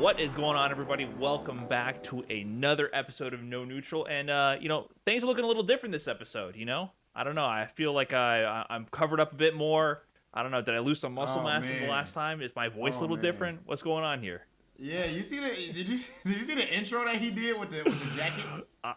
What is going on, everybody? Welcome back to another episode of No Neutral. And, things are looking a little different this episode, I don't know. I feel like I'm covered up a bit more. I don't know. Did I lose some muscle mass from the last time? Is my voice a little different? What's going on here? Yeah, did you see the intro that he did with the jacket?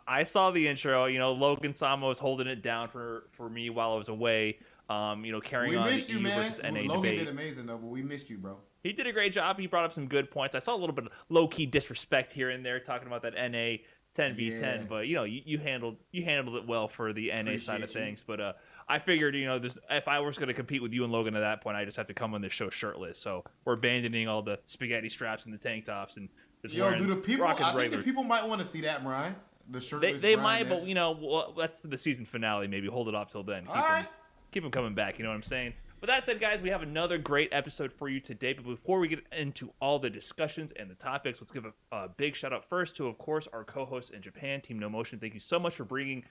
I saw the intro. Logan Samo was holding it down for me while I was away. Carrying on the E versus NA debate. Logan did amazing though, but we missed you, bro. He did a great job. He brought up some good points. I saw a little bit of low-key disrespect here and there talking about that NA 10v10, but you handled it well for the NA side of things. But I figured, if I was going to compete with you and Logan at that point, I just have to come on this show shirtless. So we're abandoning all the spaghetti straps and the tank tops and just I think the people might want to see that, Brian. The shirtless. They might, but that's the season finale. Maybe hold it off till then. Keep them coming back. You know what I'm saying? With that said, guys, we have another great episode for you today. But before we get into all the discussions and the topics, let's give a big shout out first to, of course, our co-hosts in Japan, Team No Motion. Thank you so much for bringing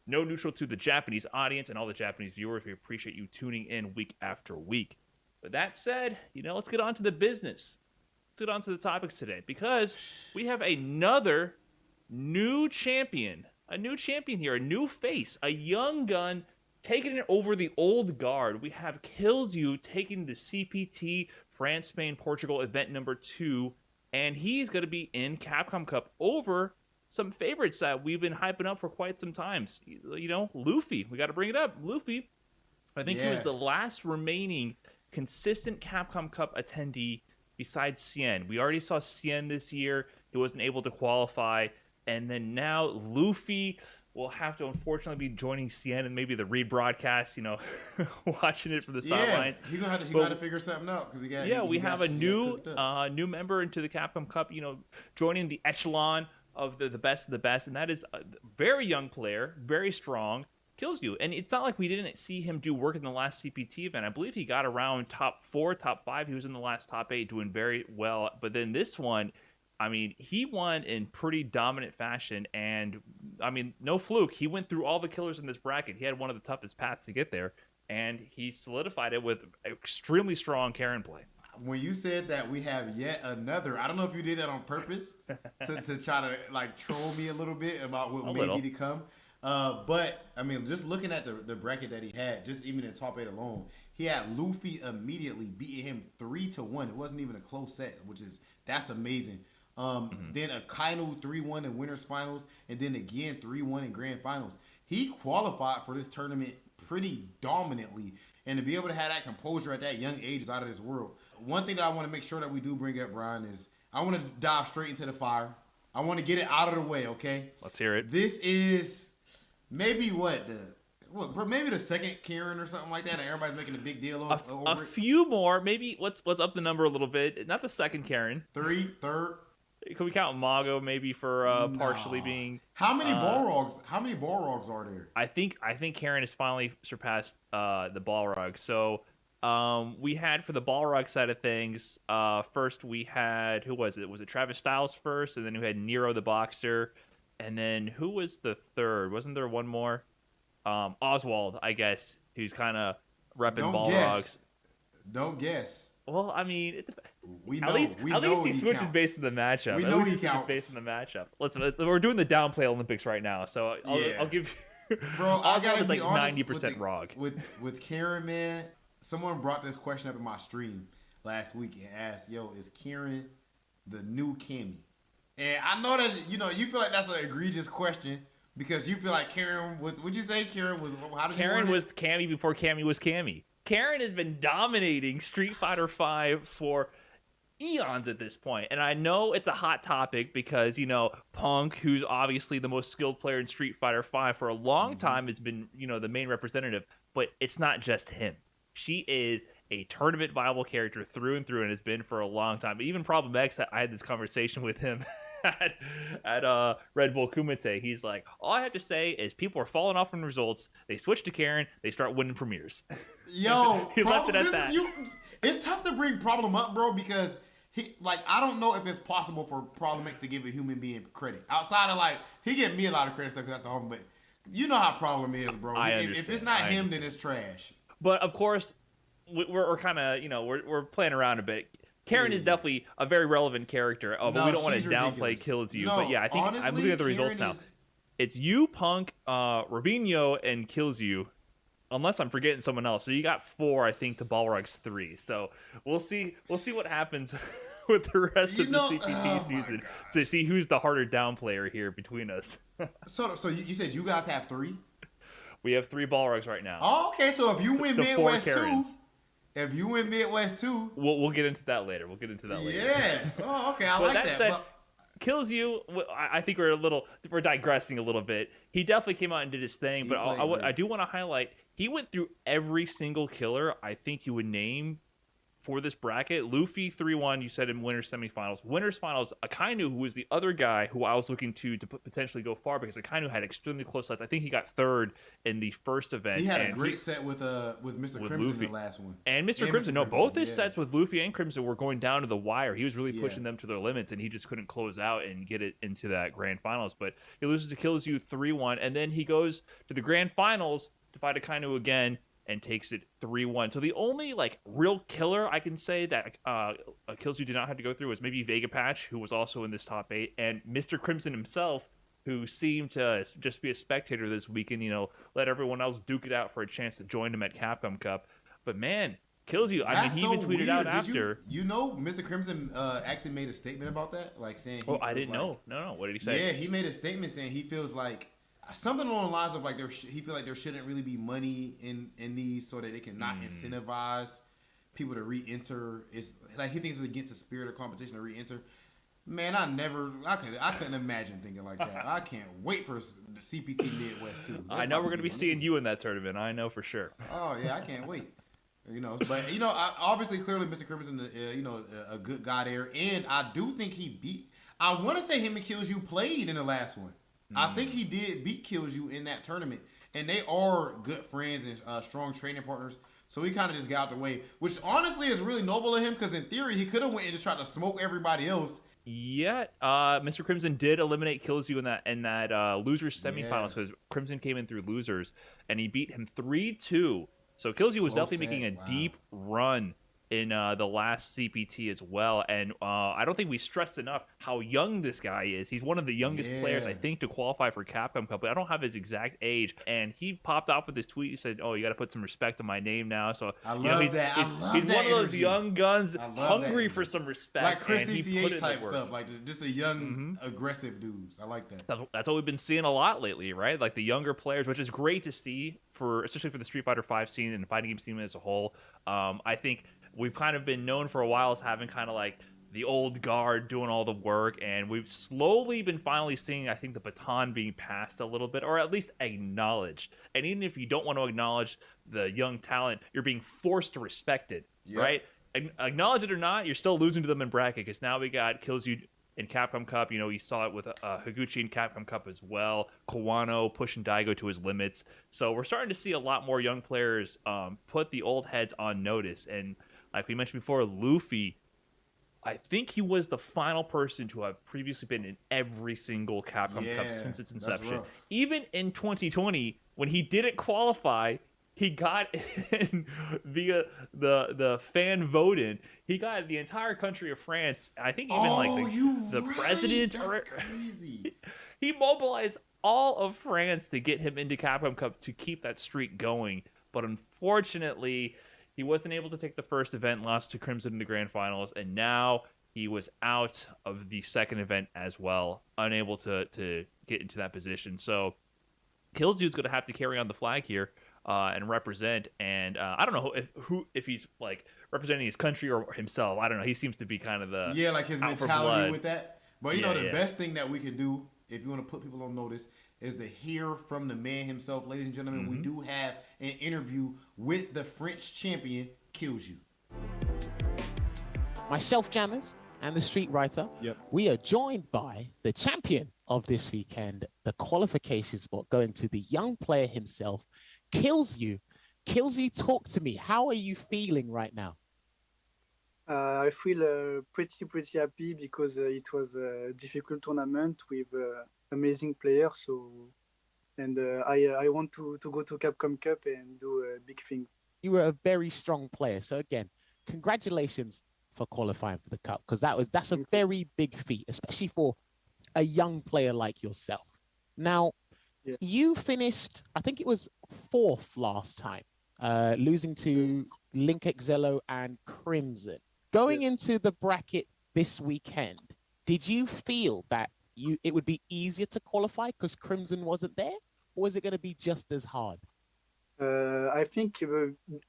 No Neutral to the Japanese audience and all the Japanese viewers. We appreciate you tuning in week after week. With that said, let's get on to the business. Let's get on to the topics today because we have another new champion. A new champion here, a new face, a young gun taking it over the old guard. We have Kills You taking the CPT France, Spain, Portugal event number 2, and he's going to be in Capcom Cup over some favorites that we've been hyping up for quite some times. Luffy. We got to bring it up. Luffy, I think he was the last remaining consistent Capcom Cup attendee besides Cien. We already saw Cien this year. He wasn't able to qualify. And then now Luffy will have to unfortunately be joining Cien and maybe the rebroadcast, watching it from the sidelines. He's gonna have to figure something out because we have a new member into the Capcom Cup, joining the echelon of the best of the best, and that is a very young player, very strong, Kills You. And it's not like we didn't see him do work in the last CPT event. I believe he got around top 4, top 5. He was in the last top 8, doing very well. But then this one, he won in pretty dominant fashion, and no fluke. He went through all the killers in this bracket. He had one of the toughest paths to get there, and he solidified it with extremely strong Karen play. When you said that we have yet another, I don't know if you did that on purpose to try to troll me a little bit about what may be to come. But just looking at the bracket that he had, just even in top 8 alone, he had Luffy immediately beating him 3-1. It wasn't even a close set, that's amazing. Then a Kainu 3-1 in winners finals, and then again 3-1 in grand finals. He qualified for this tournament pretty dominantly, and to be able to have that composure at that young age is out of this world. One thing that I want to make sure that we do bring up, Brian, is I want to dive straight into the fire. I want to get it out of the way, okay? Let's hear it. This is maybe maybe the second Karen or something like that, and everybody's making a big deal over it. A few more, maybe. Let's up the number a little bit. Not the second Karen. Third. Can we count Mago maybe for partially being? How many Balrogs? How many Balrogs are there? I think Karen has finally surpassed the Balrog. So we had for the Balrog side of things. First we had, who was it? Was it Travis Styles first, and then we had Nero the Boxer, and then who was the third? Wasn't there one more? Oswald, I guess, who's kind of repping Balrogs. Don't guess. Well, at least he switches based on the matchup. We know he counts. Listen, we're doing the downplay Olympics right now, so I'll give you. Bro, I gotta be like honest. 90% ROG. With Karen, man, someone brought this question up in my stream last week and asked, "Yo, is Karen the new Cammy?" And I know that you feel like that's an egregious question because you feel like Karen was. Would you say Karen was? How did Karen was Cammy before Cammy was Cammy. Karen has been dominating Street Fighter V for eons at this point. And I know it's a hot topic because, Punk, who's obviously the most skilled player in Street Fighter V for a long time, has been, the main representative. But it's not just him. She is a tournament viable character through and through and has been for a long time. Even Problem X, I had this conversation with him at Red Bull Kumite. He's like, all I have to say is people are falling off from results. They switch to Karen. They start winning premieres. Yo, he left it at that. It's tough to bring Problem up, bro, because I don't know if it's possible for Problem X to give a human being credit. Outside of he give me a lot of credit stuff because that's the home, but you know how Problem is, bro. If it's not him, then it's trash. But of course, we're kind of we're playing around a bit. Karen is definitely a very relevant character. Oh, but we don't want to downplay Kills You. No, but yeah, I think honestly, I'm looking at the results now. It's you, Punk, Rubinho, and Kills You. Unless I'm forgetting someone else. So you got 4, I think, to Balrog's 3. So we'll see what happens with the rest of the CPT season to see who's the harder down player here between us. So you said you guys have 3? We have 3 Balrogs right now. Oh, okay. So if you win Midwest 2, if you win Midwest 2, we'll get into that later. Yes. Oh, okay. I like that. Said, Kills You, I think we're digressing a little bit. He definitely came out and did his thing, but I do want to highlight, he went through every single killer I think you would name for this bracket. Luffy 3-1, you said in winners semifinals. Winners finals, Akainu, who was the other guy who I was looking to potentially go far, because Akainu had extremely close sets. I think he got 3rd in the first event. He had a great set with Mr. Crimson Luffy. in the last one. And Mr. Crimson, both his sets with Luffy and Crimson were going down to the wire. He was really pushing them to their limits, and he just couldn't close out and get it into that grand finals. But he loses to Kills You 3-1, and then he goes to the grand finals to fight Akainu again, and takes it 3-1. So the only real killer I can say that Kills You did not have to go through was maybe Vega Patch, who was also in this top 8, and Mr. Crimson himself, who seemed to just be a spectator this weekend, let everyone else duke it out for a chance to join him at Capcom Cup. But man, Kills You, I mean, he even tweeted out after. Mr. Crimson actually made a statement about that, saying. Oh, I didn't know. No. What did he say? Yeah, he made a statement saying he feels like something along the lines of he feel like there shouldn't really be money in these, so that it can not incentivize people to re-enter. It's like he thinks it's against the spirit of competition to re-enter. Man, I couldn't imagine thinking like that. I can't wait for the CPT Midwest 2. I know we're going to be seeing you in that tournament. I know for sure. Oh yeah, I can't wait. But obviously, clearly, Mr. Crimson, a good guy there, and I do think he beat. I want to say him and Kills You played in the last one. I think he did beat Kills You in that tournament, and they are good friends and strong training partners. So he kind of just got out the way, which honestly is really noble of him, because in theory he could have went and just tried to smoke everybody else. Yeah, Mr. Crimson did eliminate Kills You in that losers semifinals, because Crimson came in through losers, and he beat him 3-2. So Kills You was definitely making a deep run in the last CPT as well, and I don't think we stressed enough how young this guy is. He's one of the youngest players, I think, to qualify for Capcom Cup, but I don't have his exact age. And he popped off with this tweet. He said, "Oh, you got to put some respect on my name now." So I love that. He's one of those young guns, hungry for some respect, like Chris CCH type stuff, like just the young, aggressive dudes. I like that. That's what we've been seeing a lot lately, right? Like the younger players, which is great to see especially for the Street Fighter V scene and the fighting game scene as a whole. I think we've kind of been known for a while as having kind of like the old guard doing all the work, and we've slowly been finally seeing, I think, the baton being passed a little bit, or at least acknowledged. And even if you don't want to acknowledge the young talent, you're being forced to respect it, right? Acknowledge it or not, you're still losing to them in bracket, because now we got Kills You in Capcom Cup. You saw it with Higuchi in Capcom Cup as well. Kawano pushing Daigo to his limits. So we're starting to see a lot more young players put the old heads on notice. And like we mentioned before, Luffy, I think he was the final person to have previously been in every single Capcom Cup since its inception. Even in 2020, when he didn't qualify, he got in via the fan voting. He got the entire country of France. I think even the president. That's crazy. He mobilized all of France to get him into Capcom Cup to keep that streak going. But unfortunately, he wasn't able to take the first event, lost to Crimson in the grand finals, and now he was out of the second event as well, unable to get into that position. So Kills You's going to have to carry on the flag here and represent. And I don't know if he's like representing his country or himself. I don't know. He seems to be kind of the like his mentality with that. But the best thing that we could do, if you want to put people on notice, is to hear from the man himself. Ladies and gentlemen, we do have an interview with the French champion, Kills You. Myself, Jammers, and the Street Writer, we are joined by the champion of this weekend, the qualification spot going to the young player himself, Kills You. Kills You, talk to me. How are you feeling right now? I feel pretty happy because it was a difficult tournament with amazing players. So, and I want to go to Capcom Cup and do a big thing. You were a very strong player. So again, congratulations for qualifying for the Cup? Because that's a very big feat, especially for a young player like yourself. Now, you finished, I think it was 4th last time, losing to Link Excello and Crimson. Going into the bracket this weekend, did you feel that it would be easier to qualify because Crimson wasn't there? Or was it going to be just as hard? I think,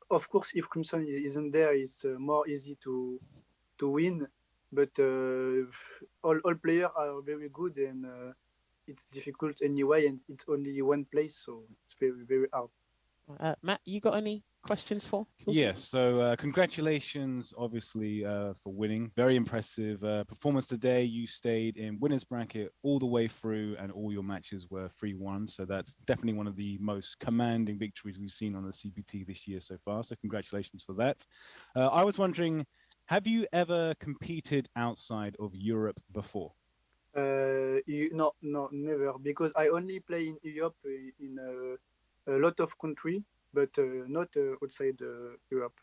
of course, if Crimson isn't there, it's more easy to win. But all players are very good, and it's difficult anyway, and it's only one place, so it's very, very hard. Matt, you got any questions for Kelsey? Yes, so congratulations, obviously, for winning. Very impressive performance today. You stayed in winner's bracket all the way through, and all your matches were 3-1. So that's definitely one of the most commanding victories we've seen on the CPT this year so far. So congratulations for that. I was wondering, have you ever competed outside of Europe before? No, never, because I only play in Europe in a lot of countries, but not outside Europe.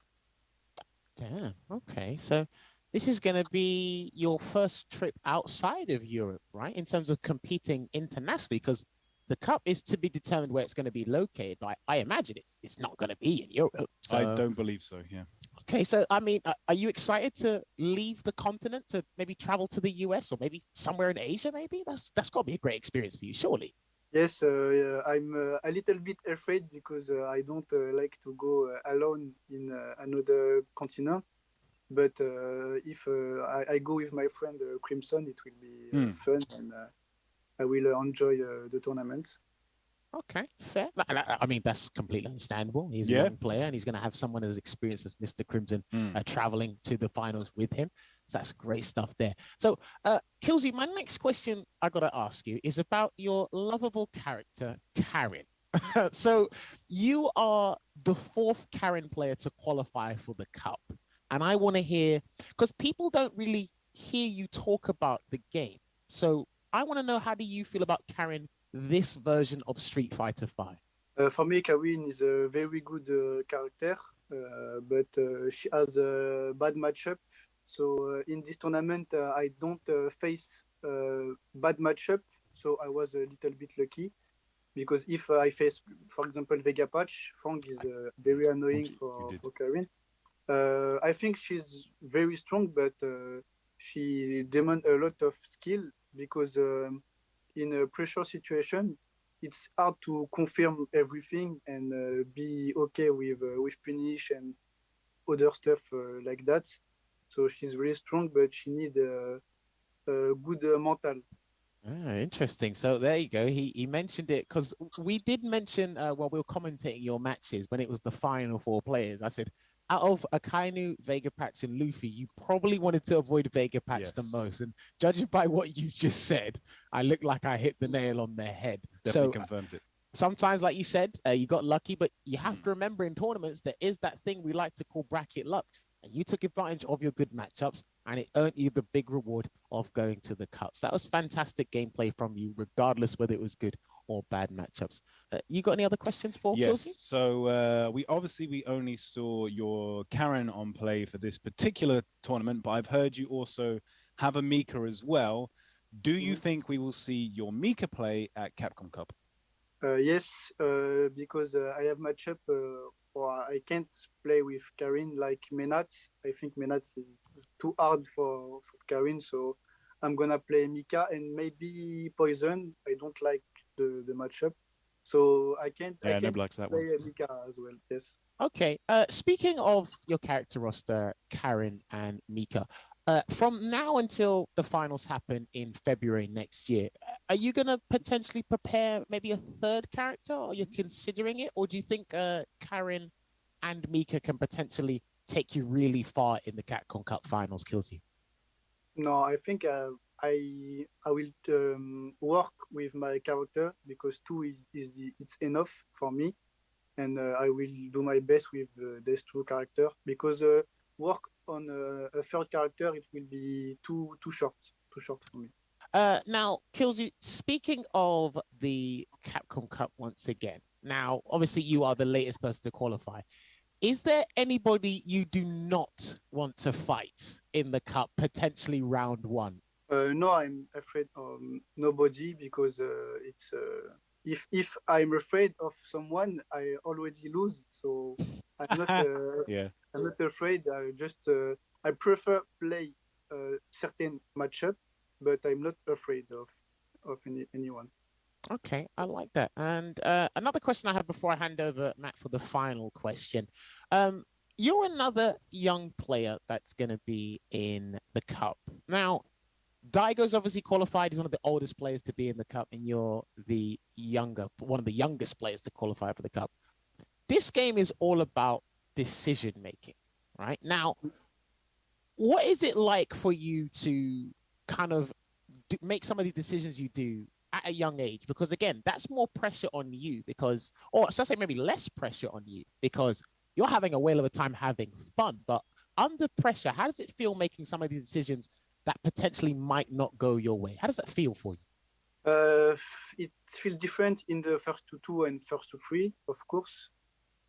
Damn. Okay. So this is going to be your first trip outside of Europe, right? In terms of competing internationally, because the Cup is to be determined where it's going to be located. I imagine it's not going to be in Europe. So... I don't believe so, yeah. Okay. So, I mean, are you excited to leave the continent to maybe travel to the US or maybe somewhere in Asia, maybe? That's got to be a great experience for you, surely. Yes, I'm a little bit afraid because I don't like to go alone in another continent. But if I go with my friend Crimson, it will be fun, and I will enjoy the tournament. Okay, fair. I mean, that's completely understandable. He's a young player, and he's going to have someone as experienced as Mr. Crimson traveling to the finals with him. So that's great stuff there. So, Kelsey, my next question I got to ask you is about your lovable character, Karen. So, you are the 4th Karen player to qualify for the Cup. And I want to hear, because people don't really hear you talk about the game. So, I want to know, how do you feel about Karen, this version of Street Fighter V? For me, Karen is a very good character, but she has a bad matchup. So in this tournament, I don't face bad matchup. So I was a little bit lucky, because if I face, for example, Vega Patch, Frank is very annoying for Karen. I think she's very strong, but she demands a lot of skill, because in a pressure situation, it's hard to confirm everything and be okay with punish and other stuff like that. So she's really strong, but she needs a good mental. Interesting. So there you go. He mentioned it because we did mention while we were commentating your matches when it was the final 4 players. I said, out of Akainu, Vega Patch, and Luffy, you probably wanted to avoid Vega Patch the most. And judging by what you just said, I look like I hit the nail on the head. Definitely confirmed it. Sometimes, like you said, you got lucky, but you have to remember in tournaments, there is that thing we like to call bracket luck. And you took advantage of your good matchups, and it earned you the big reward of going to the cuts. That was fantastic gameplay from you, regardless whether it was good or bad matchups. You got any other questions for Kelsey? Yes. So we only saw your Karen on play for this particular tournament, but I've heard you also have a Mika as well. Do you think we will see your Mika play at Capcom Cup? Yes, because I have matchup, or I can't play with Karin like Menat. I think Menat is too hard for Karin, so I'm gonna play Mika and maybe Poison. I don't like the matchup, so I can't play Mika as well. Yes. Okay. Speaking of your character roster, Karen and Mika, from now until the finals happen in February next year, are you going to potentially prepare maybe a 3rd character? Are you considering it? Or do you think Karen and Mika can potentially take you really far in the Capcom Cup finals, Kelsey? No, I think I will work with my character, because 2 it's enough for me. And I will do my best with these 2 characters, because work on a 3rd character, it will be too short for me. Now, Kelsey, speaking of the Capcom Cup once again, now, obviously you are the latest person to qualify. Is there anybody you do not want to fight in the cup, potentially round one? No, I'm afraid of nobody because it's if I'm afraid of someone, I already lose. So I'm not I'm not afraid. I prefer play certain matchup, but I'm not afraid of anyone. Okay, I like that. And another question I have before I hand over, Matt, for the final question. You're another young player that's going to be in the cup. Now, Daigo's obviously qualified. He's one of the oldest players to be in the cup, and you're one of the youngest players to qualify for the cup. This game is all about decision making, right? Now, what is it like for you to kind of make some of the decisions you do at a young age? Because again, that's more pressure on you or should I say maybe less pressure on you because you're having a whale of a time having fun, but under pressure, how does it feel making some of these decisions that potentially might not go your way? How does that feel for you? It feels different in the first two and first three, of course.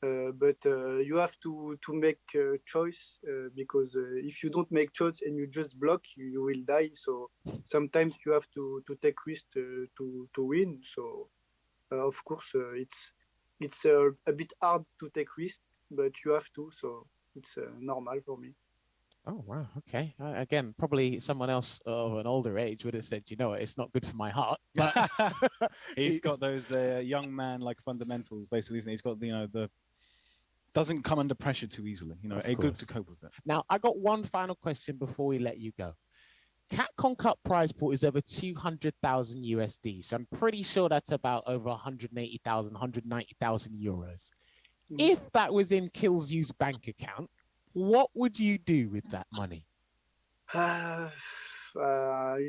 But you have to make a choice because if you don't make choice and you just block, you will die. So sometimes you have to take risk to win. So of course it's a bit hard to take risk, but you have to. So it's normal for me. Oh, wow. Okay. Again, probably someone else of an older age would have said, you know what, it's not good for my heart. But he's got those young man like fundamentals, basically, isn't he? He's got, the doesn't come under pressure too easily, good to cope with it. Now, I got one final question before we let you go. Capcom Cup prize pool is over 200,000 USD. So I'm pretty sure that's about over 180,000, 190,000 euros. If that was in Killzyu's bank account, what would you do with that money? I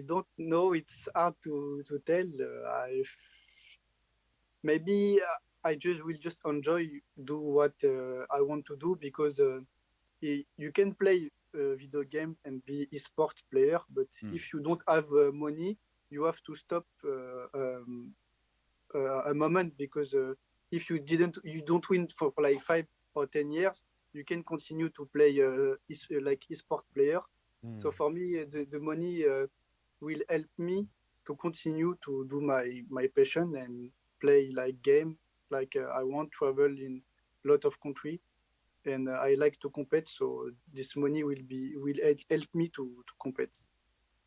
don't know. It's hard to tell. Maybe I will just enjoy do what I want to do because you can play a video game and be e-sport player, but if you don't have money, you have to stop a moment because if you don't win for like 5 or 10 years, you can continue to play like e-sport player. So for me, the money will help me to continue to do my passion and play like game. Like I want to travel in a lot of country, and I like to compete. So this money will help me to compete.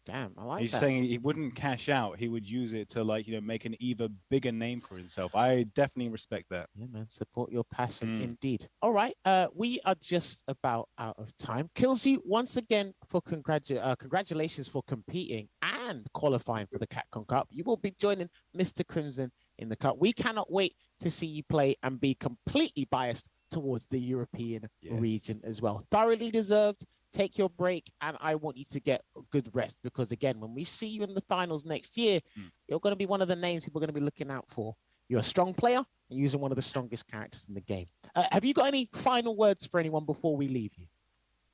Damn, I like He's that. saying he wouldn't cash out. He would use it to make an even bigger name for himself. I definitely respect that. Yeah, man. Support your passion indeed. All right. We are just about out of time. Killzy, once again, for congratulations for competing and qualifying for the Capcom Cup. You will be joining Mr. Crimson in the cup. We cannot wait to see you play and be completely biased towards the European region as well. Thoroughly deserved. Take your break, and I want you to get a good rest because, again, when we see you in the finals next year, you're going to be one of the names people are going to be looking out for. You're a strong player and using one of the strongest characters in the game. Have you got any final words for anyone before we leave you?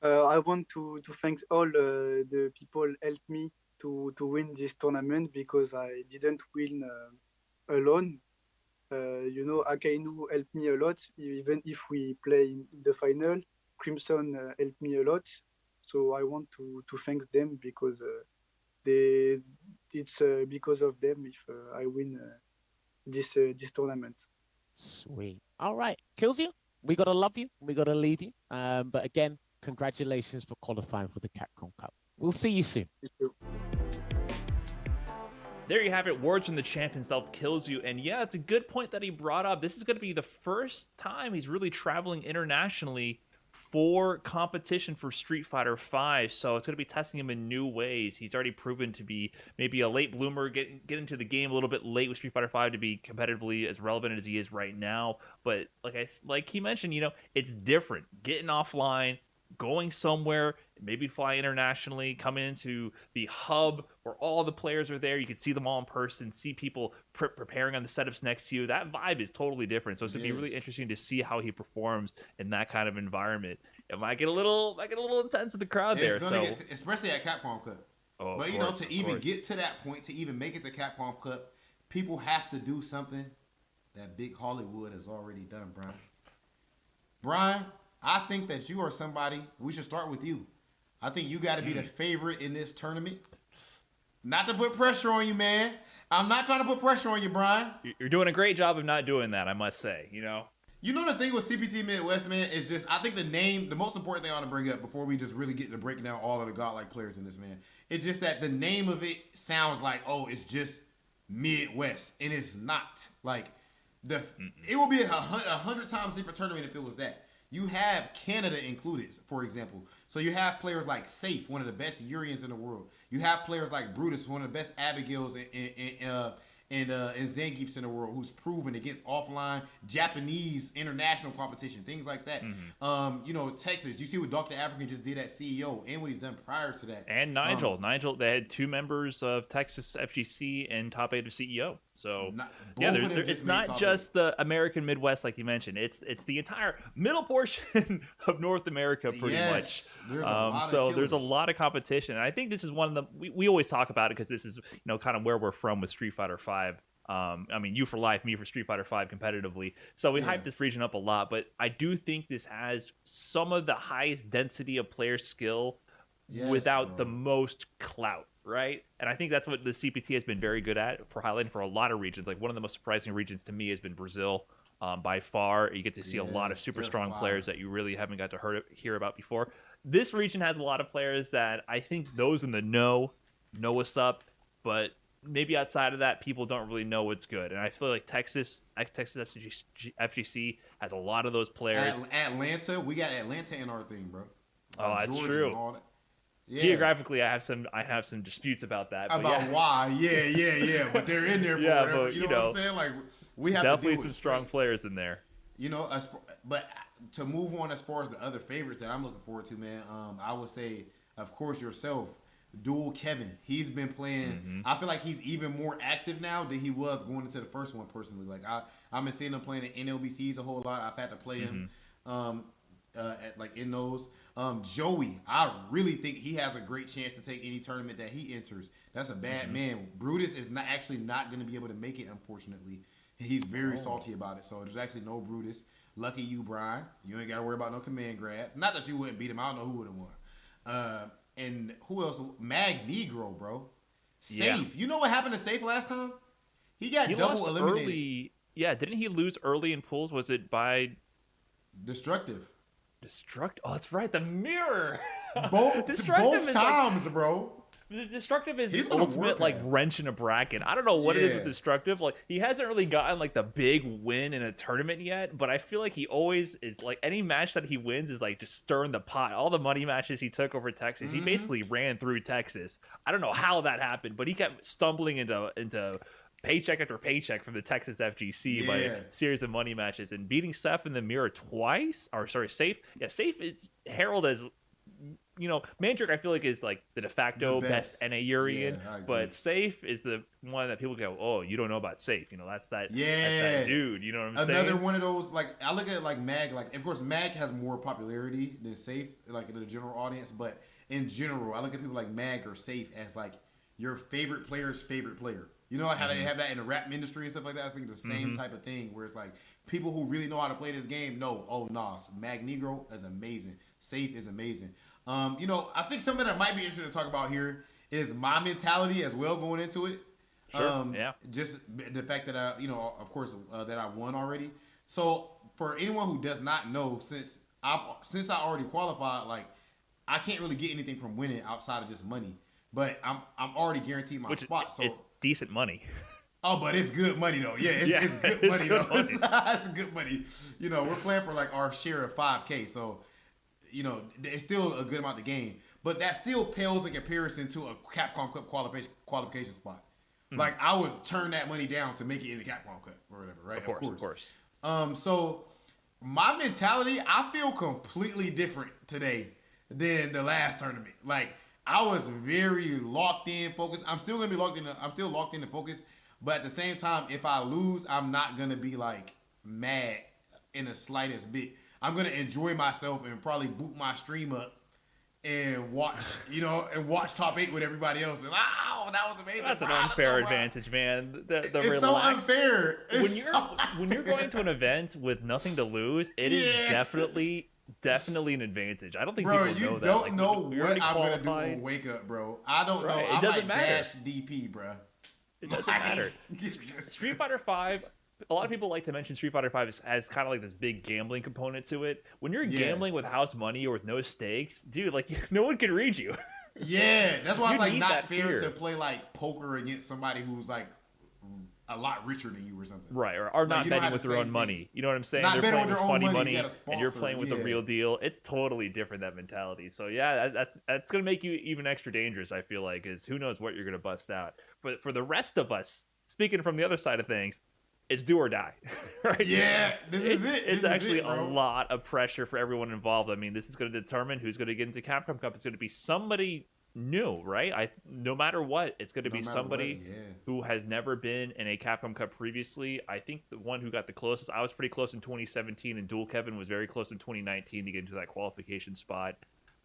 I want to thank all the people helped me to win this tournament because I didn't win alone. Akainu helped me a lot, even if we play in the final. Crimson helped me a lot, so I want to thank them because it's because of them if I win this tournament. Sweet. All right, Killzy, we gotta love you. We gotta leave you. But again, congratulations for qualifying for the Capcom Cup. We'll see you soon. Thank you. There you have it, words from the champion himself, Killzy. And yeah, it's a good point that he brought up. This is going to be the first time he's really traveling internationally for competition for Street Fighter V, so it's going to be testing him in new ways. He's already proven to be maybe a late bloomer, get into the game a little bit late with Street Fighter V to be competitively as relevant as he is right now. But like he mentioned, it's different. Getting offline, going somewhere, maybe fly internationally, come into the hub where all the players are there. You can see them all in person, see people preparing on the setups next to you. That vibe is totally different. So it's going to be really interesting to see how he performs in that kind of environment. It might get a little intense with the crowd there. Especially at Capcom Cup. Oh, but to even get to that point, to even make it to Capcom Cup, people have to do something that Big Hollywood has already done, Brian. I think that you are somebody. We should start with you. I think you got to be the favorite in this tournament. Not to put pressure on you, man. I'm not trying to put pressure on you, Brian. You're doing a great job of not doing that, I must say. You know the thing with CPT Midwest, man, is just I think the most important thing I want to bring up before we just really get into breaking down all of the godlike players in this, man, it's just that the name of it sounds like, oh, it's just Midwest, and it's not. Like it will be 100 times different tournament if it was that. You have Canada included, for example. So you have players like Safe, one of the best Urians in the world. You have players like Brutus, one of the best Abigails and Zangiefs in the world, who's proven against offline Japanese international competition, things like that. Texas, you see what Dr. African just did at CEO and what he's done prior to that. And Nigel, they had 2 members of Texas FGC and top 8 of CEO. So it's not just the American Midwest like you mentioned. It's the entire middle portion of North America pretty much. There's a lot of competition. And I think this is one of the we always talk about it because this is kind of where we're from with Street Fighter V. You for life, me for Street Fighter V competitively. So we hype this region up a lot, but I do think this has some of the highest density of player skill without the most clout. Right, and I think that's what the CPT has been very good at for highlighting for a lot of regions. Like one of the most surprising regions to me has been Brazil. By far, you get to see a lot of super strong players that you really haven't got to hear about before. This region has a lot of players that I think those in the know what's up, but maybe outside of that, people don't really know what's good. And I feel like Texas FGC has a lot of those players. Atlanta, we got Atlanta in our thing, bro. Oh, that's Georgia true. Geographically, I have some disputes about that. Why? Yeah. But they're in there for whatever. But, you know what I'm saying? Like we have definitely to some strong players in there. But to move on as far as the other favorites that I'm looking forward to, man, I would say, of course, yourself, Dual Kevin. He's been playing. I feel like he's even more active now than he was going into the first one. Personally, like I've been seeing him playing in NLBCs a whole lot. I've had to play him in those. Joey, I really think he has a great chance to take any tournament that he enters. That's a bad man. Brutus is not going to be able to make it, unfortunately. He's very salty about it. So there's actually no Brutus. Lucky you, Brian. You ain't got to worry about no command grab. Not that you wouldn't beat him. I don't know who would have won. And who else? Magnegro, bro. Safe. Yeah. You know what happened to Safe last time? He double eliminated. Early. Yeah, didn't he lose early in pools? Was it by Destructive? Oh, that's right. The mirror. Both times, bro. Destructive is the ultimate wrench in a bracket. I don't know what it is with Destructive. Like he hasn't really gotten like the big win in a tournament yet, but I feel like he always is like any match that he wins is like just stirring the pot. All the money matches he took over Texas, he basically ran through Texas. I don't know how that happened, but he kept stumbling into paycheck after paycheck from the Texas FGC by a series of money matches and beating Seth in the mirror twice. Safe. Yeah, Safe is heralded as, Mandrick I feel like is like the de facto best NA Urian, but Safe is the one that people go, oh, you don't know about Safe. That's that dude. You know what I'm saying? Another one of those, like I look at it like Mag, like of course Mag has more popularity than Safe, like in the general audience, but in general, I look at people like Mag or Safe as like your favorite player's favorite player. You know how they have that in the rap industry and stuff like that? I think the same type of thing where it's like people who really know how to play this game know, Magnegro is amazing. Safe is amazing. I think something that might be interesting to talk about here is my mentality as well going into it. Sure, Just the fact that of course, that I won already. So for anyone who does not know, since I already qualified, like I can't really get anything from winning outside of just money. But I'm already guaranteed my spot. So it's decent money. Oh, but it's good money though. Yeah, it's good money though. It's good money. We're playing for like our share of $5,000. So, it's still a good amount to gain. But that still pales in comparison to a Capcom Cup qualification spot. Like I would turn that money down to make it in the Capcom Cup or whatever, right? Of course. So my mentality, I feel completely different today than the last tournament. Like I was very locked in, focused. I'm still gonna be locked in. I'm still locked in and focused. But at the same time, if I lose, I'm not gonna be like mad in the slightest bit. I'm gonna enjoy myself and probably boot my stream up and watch, watch top 8 with everybody else. And that was amazing. That's an unfair advantage, man. It's so unfair. When you're going to an event with nothing to lose, it is definitely definitely an advantage. I don't think bro, people you know that. don't Like, know we what I'm already gonna do qualified. on Wake Up, bro. I don't know. Right, I it doesn't might matter. dash DP, bro. It doesn't matter. Street Fighter V. A lot of people like to mention Street Fighter V as kind of like this big gambling component to it. When you're gambling with house money or with no stakes, dude, like no one can read you. Yeah, that's why You it's like need not that fair fear. to play like poker against somebody who's like a lot richer than you or something. Right, or Like, not you don't betting have with the their same own money. You know what I'm saying? Not They're betting playing with with their own funny money, money, you got a and you're sponsor, playing with the yeah. real deal. It's totally different, that mentality. So yeah, that's gonna make you even extra dangerous. I feel like, is who knows what you're gonna bust out. But for the rest of us, speaking from the other side of things, it's do or die, right? Yeah, this is it. It's This actually is it, a bro. lot of pressure for everyone involved. I mean, this is going to determine who's going to get into Capcom Cup. It's going to be somebody new, right? No matter what, it's going to No be matter somebody what, yeah. who has never been in a Capcom Cup previously. I think the one who got the closest, I was pretty close in 2017, and Dual Kevin was very close in 2019 to get into that qualification spot.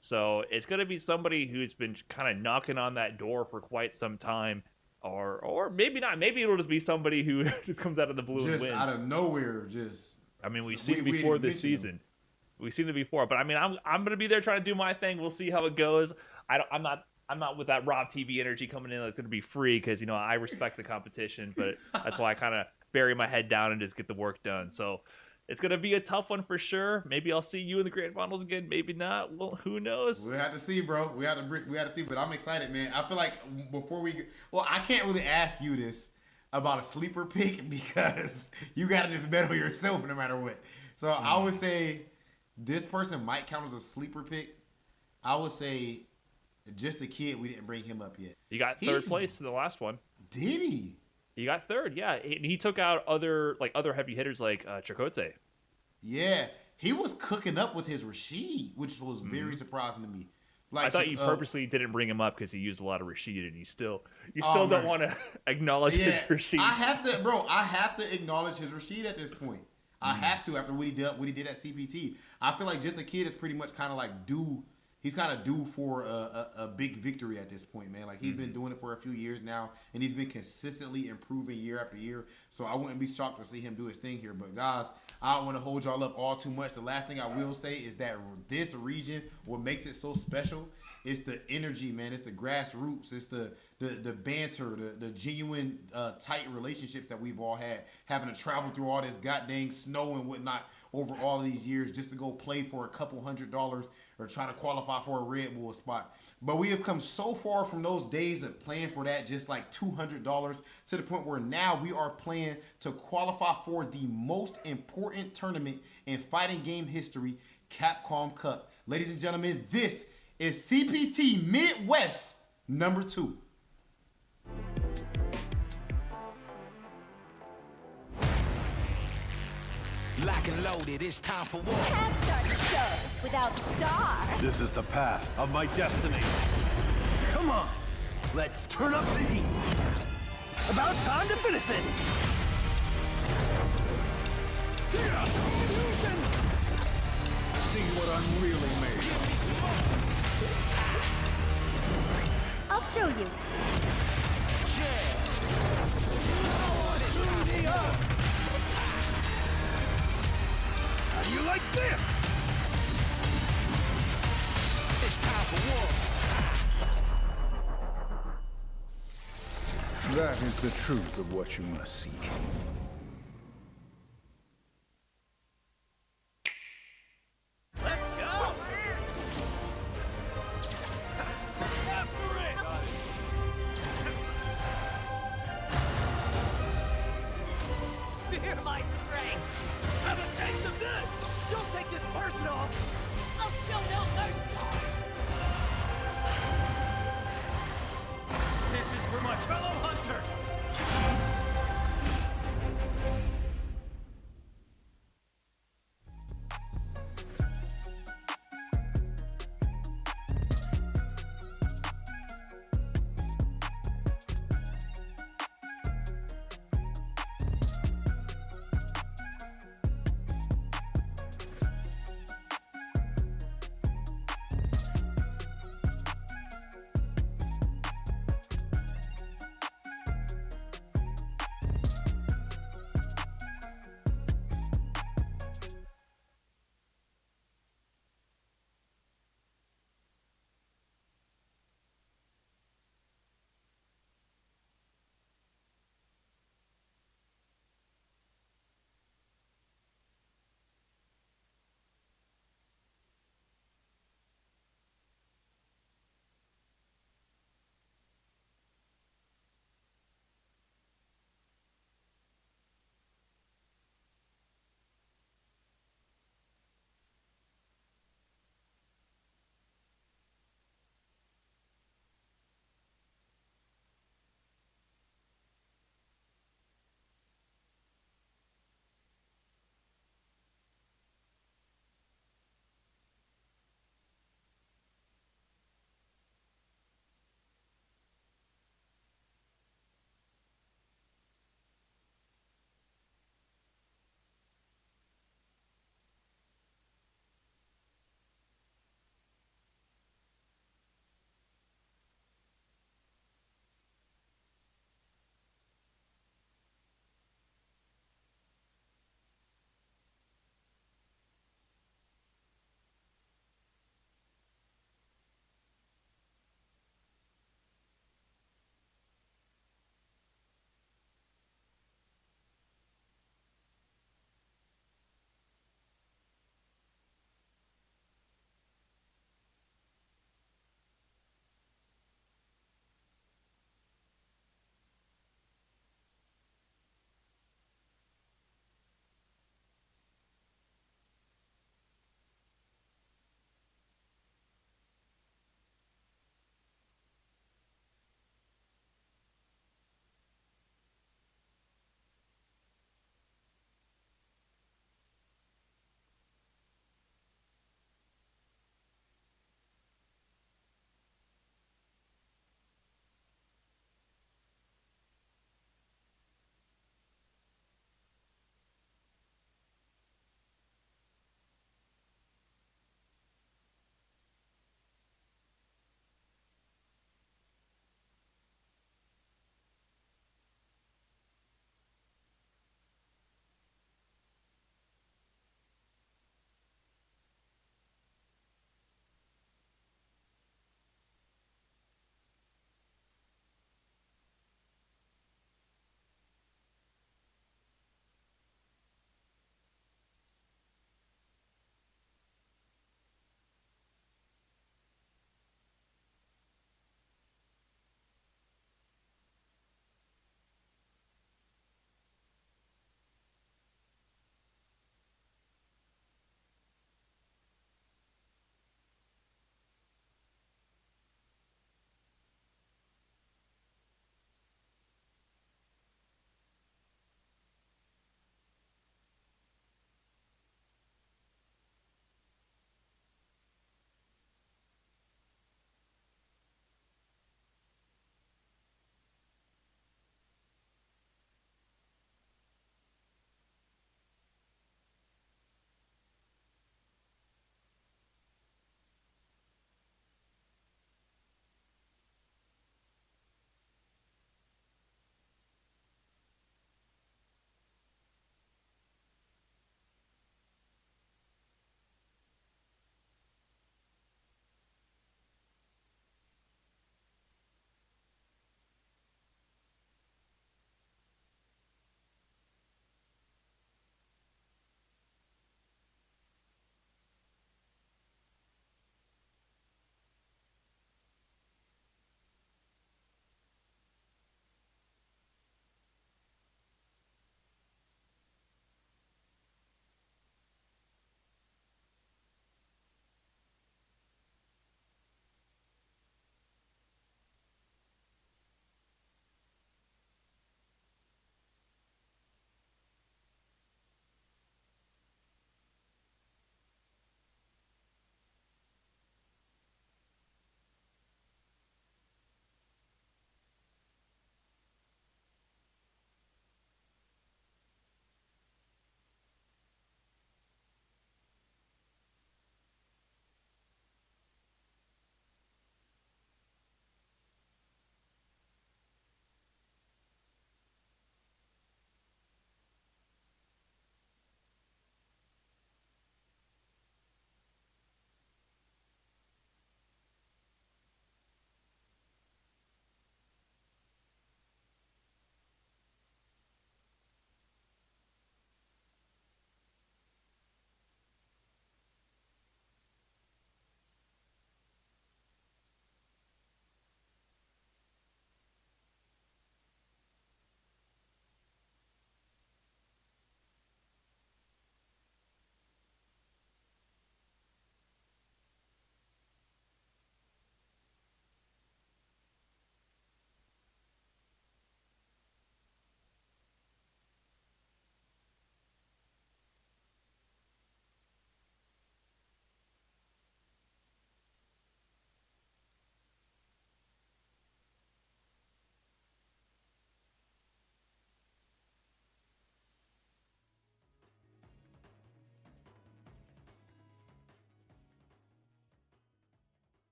So it's going to be somebody who's been kind of knocking on that door for quite some time. Or maybe not. Maybe it'll just be somebody who just comes out of the blue and Just wins. out of nowhere, just. I mean, we've we- seen it we before didn't this mention them. season. We've seen it before, but I mean, I'm gonna be there trying to do my thing. We'll see how it goes. I'm not with that Rob TV energy coming in. That's gonna be free because I respect the competition, but that's why I kind of bury my head down and just get the work done. So it's gonna be a tough one for sure. Maybe I'll see you in the grand finals again. Maybe not. Well, who knows? We'll have to see, bro. We have to see, but I'm excited, man. I feel like before I can't really ask you this about a sleeper pick because you got to just bet on yourself no matter what. So I would say this person might count as a sleeper pick. I would say just a kid. We didn't bring him up yet. You got third place in the last one. Did he? You got third, yeah. He took out other heavy hitters like Chacote. Yeah, he was cooking up with his Rashid, which was very surprising to me. Like, I thought you purposely didn't bring him up because he used a lot of Rashid, and you still Oh, don't man. want to acknowledge his Rashid. I have to acknowledge his Rashid at this point. I have to after what he did at CPT. I feel like just a kid is pretty much kind of like due. He's kind of due for a big victory at this point, man. Like he's been doing it for a few years now, and he's been consistently improving year after year. So I wouldn't be shocked to see him do his thing here. But guys, I don't want to hold y'all up all too much. The last thing I will say is that this region, what makes it so special, is the energy, man. It's the grassroots. It's the banter, the genuine tight relationships that we've all had, having to travel through all this goddamn snow and whatnot over all of these years just to go play for a couple $100 or try to qualify for a Red Bull spot. But we have come so far from those days of playing for that just like $200 to the point where now we are playing to qualify for the most important tournament in fighting game history, Capcom Cup. Ladies and gentlemen, this is CPT Midwest number 2. Lock and loaded, it's time for war. Can't start a show without the star. This is the path of my destiny. Come on, let's turn up the heat. About time to finish this. See what I'm really made Give of. me smoke. I'll show you. Yeah. It's time for war. How do you like this? It's time for war. That is the truth of what you must seek. Let's go. After it. Fear my strength. Have a taste of this. Don't take this personal. I'll show no mercy. This is for my fellow hunters.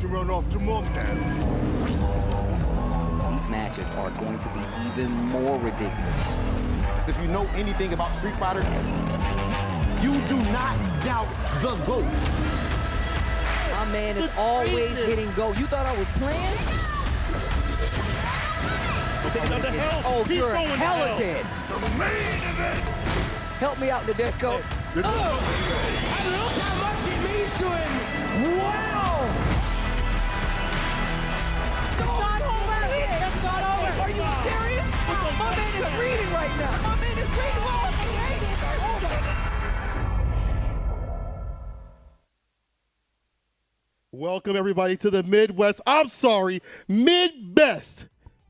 to run off to mom now. These matches are going to be even more ridiculous. If you know anything about Street Fighter, you do not doubt the GOAT. My man is always hitting GOAT. You thought I was playing? Oh, you're hella dead. The main event. Help me out, Nadeshko. Oh! Look how much it means to him! Wow! It's not over! It's not over! Are you serious? My man is reading right now! My man is reading! Welcome everybody to the Mid-Best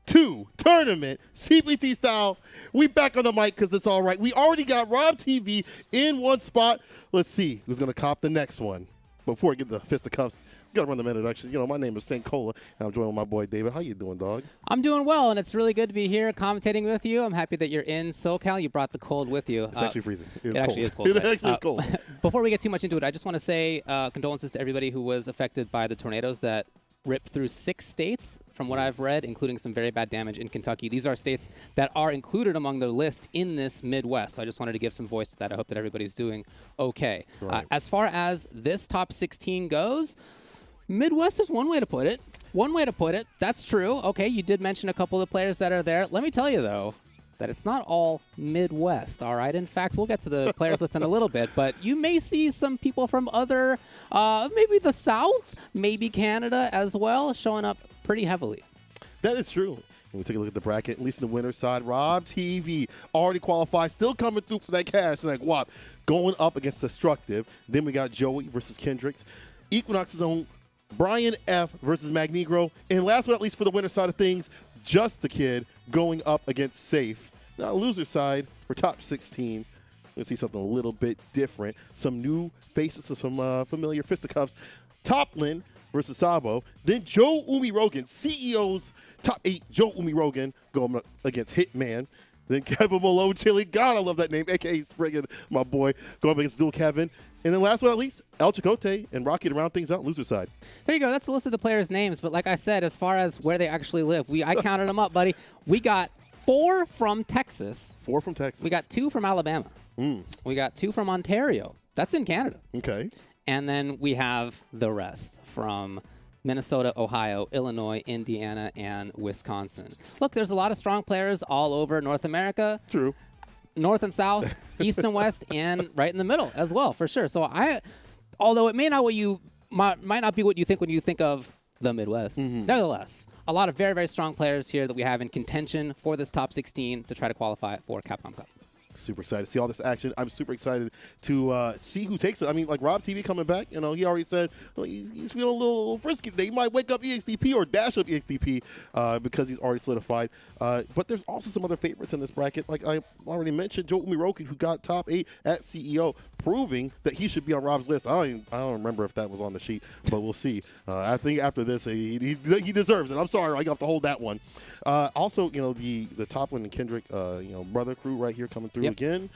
2 tournament, CPT style. We back on the mic because it's all right. We already got Rob TV in one spot. Let's see who's going to cop the next one. Before we get the fisticuffs, we got to run the introductions. You know, my name is St. Cola, and I'm joined with my boy David. How you doing, dog? I'm doing well, and it's really good to be here commentating with you. I'm happy that you're in SoCal. You brought the cold with you. It's actually freezing. It actually is cold. It actually is cold. Before we get too much into it, I just want to say condolences to everybody who was affected by the tornadoes that ripped through 6 states, from what I've read, including some very bad damage in Kentucky. These are states that are included among the list in this Midwest. So I just wanted to give some voice to that. I hope that everybody's doing okay. Right. As far as this top 16 goes, Midwest is one way to put it. One way to put it. That's true. Okay, you did mention a couple of the players that are there. Let me tell you, though, that it's not all Midwest, all right? In fact, we'll get to the players list in a little bit, but you may see some people from other, maybe the South, maybe Canada as well, showing up pretty heavily. That is true. When we take a look at the bracket, at least in the winner's side, Rob TV already qualified, still coming through for that cash. Like, what? Going up against Destructive. Then we got Joey versus Kendricks. Equinox's own Brian F versus Magnegro. And last but not least for the winner's side of things, Just the Kid going up against Safe. Now, loser side for top 16. We'll see something a little bit different. Some new faces, some familiar fisticuffs. Topline versus Sabo. Then Joe Umi Rogan, CEO's top 8. Joe Umi Rogan going up against Hitman. Then Kevin Malone Chili. God, I love that name. A.K.A. Spriggan, my boy, going up against Dual Kevin. And then last but not least, El Chacote and Rocky to round things out, loser side. There you go. That's the list of the players' names. But like I said, as far as where they actually live, I counted them up, buddy. We got 4 from Texas. 4 from Texas. We got 2 from Alabama. We got 2 from Ontario. That's in Canada. Okay. And then we have the rest from Minnesota, Ohio, Illinois, Indiana, and Wisconsin. Look, there's a lot of strong players all over North America. True. North and South, East and West, and right in the middle as well, for sure. So although it may not might not be what you think when you think of the Midwest, nevertheless, a lot of very, very strong players here that we have in contention for this top 16 to try to qualify for Capcom Cup. Super excited to see all this action. I'm super excited to see who takes it. I mean, like Rob TV coming back, you know, he already said he's feeling a little frisky today. He might wake up EXDP or dash up EXDP because he's already solidified. But there's also some other favorites in this bracket. Like I already mentioned, Joe Umiroki, who got top 8 at CEO, proving that he should be on Rob's list. I don't remember if that was on the sheet, but we'll see. I think after this, he deserves it. I'm sorry, I got to hold that one. Also, you know, the Topline and Kendrick, brother crew right here coming through again.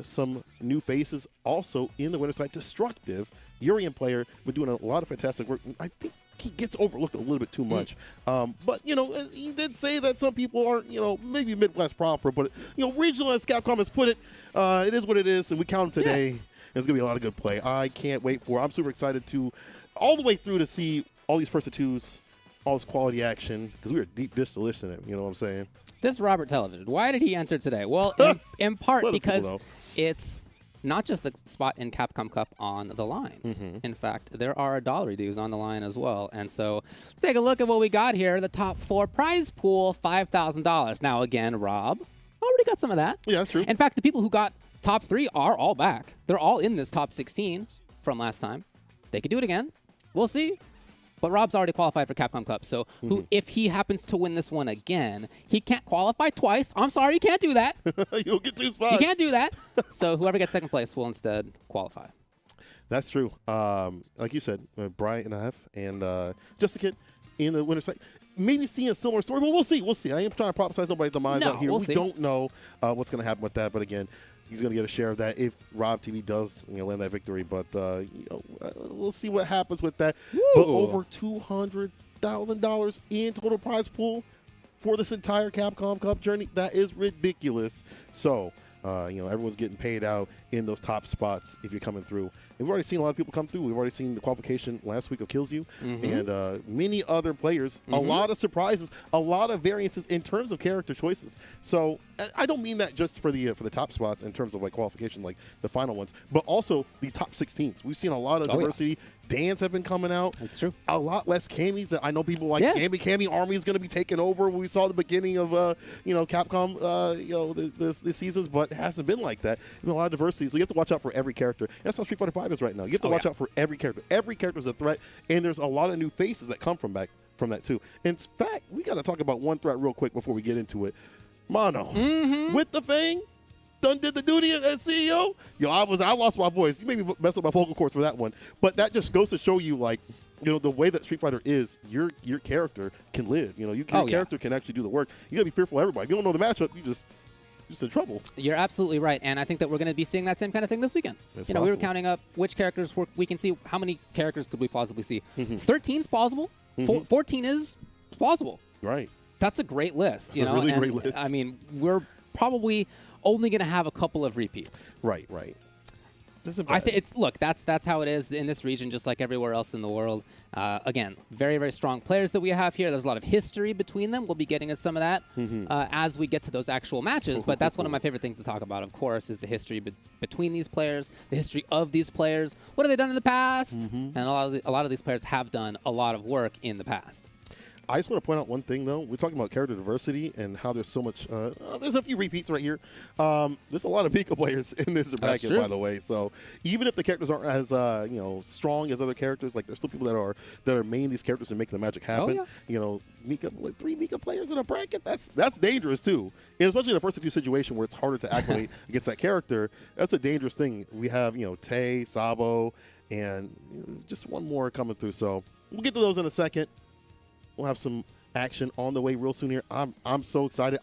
Some new faces also in the winner's side. Destructive, Urian player, been doing a lot of fantastic work. I think he gets overlooked a little bit too much. But, you know, he did say that some people aren't, you know, maybe Midwest proper, but, you know, regional as Capcom has put it, it is what it is, and we count them today. There's going to be a lot of good play. I can't wait for it. I'm super excited to all the way through to see all these first to twos, all this quality action, because we were deep dish to listen to it, you know what I'm saying? This Robert Television, why did he enter today? Well, in part because it's not just the spot in Capcom Cup on the line. In fact, there are dollar dues on the line as well. And so let's take a look at what we got here. The top 4 prize pool, $5,000. Now, again, Rob already got some of that. Yeah, that's true. In fact, the people who got top 3 are all back. They're all in this top 16 from last time. They could do it again. We'll see. But Rob's already qualified for Capcom Cup, so if he happens to win this one again, he can't qualify twice. I'm sorry, you can't do that. You'll get 2 spots. You can't do that. So whoever gets second place will instead qualify. That's true. Like you said, Brian and F and Just a Kid in the winner's side. Maybe seeing a similar story, but we'll see. We'll see. I am trying to prophesize nobody's demise out here. We don't know what's going to happen with that, but again, he's going to get a share of that if Rob TV does land that victory. But we'll see what happens with that. Woo. But over $200,000 in total prize pool for this entire Capcom Cup journey. That is ridiculous. So, everyone's getting paid out in those top spots if you're coming through. And we've already seen a lot of people come through. We've already seen the qualification last week of Kills You and many other players. A lot of surprises, a lot of variances in terms of character choices. So I don't mean that just for the top spots in terms of like qualification, like the final ones, but also these top 16s. We've seen a lot of diversity. Dans have been coming out. It's true. A lot less camis that I know people like. Cami Army is going to be taking over. We saw the beginning of Capcom the seasons, but it hasn't been like that. There's been a lot of diversity, so you have to watch out for every character. And that's how Street Fighter V is right now. You have to watch out for every character. Every character is a threat, and there's a lot of new faces that come from that too. In fact, we got to talk about one threat real quick before we get into it. Mono with the Fang. Done did the duty as CEO. I lost my voice. You made me mess up my vocal cords for that one. But that just goes to show you, the way that Street Fighter is, your character can live. Your character can actually do the work. You gotta be fearful of everybody. If you don't know the matchup, you just in trouble. You're absolutely right, and I think that we're going to be seeing that same kind of thing this weekend. We were counting up which characters we can see. How many characters could we possibly see? 13 is plausible. 14 is plausible. Right. That's a great list. It's a really great list. I mean, we're probably only going to have a couple of repeats. Right. I think that's how it is in this region, just like everywhere else in the world. Again, very, very strong players that we have here. There's a lot of history between them. We'll be getting us some of that as we get to those actual matches. But that's one of my favorite things to talk about, of course, is the history between these players, the history of these players. What have they done in the past? And a lot of these players have done a lot of work in the past. I just want to point out one thing, though. We're talking about character diversity and how there's so much. There's a few repeats right here. There's a lot of Mika players in this bracket, by the way. So even if the characters aren't as strong as other characters, like there's still people that are main these characters and make the magic happen. Mika, 3 Mika players in a bracket. That's dangerous too, and especially in a first-to-2 situation where it's harder to acclimate against that character. That's a dangerous thing. We have Tay, Sabo, and just one more coming through. So we'll get to those in a second. We'll have some action on the way real soon here. I'm so excited.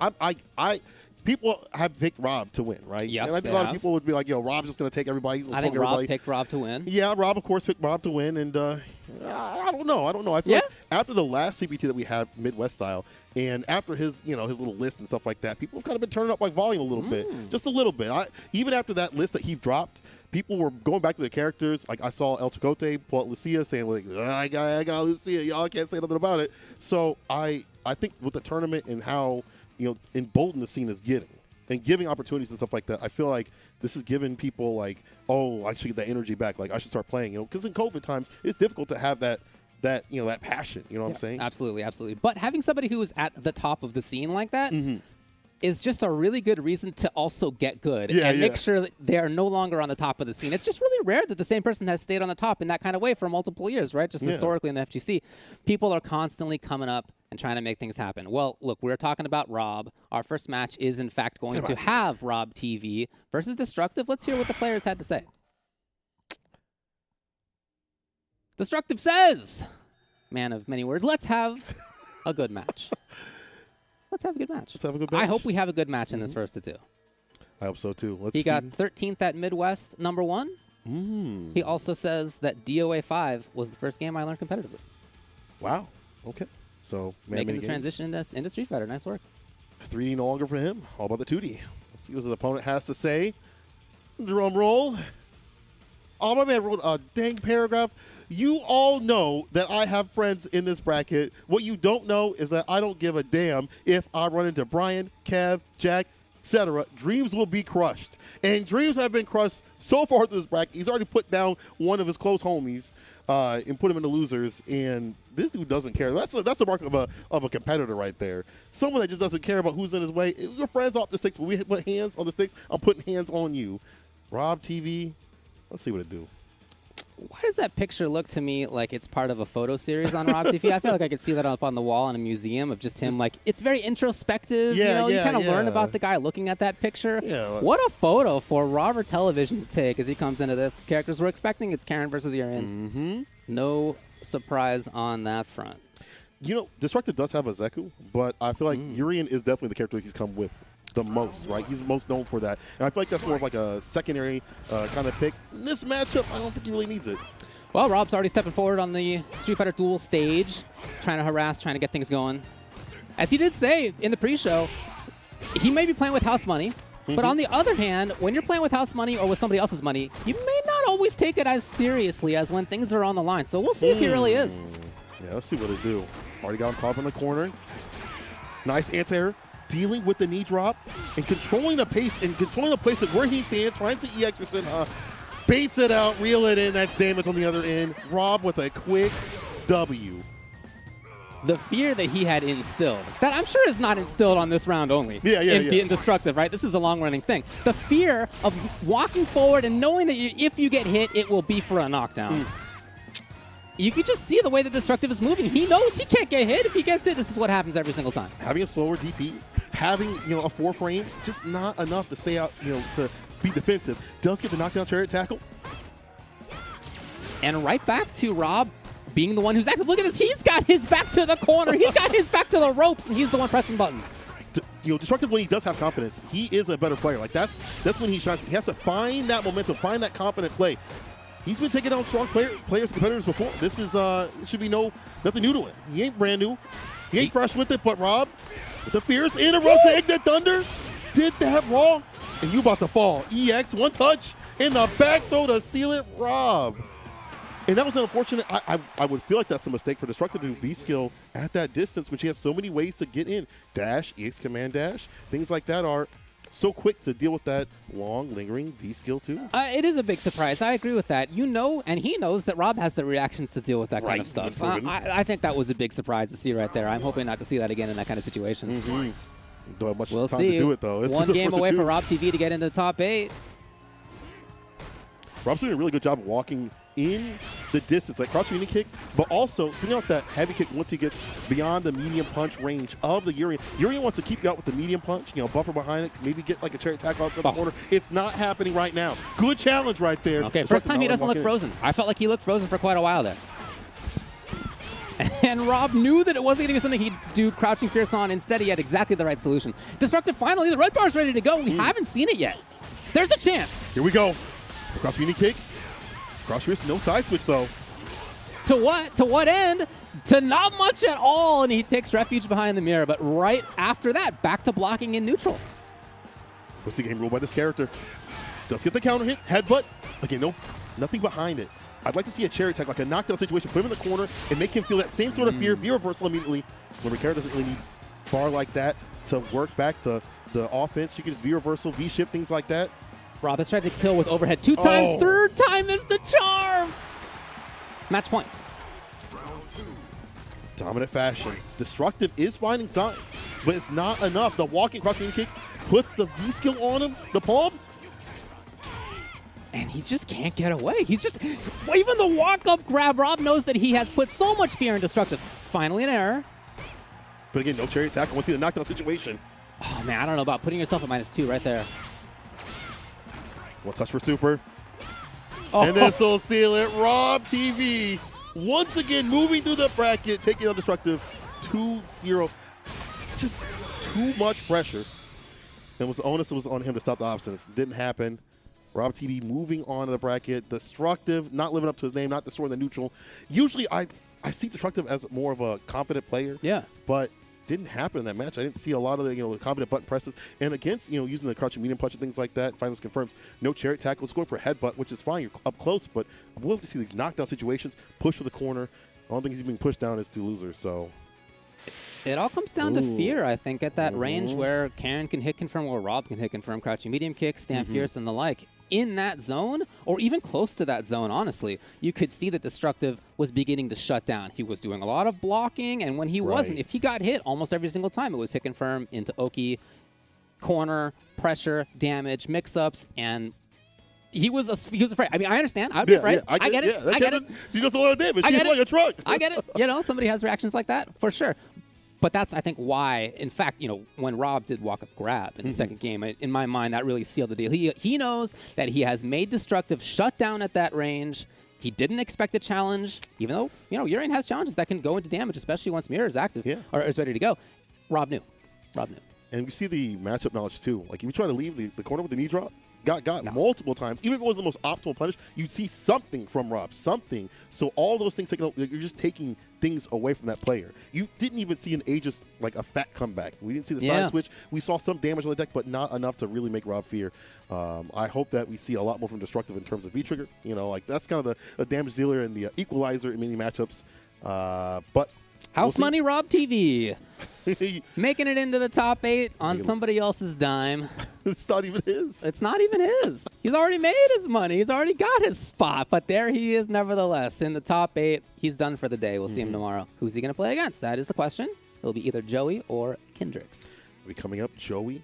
People have picked Rob to win, right? Yes, and I think a lot of people would be like, Rob's just going to take everybody. I think Rob picked Rob to win. Yeah, Rob, of course, picked Rob to win. And I don't know. I feel like after the last CPT that we had, Midwest style, and after his little list and stuff like that, people have kind of been turning up volume a little bit. Just a little bit. Even after that list that he dropped, people were going back to their characters. Like I saw El Chacote pull out Lucia saying, I got Lucia. Y'all can't say nothing about it. So I think with the tournament and how emboldened the scene is getting and giving opportunities and stuff like that, I feel like this is giving people I should get that energy back. Like I should start playing. Because in COVID times, it's difficult to have that passion. You know what I'm saying? Absolutely. But having somebody who is at the top of the scene like that. Is just a really good reason to also get good and make sure that they are no longer on the top of the scene. It's just really rare that the same person has stayed on the top in that kind of way for multiple years, right? Just historically in the FGC. People are constantly coming up and trying to make things happen. Well, look, we're talking about Rob. Our first match is, in fact, going to have Rob TV versus Destructive. Let's hear what the players had to say. Destructive says, man of many words, let's have a good match. Let's have a good match. I hope we have a good match in this first to 2. I hope so too. He got 13th at Midwest #1. He also says that DOA 5 was the first game I learned competitively. Wow. Okay. So making the transition into Street Fighter. Nice work. 3D no longer for him. All about the 2D. Let's see what his opponent has to say. Drum roll. Oh, my man wrote a dang paragraph. You all know that I have friends in this bracket. What you don't know is that I don't give a damn if I run into Brian, Kev, Jack, etc. Dreams will be crushed. And dreams have been crushed so far through this bracket. He's already put down one of his close homies and put him in the losers. And this dude doesn't care. That's a mark of a competitor right there. Someone that just doesn't care about who's in his way. Your friends off the sticks, but we put hands on the sticks. I'm putting hands on you. Rob TV. Let's see what it do. Why does that picture look to me like it's part of a photo series on Rob TV? I feel like I could see that up on the wall in a museum of just him. It's very introspective. You kind of learn about the guy looking at that picture. Yeah, what a photo for Robert Television to take as he comes into this. Characters we're expecting, it's Karen versus Urian. No surprise on that front. Destructive does have a Zeku, but I feel like Urian is definitely the character he's come with the most, right? He's most known for that. And I feel like that's more of like a secondary kind of pick. In this matchup, I don't think he really needs it. Well, Rob's already stepping forward on the Street Fighter Duel stage, trying to harass, trying to get things going. As he did say in the pre-show, he may be playing with house money, but on the other hand, when you're playing with house money or with somebody else's money, you may not always take it as seriously as when things are on the line. So we'll see if he really is. Yeah, let's see what they do. Already got him caught up in the corner. Nice anti-air. Dealing with the knee drop and controlling the pace and controlling the place of where he stands. Finds the EX for Sinha. Baits it out, reel it in. That's damage on the other end. Rob with a quick W. The fear that he had instilled, that I'm sure is not instilled on this round only. In Destructive, right? This is a long-running thing. The fear of walking forward and knowing that if you get hit, it will be for a knockdown. You can just see the way that Destructive is moving. He knows he can't get hit. If he gets hit, this is what happens every single time. Having a slower DP, having a 4-frame, just not enough to stay out, to be defensive. Does get the knockdown chariot tackle. And right back to Rob being the one who's active. Look at this. He's got his back to the corner. He's got his back to the ropes, and he's the one pressing buttons. Destructive, when he does have confidence, he is a better player. Like that's when he shines. He has to find that momentum, find that confident play. He's been taking down strong players, competitors before. This is should be nothing new to him. He ain't brand new. He ain't fresh with it, but Rob, with the fierce interrupts the Ignite Thunder, did that raw, and you about to fall. EX, one touch, in the back throw to seal it, Rob. And that was unfortunate. I would feel like that's a mistake for Destructive to do V-skill at that distance when she has so many ways to get in. Dash, EX command dash, things like that are so quick to deal with that long, lingering V-skill too. It is a big surprise. I agree with that. And he knows that Rob has the reactions to deal with that kind of stuff. I think that was a big surprise to see right there. I'm hoping not to see that again in that kind of situation. Don't have much we'll time see. to do it though. One game away for Rob TV to get into the top 8. Rob's doing a really good job of walking in the distance, like crouch union kick, but also sending out that heavy kick once he gets beyond the medium punch range of the Urian. Urian wants to keep you out with the medium punch, buffer behind it, maybe get like a chariot tackle outside the corner. It's not happening right now. Good challenge right there. Okay, first time he doesn't look frozen. I felt like he looked frozen for quite a while there. And Rob knew that it wasn't going to be something he'd do crouching fierce on. Instead, he had exactly the right solution. Destructive, finally, the red bar's ready to go. We haven't seen it yet. There's a chance. Here we go. Crouch union kick. Crouch fierce, no side switch though. To what? To what end? To not much at all, and he takes refuge behind the mirror. But right after that, back to blocking in neutral. What's the game ruled by this character? Does get the counter hit, headbutt. Again, nothing behind it. I'd like to see a chariot attack, like a knockdown situation, put him in the corner and make him feel that same sort of fear, V-reversal immediately. When Ricardo doesn't really need bar like that to work back the offense. You can just V-reversal, V-shift, things like that. Rob has tried to kill with overhead 2 times. Third time is the charm. Match point. Dominant fashion. Destructive is finding signs, but it's not enough. The walking crouching kick puts the V-skill on him, the palm. And he just can't get away. He's just, even the walk-up grab, Rob knows that he has put so much fear in Destructive. Finally an error. But again, no chariot attack. I want to see the knockdown situation. Oh, man, I don't know about putting yourself at -2 right there. One touch for super. And this will seal it. Rob TV once again moving through the bracket, taking on Destructive 2-0. Just too much pressure. And the onus was on him to stop the obstinance. Didn't happen. Rob TV moving on to the bracket. Destructive, not living up to his name, not destroying the neutral. Usually I see Destructive as more of a confident player. Yeah. But didn't happen in that match. I didn't see a lot of the the confident button presses. And against using the crouching medium punch and things like that, finals confirms no chariot tackles, going for a headbutt, which is fine. You're up close, but we'll have to see these knockdown situations, push for the corner. The only thing he's being pushed down is to losers. So it all comes down to fear, I think, at that range where Karen can hit confirm, or Rob can hit confirm, crouching medium kick, stand fierce, and the like. In that zone, or even close to that zone, honestly, you could see that Destructive was beginning to shut down. He was doing a lot of blocking, and when he wasn't, if he got hit almost every single time, it was hit confirm into Oki, corner, pressure, damage, mix-ups, and he was afraid. I mean, I understand. I'd be afraid. I get it. I get it. She does a lot of damage. She's like a truck. I get it. Somebody has reactions like that, for sure. But that's, I think, why, in fact, when Rob did walk-up grab in the second game, in my mind, that really sealed the deal. He knows that he has made Destructive shut down at that range. He didn't expect a challenge, even though, Urian has challenges that can go into damage, especially once Mirror is active or is ready to go. Rob knew. And we see the matchup knowledge, too. Like, if you try to leave the corner with the knee drop, got multiple times. Even if it wasn't the most optimal punish, you'd see something from Rob, something. So all those things taken, you're just taking things away from that player. You didn't even see an Aegis, like a fat comeback. We didn't see the side switch. We saw some damage on the deck, but not enough to really make Rob fear. I hope that we see a lot more from Destructive in terms of V-Trigger. You know, like that's kind of the damage dealer and the equalizer in many matchups. But House Money Rob TV. Making it into the top 8 on somebody else's dime. It's not even his. It's not even his. He's already made his money. He's already got his spot. But there he is nevertheless in the top 8. He's done for the day. We'll see him tomorrow. Who's he going to play against? That is the question. It'll be either Joey or Kendricks. Will be coming up Joey,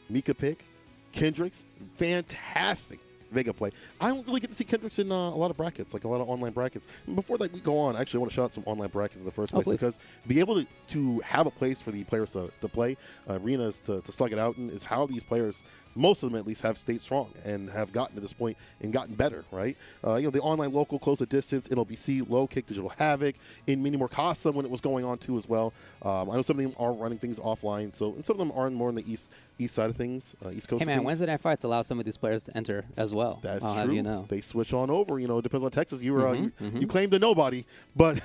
Mika pick, Kendricks. Fantastic Vega play. I don't really get to see Kendricks in a lot of brackets, like a lot of online brackets. And before we go on, I actually want to shout out some online brackets in the first place because be able to have a place for the players to play, arenas to slug it out in is how these players, most of them at least, have stayed strong and have gotten to this point and gotten better, right? The online local, close the distance, NLBC, low kick, digital havoc, in mini more Casa when it was going on too as well. I know some of them are running things offline, and some of them are more on the east side of things, East Coast. Hey man, Wednesday Night Fights allow some of these players to enter as well. That's I'll true. have you know. They switch on over. It depends on Texas. You were you claimed a nobody, but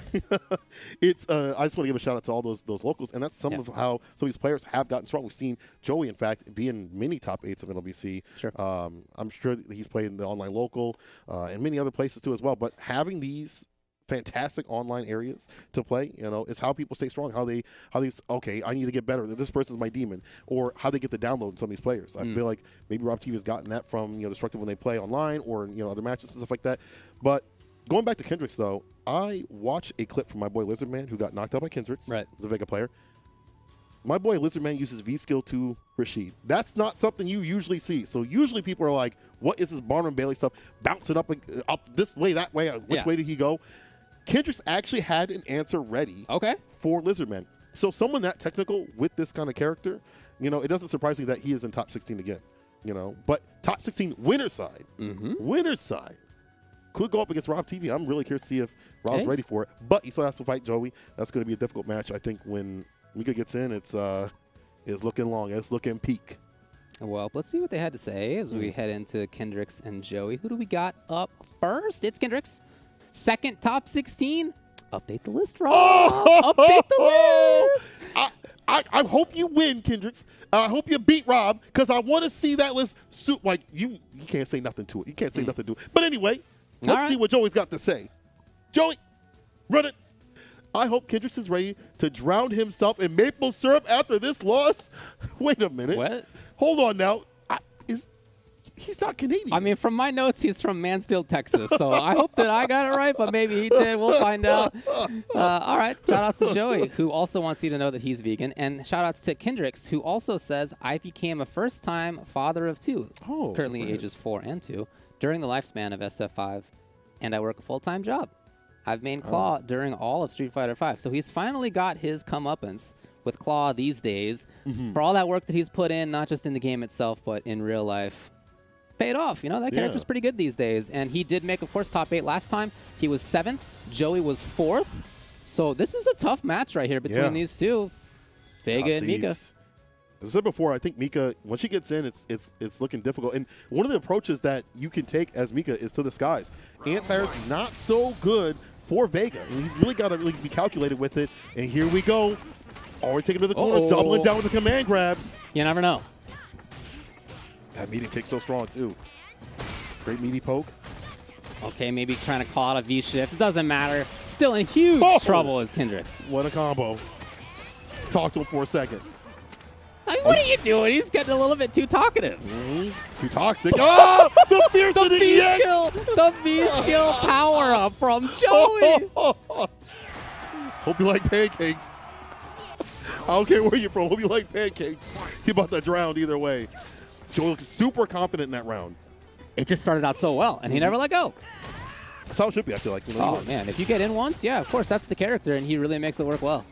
it's. I just want to give a shout out to all those locals, and that's some of how some of these players have gotten strong. We've seen Joey, in fact, be in many top 8s of NLBC. Sure. I'm sure that he's played in the online local and many other places too as well. But having these fantastic online areas to play, is how people stay strong. How they okay, I need to get better. This person's my demon, or how they get the download in some of these players. I feel like maybe Rob TV has gotten that from Destructive when they play online or other matches and stuff like that. But going back to Kendricks though, I watched a clip from my boy Lizardman who got knocked out by Kendricks. Right, he's a Vega player. My boy Lizardman uses V skill to Rashid. That's not something you usually see. So usually people are like, "What is this Barnum Bailey stuff? Bounce it up this way, that way. Which way did he go?" Kendricks actually had an answer ready for Lizardman. So someone that technical with this kind of character, it doesn't surprise me that he is in top 16 again. But top 16 winner side, winner side could go up against Rob TV. I'm really curious to see if Rob's ready for it. But he still has to fight Joey. That's going to be a difficult match. I think when Mika gets in, it's looking long. It's looking peak. Well, let's see what they had to say as we head into Kendricks and Joey. Who do we got up first? It's Kendricks. Second top 16. Update the list, Rob. Update the list. I hope you win, Kendricks. I hope you beat Rob because I want to see that list. Like you can't say nothing to it. You can't say nothing to it. But anyway, let's see what Joey's got to say. Joey, run it. I hope Kendricks is ready to drown himself in maple syrup after this loss. Wait a minute. What? Hold on now. He's not Canadian. I mean, from my notes, he's from Mansfield, Texas. So I hope that I got it right, but maybe he did. We'll find out. All right. Shout-outs to Joey, who also wants you to know that he's vegan. And shout-outs to Kendricks, who also says, I became a first-time father of 2, currently ages 4 and 2, during the lifespan of SF5, and I work a full-time job. I've main Claw during all of Street Fighter V. So he's finally got his comeuppance with Claw these days for all that work that he's put in, not just in the game itself, but in real life. Paid off. That character's pretty good these days. And he did make, of course, top 8 last time. He was 7th. Joey was 4th. So this is a tough match right here between these two, Vega and Mika. As I said before, I think Mika, when she gets in, it's looking difficult. And one of the approaches that you can take as Mika is to the skies. Anti-air's not so good for Vega. And he's really got to be calculated with it. And here we go. Already taking to the corner, doubling down with the command grabs. You never know. That meaty kick so strong, too. Great meaty poke. Okay, maybe trying to call out a V-shift. It doesn't matter. Still in huge trouble as Kendricks. What a combo. Talk to him for a second. What are you doing? He's getting a little bit too talkative. Too toxic. Oh, the fierce the V-skill. The V-skill power-up from Joey. Hope you like pancakes. I don't care where you're from. Hope you like pancakes. You're about to drown either way. Joey looks super confident in that round. It just started out so well, and he never let go. That's how it should be, I feel like. Oh, man. If you get in once, yeah, of course, that's the character, and he really makes it work well.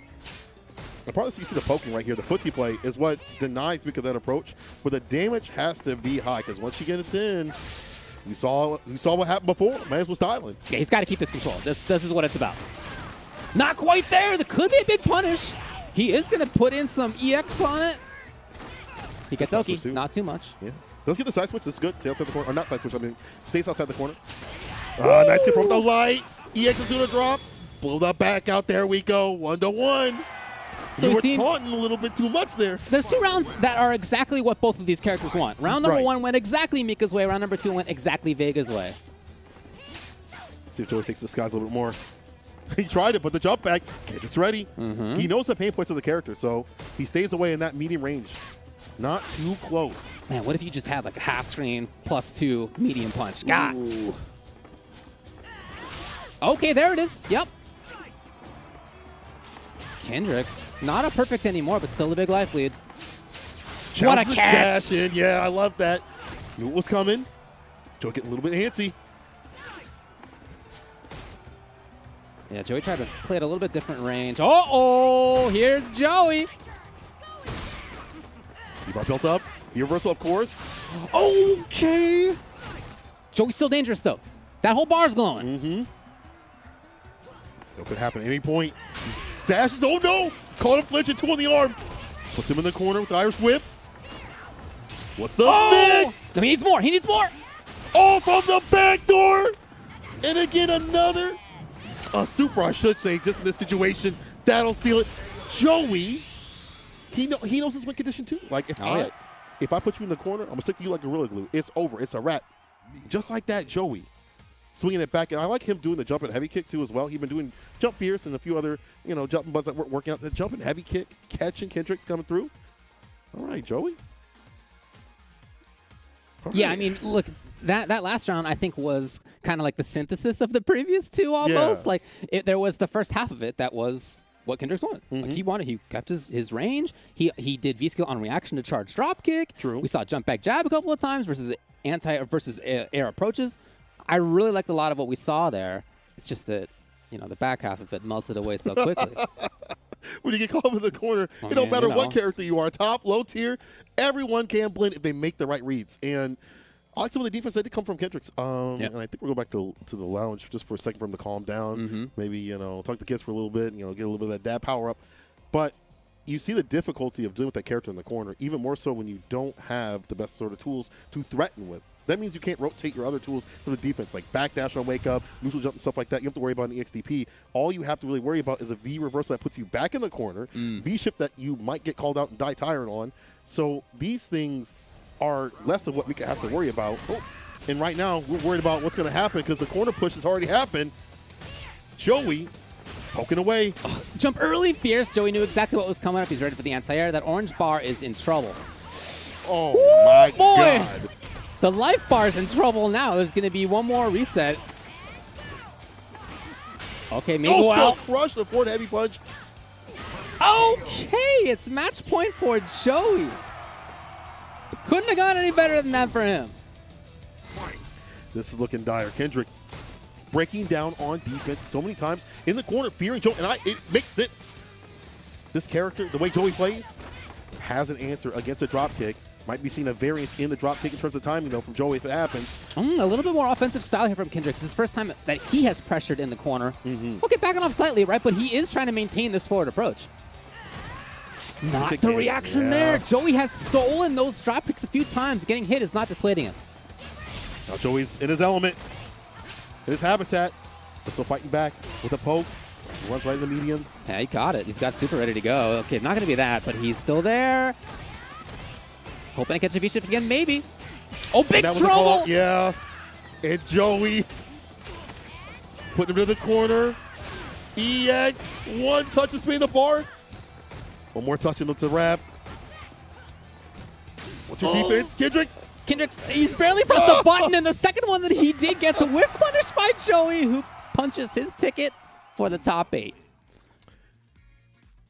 The part that you see the poking right here, the footsie play, is what denies Mika that approach. But the damage has to be high, because once she gets in, we saw what happened before. Man was styling. Yeah, he's got to keep this control. This is what it's about. Not quite there. There could be a big punish. He is going to put in some EX on it. He gets Oki, not too much. Yeah. Does get the side switch. This is good. Stay outside the corner. Or not side switch. I mean, stays outside the corner. Nice hit from the light. EX is going to drop. Blow that back out. There we go. 1-1. So you were taunting a little bit too much there. There's 2 rounds that are exactly what both of these characters want. Round number 1 went exactly Mika's way. Round number 2 went exactly Vega's way. See if Joey takes the skies a little bit more. He tried it, but the jump back, Kendricks ready. He knows the pain points of the character, so he stays away in that medium range. Not too close. Man, what if you just had like a half screen +2 medium punch? God. Ooh. Okay, there it is. Yep. Kendricks, not a perfect anymore, but still a big life lead. What a catch! Yeah, I love that. Knew it was coming. Joey getting a little bit antsy. Yeah, Joey tried to play at a little bit different range. Uh-oh, here's Joey. Bar built up. The reversal, of course. Okay. Joey's still dangerous, though. That whole bar's glowing. It could happen at any point. Dashes. Oh, no. Caught him flinching. 2 on the arm. Puts him in the corner with the Irish whip. What's the mix? No, he needs more. He needs more. Oh, from the back door. And again, another. Super, I should say, just in this situation. That'll seal it. Joey, he knows his win condition, too. Like, if I put you in the corner, I'm going to stick to you like Gorilla Glue. It's over. It's a wrap. Just like that, Joey. Swinging it back. And I like him doing the jump and heavy kick, too, as well. He's been doing jump fierce and a few other, jumping butts that weren't working out. The jump and heavy kick, catching Kendricks coming through. All right, Joey. Yeah, I mean, look, that last round, I think, was kind of like the synthesis of the previous 2 almost. Yeah. Like, there was the first half of it that was what Kendricks wanted. Like, he kept his range. He did V-skill on reaction to charge drop kick. True. We saw jump back jab a couple of times versus air approaches. I really liked a lot of what we saw there. It's just that, the back half of it melted away so quickly. When you get caught up in the corner, it don't matter what character you are, top, low tier, everyone can blend if they make the right reads. And I like some of the defense that did come from Kendricks. And I think we'll go back to the lounge just for a second for him to calm down. Maybe, talk to the kids for a little bit, get a little bit of that dad power up. But you see the difficulty of dealing with that character in the corner, even more so when you don't have the best sort of tools to threaten with. That means you can't rotate your other tools for the defense, like backdash on wake up, neutral jump, and stuff like that. You have to worry about an EXDP. All you have to really worry about is a V reversal that puts you back in the corner, V shift that you might get called out and die tired on. So these things are less of what Mika has to worry about. And right now, we're worried about what's going to happen because the corner push has already happened. Joey poking away. Jump early, fierce. Joey knew exactly what was coming up. He's ready for the anti-air. That orange bar is in trouble. Oh, my God. The life bar is in trouble now. There's going to be one more reset. Okay, maybe out. Crush the forward heavy punch. Okay, it's match point for Joey. Couldn't have gone any better than that for him. This is looking dire. Kendricks breaking down on defense so many times in the corner, fearing Joey, and it makes sense. This character, the way Joey plays, has an answer against the drop kick. Might be seeing a variance in the drop kick in terms of timing, though, from Joey if it happens. A little bit more offensive style here from Kendricks. This is the first time that he has pressured in the corner. Okay, backing off slightly, right? But he is trying to maintain this forward approach. Not the reaction there. Joey has stolen those drop kicks a few times. Getting hit is not dissuading him. Now Joey's in his element, in his habitat, but still fighting back with the pokes. He runs right in the medium. Yeah, he got it. He's got super ready to go. Okay, not going to be that, but he's still there. Hoping to catch a V-shift again, maybe. Oh, big trouble! Yeah. And Joey putting him to the corner. EX, one touch of spin the bar. One more touch and it's a wrap. What's your defense, Kendricks, he's barely pressed a button, and the second one that he did gets a whip punish by Joey, who punches his ticket for the top 8.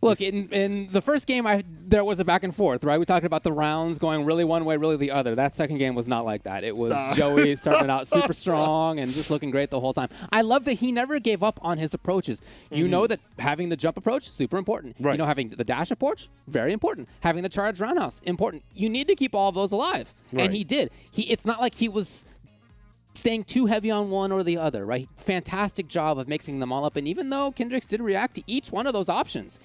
Look, in the first game, there was a back and forth, right? We talked about the rounds going really one way, really the other. That second game was not like that. It was Joey starting out super strong and just looking great the whole time. I love that he never gave up on his approaches. You know that having the jump approach, super important. Right. You know, having the dash approach, very important. Having the charge roundhouse, important. You need to keep all of those alive. Right. And he did. It's not like he was staying too heavy on one or the other, right? Fantastic job of mixing them all up. And even though Kendricks did react to each one of those options,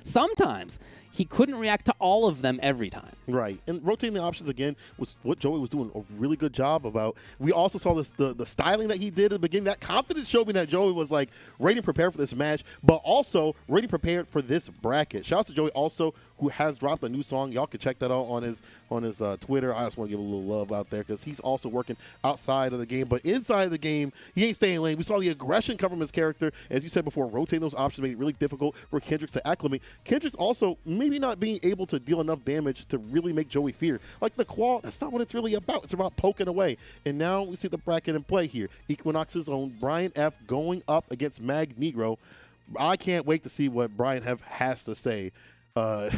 sometimes he couldn't react to all of them every time. Right. And rotating the options again was what Joey was doing a really good job about. We also saw this the styling that he did at the beginning. That confidence showed me that Joey was like ready and prepared for this match, but also ready and prepared for this bracket. Shouts to Joey also, who has dropped a new song. Y'all can check that out on his Twitter. I just want to give a little love out there because he's also working outside of the game. But inside of the game, he ain't staying lane. We saw the aggression come from his character. As you said before, rotating those options made it really difficult for Kendricks to acclimate. Kendricks also maybe not being able to deal enough damage to really make Joey fear. Like the claw, that's not what it's really about. It's about poking away. And now we see the bracket in play here. Equinox's own Brian F. going up against Magnegro. I can't wait to see what Brian F. has to say. The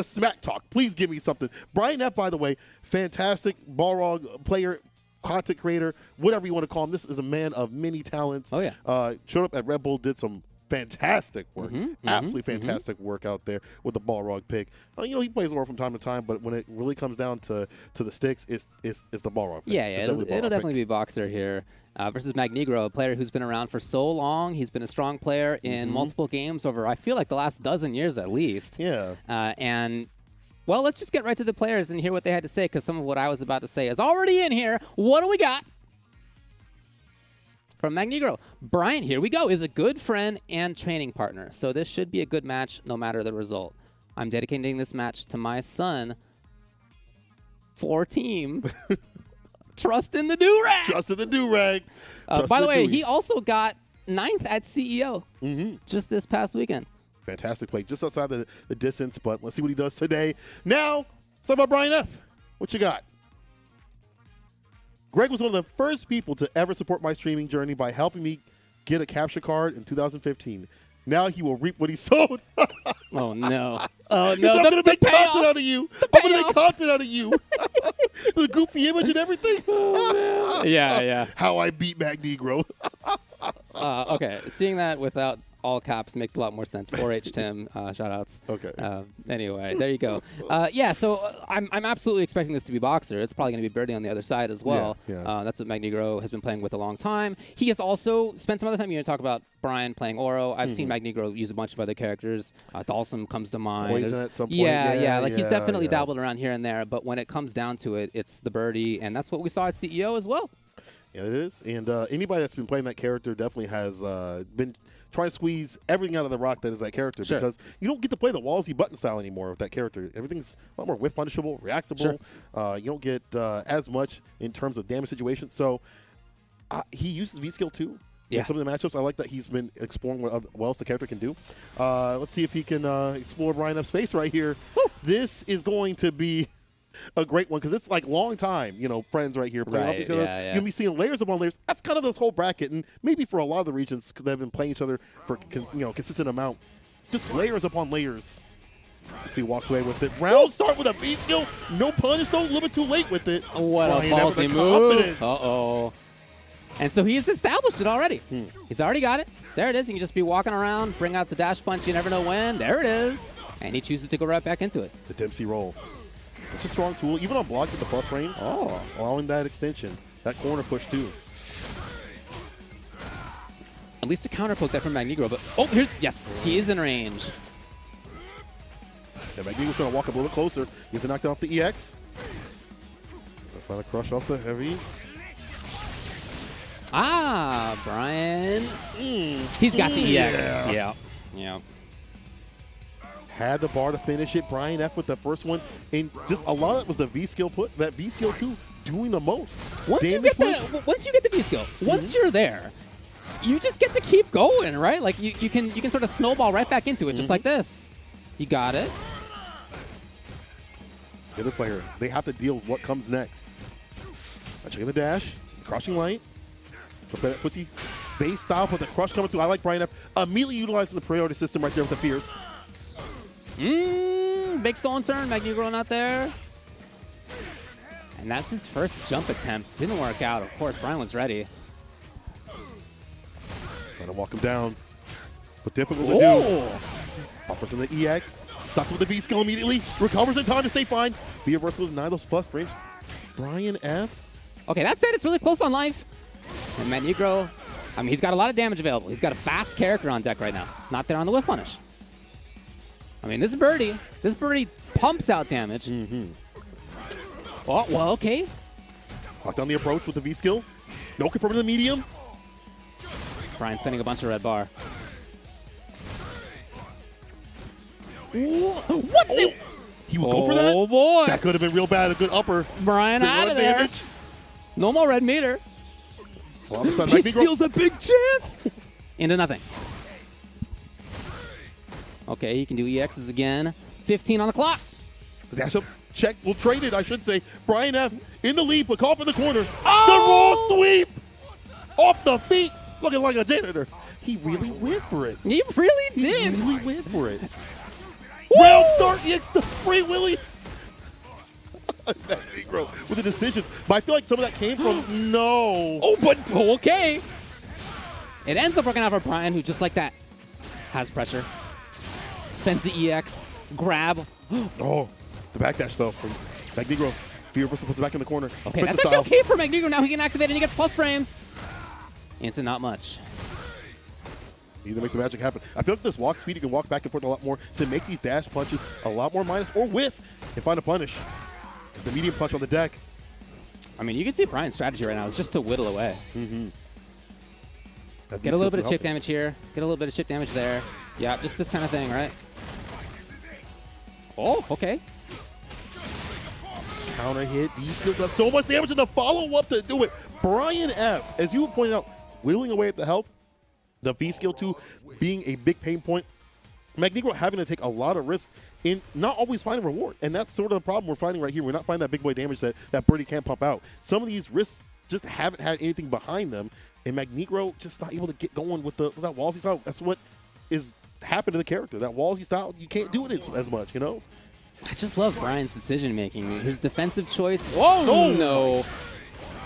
smack talk. Please give me something. Brian F., by the way, fantastic Balrog player, content creator, whatever you want to call him. This is a man of many talents. Oh, yeah. Showed up at Red Bull, did some fantastic work. Absolutely fantastic work out there with the Balrog pick. He plays Aura from time to time, but when it really comes down to the sticks, it's the Balrog pick. Yeah, it'll definitely be Boxer here versus Magnegro, a player who's been around for so long. He's been a strong player in multiple games over, I feel like, the last dozen years at least. Yeah. Well, let's just get right to the players and hear what they had to say, because some of what I was about to say is already in here. What do we got? From Magnegro, Brian, here we go, is a good friend and training partner. So this should be a good match no matter the result. I'm dedicating this match to my son for team. Trust in the do-rag. Trust in the do-rag. By the way, he also got 9th at CEO just this past weekend. Fantastic play, just outside the distance, but let's see what he does today. Now, let's talk about Brian F. What you got? Greg was one of the first people to ever support my streaming journey by helping me get a capture card in 2015. Now he will reap what he sowed. Oh, no. Oh, no. I'm going to make content out of you. I'm going to make content out of you. The goofy image and everything. Oh, yeah. How I beat Magnegro. Okay, seeing that without all caps makes a lot more sense. 4H Tim, shout-outs. Okay. Anyway, there you go. So I'm absolutely expecting this to be Boxer. It's probably going to be Birdie on the other side as well. Yeah. That's what Magnegro has been playing with a long time. He has also spent some other time. You talk about Brian playing Oro. I've seen Magnegro use a bunch of other characters. Dalsum comes to mind. Poison at some point. Yeah. He's definitely dabbled around here and there. But when it comes down to it, it's the Birdie, and that's what we saw at CEO as well. Yeah, it is. And anybody that's been playing that character definitely has been trying to squeeze everything out of the rock that is that character, because you don't get to play the Wallsy button style anymore with that character. Everything's a lot more whiff punishable, reactable. You don't get as much in terms of damage situations. So he uses V-Skill too. Yeah. In some of the matchups, I like that he's been exploring what else the character can do. Let's see if he can explore Brian F's face right here. Woo! This is going to be a great one because it's like long time, friends right here playing off each other. Yeah. You're gonna be seeing layers upon layers. That's kind of this whole bracket, and maybe for a lot of the regions because they've been playing each other for consistent amount, just layers upon layers. Let's see, walks away with it. Round start with a V skill, no punish though, a little bit too late with it. What a ballsy move! And so he's established it already. He's already got it. There it is. He can just be walking around, bring out the dash punch. You never know when. There it is. And he chooses to go right back into it. The Dempsey roll. It's a strong tool, even on block with the plus frames. Allowing that extension, that corner push too. At least a counter poke that from Magnegro, but he is in range. Yeah, Magnegro's trying to walk up a little bit closer. He's knocked off the EX. Trying to crush off the heavy. Brian. He's got the EX. Yeah. Had the bar to finish it. Brian F with the first one. And just a lot of it was the V-skill put. That V-skill, too, doing the most. Once you get the V-skill, once you're there, you just get to keep going, right? Like, you can sort of snowball right back into it, just like this. You got it. The other player, they have to deal with what comes next. Checking the dash. Crouching light. Puts he base style with the crush coming through. I like Brian F. Immediately utilizing the priority system right there with the Fierce. Big stolen turn. Magnegro not there. And that's his first jump attempt. Didn't work out. Of course, Brian was ready. Trying to walk him down. But difficult to do. Offers in the EX. Stops with the V skill immediately. Recovers in time to stay fine. Be reversal with 9 those plus frames. Brian F. Okay, that said, it's really close on life. And Magnegro, he's got a lot of damage available. He's got a fast character on deck right now. Not there on the whiff punish. I mean, this birdie pumps out damage. Oh, well, okay. Lock down the approach with the V skill. No confirming the medium. Brian spending a bunch of red bar. What's it? He will go for that? Oh, boy. That could have been real bad. A good upper. Brian out of there. Damage. No more red meter. Well, he steals a big chance. Into nothing. Okay, he can do EXs again. 15 on the clock. Dash up. Check. We'll trade it, I should say. Brian F. in the lead, but call for the corner. Oh! The raw sweep. Off the feet. Looking like a janitor. He really went for it. He really did. He really went for it. Round start, EX to Free Willy. Magnegro with the decisions. But I feel like some of that came from no. Oh, but okay. It ends up working out for Brian, who just like that has pressure. Spends the EX, grab. Oh, the backdash though from Magnegro. Fear puts it back in the corner. Okay, that's actually okay for Magnegro. Now he can activate and he gets plus frames. Into not much. Need to make the magic happen. I feel like this walk speed, you can walk back and forth a lot more to make these dash punches a lot more minus or whiff and find a punish. The medium punch on the deck. I mean, you can see Brian's strategy right now is just to whittle away. Get a little bit of chip damage here. Get a little bit of chip damage there. Yeah, just this kind of thing, right? Oh, okay. Counter hit. These skills does so much damage in the follow-up to do it. Brian F., as you pointed out, whittling away at the health. The V skill 2 being a big pain point. Magnegro having to take a lot of risk in not always finding reward. And that's sort of the problem we're finding right here. We're not finding that big boy damage that Birdie can't pump out. Some of these risks just haven't had anything behind them. And Magnegro just not able to get going with that wallsy style. That's what is happened to the character. That wallsy style, you can't do it as much, you know? I just love Brian's decision making. His defensive choice. Oh, no.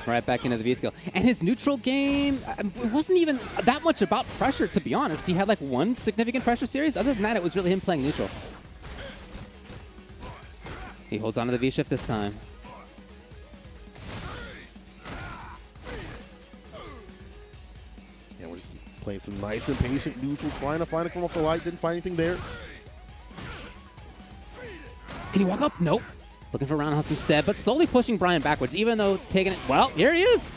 Right back into the V skill. And his neutral game, it wasn't even that much about pressure, to be honest. He had like one significant pressure series. Other than that, it was really him playing neutral. He holds on to the V shift this time. Yeah, we're just playing some nice and patient neutral, trying to find it from off the light. Didn't find anything there. Can he walk up? Nope. Looking for roundhouse instead, but slowly pushing Brian backwards, even though taking it. Well, here he is.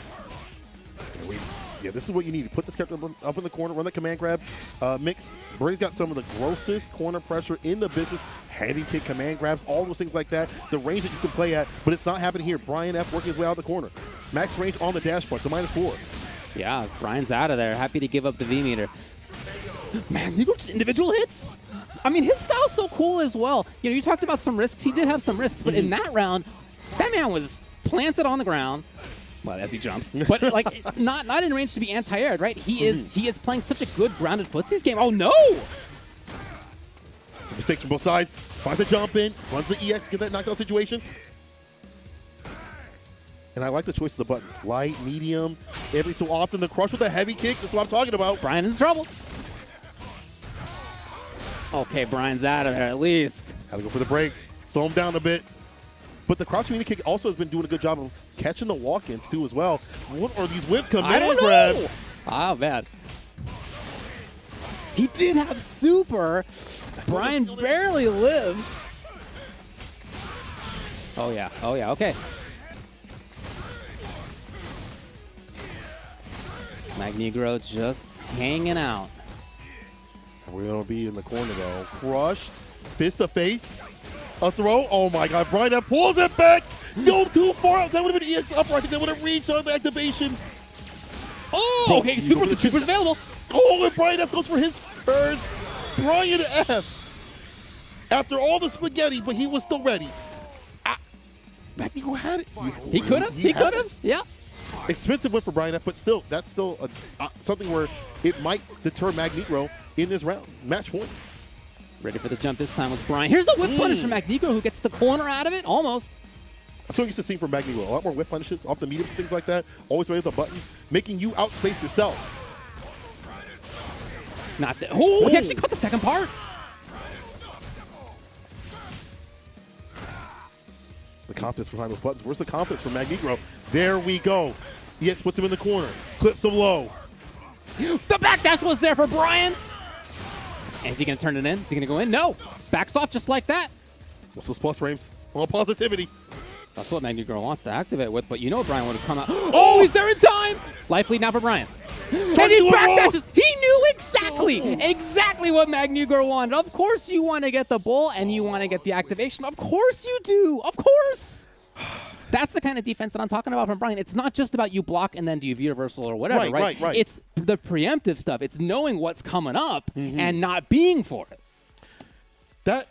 Yeah, this is what you need. Put this character up in the corner, run the command grab mix. Birdie's got some of the grossest corner pressure in the business. Heavy kick, command grabs, all those things like that. The range that you can play at, but it's not happening here. Brian F. working his way out of the corner. Max range on the dash punch, the -4. Yeah, Brian's out of there. Happy to give up the V meter. Man, he goes individual hits. I mean, his style's so cool as well. You know, you talked about some risks. He did have some risks, but in that round, that man was planted on the ground. Well, as he jumps, but like not in range to be anti-aired, right? He is playing such a good grounded footsies game. Oh no! Some mistakes from both sides. Finds the jump in, runs the EX, get that knockdown situation. And I like the choices of buttons. Light, medium, every so often the crush with a heavy kick. That's what I'm talking about. Brian is in trouble. Okay, Brian's out of there at least. Gotta go for the breaks. Slow him down a bit. But the crouch community kick also has been doing a good job of catching the walk-ins too as well. What are these whip command grabs? Oh, bad. He did have super. Brian barely lives. Oh yeah, okay. Magnegro just hanging out. We're going to be in the corner, though. Crush. Fist to face. A throw. Oh, my God. Brian F. pulls it back. Go too far. That would have been EX up. I think that would have reached on the activation. Oh, okay. The super's available. Oh, and Brian F. goes for his first. Brian F. After all the spaghetti, but he was still ready. Magnegro had it. He could have. He could have. Yeah. Expensive win for Brian F., but still, that's still something where it might deter Magnegro in this round. Match point. Ready for the jump this time was Brian. Here's the whip punish from Magnegro, who gets the corner out of it, almost. That's what I'm used to seeing from Magnegro. A lot more whip punishes off the mediums, things like that. Always ready with the buttons, making you outspace yourself. Not that. Oh, he actually caught the second part. The confidence behind those buttons. Where's the confidence from Magnegro? There we go. EX puts him in the corner. Clips him low. The backdash was there for Brian. Is he going to turn it in? Is he going to go in? No. Backs off just like that. What's those plus frames? All positivity. That's what Magnegro wants to activate with, but you know Brian would have come out. Oh, he's there in time! Life lead now for Brian. And he backdashes. He knew exactly what Magnegro wanted. Of course you want to get the bull and you want to get the activation. Of course you do. Of course. That's the kind of defense that I'm talking about from Brian. It's not just about you block and then do you V-reversal or whatever, right? It's the preemptive stuff. It's knowing what's coming up and not being for it. That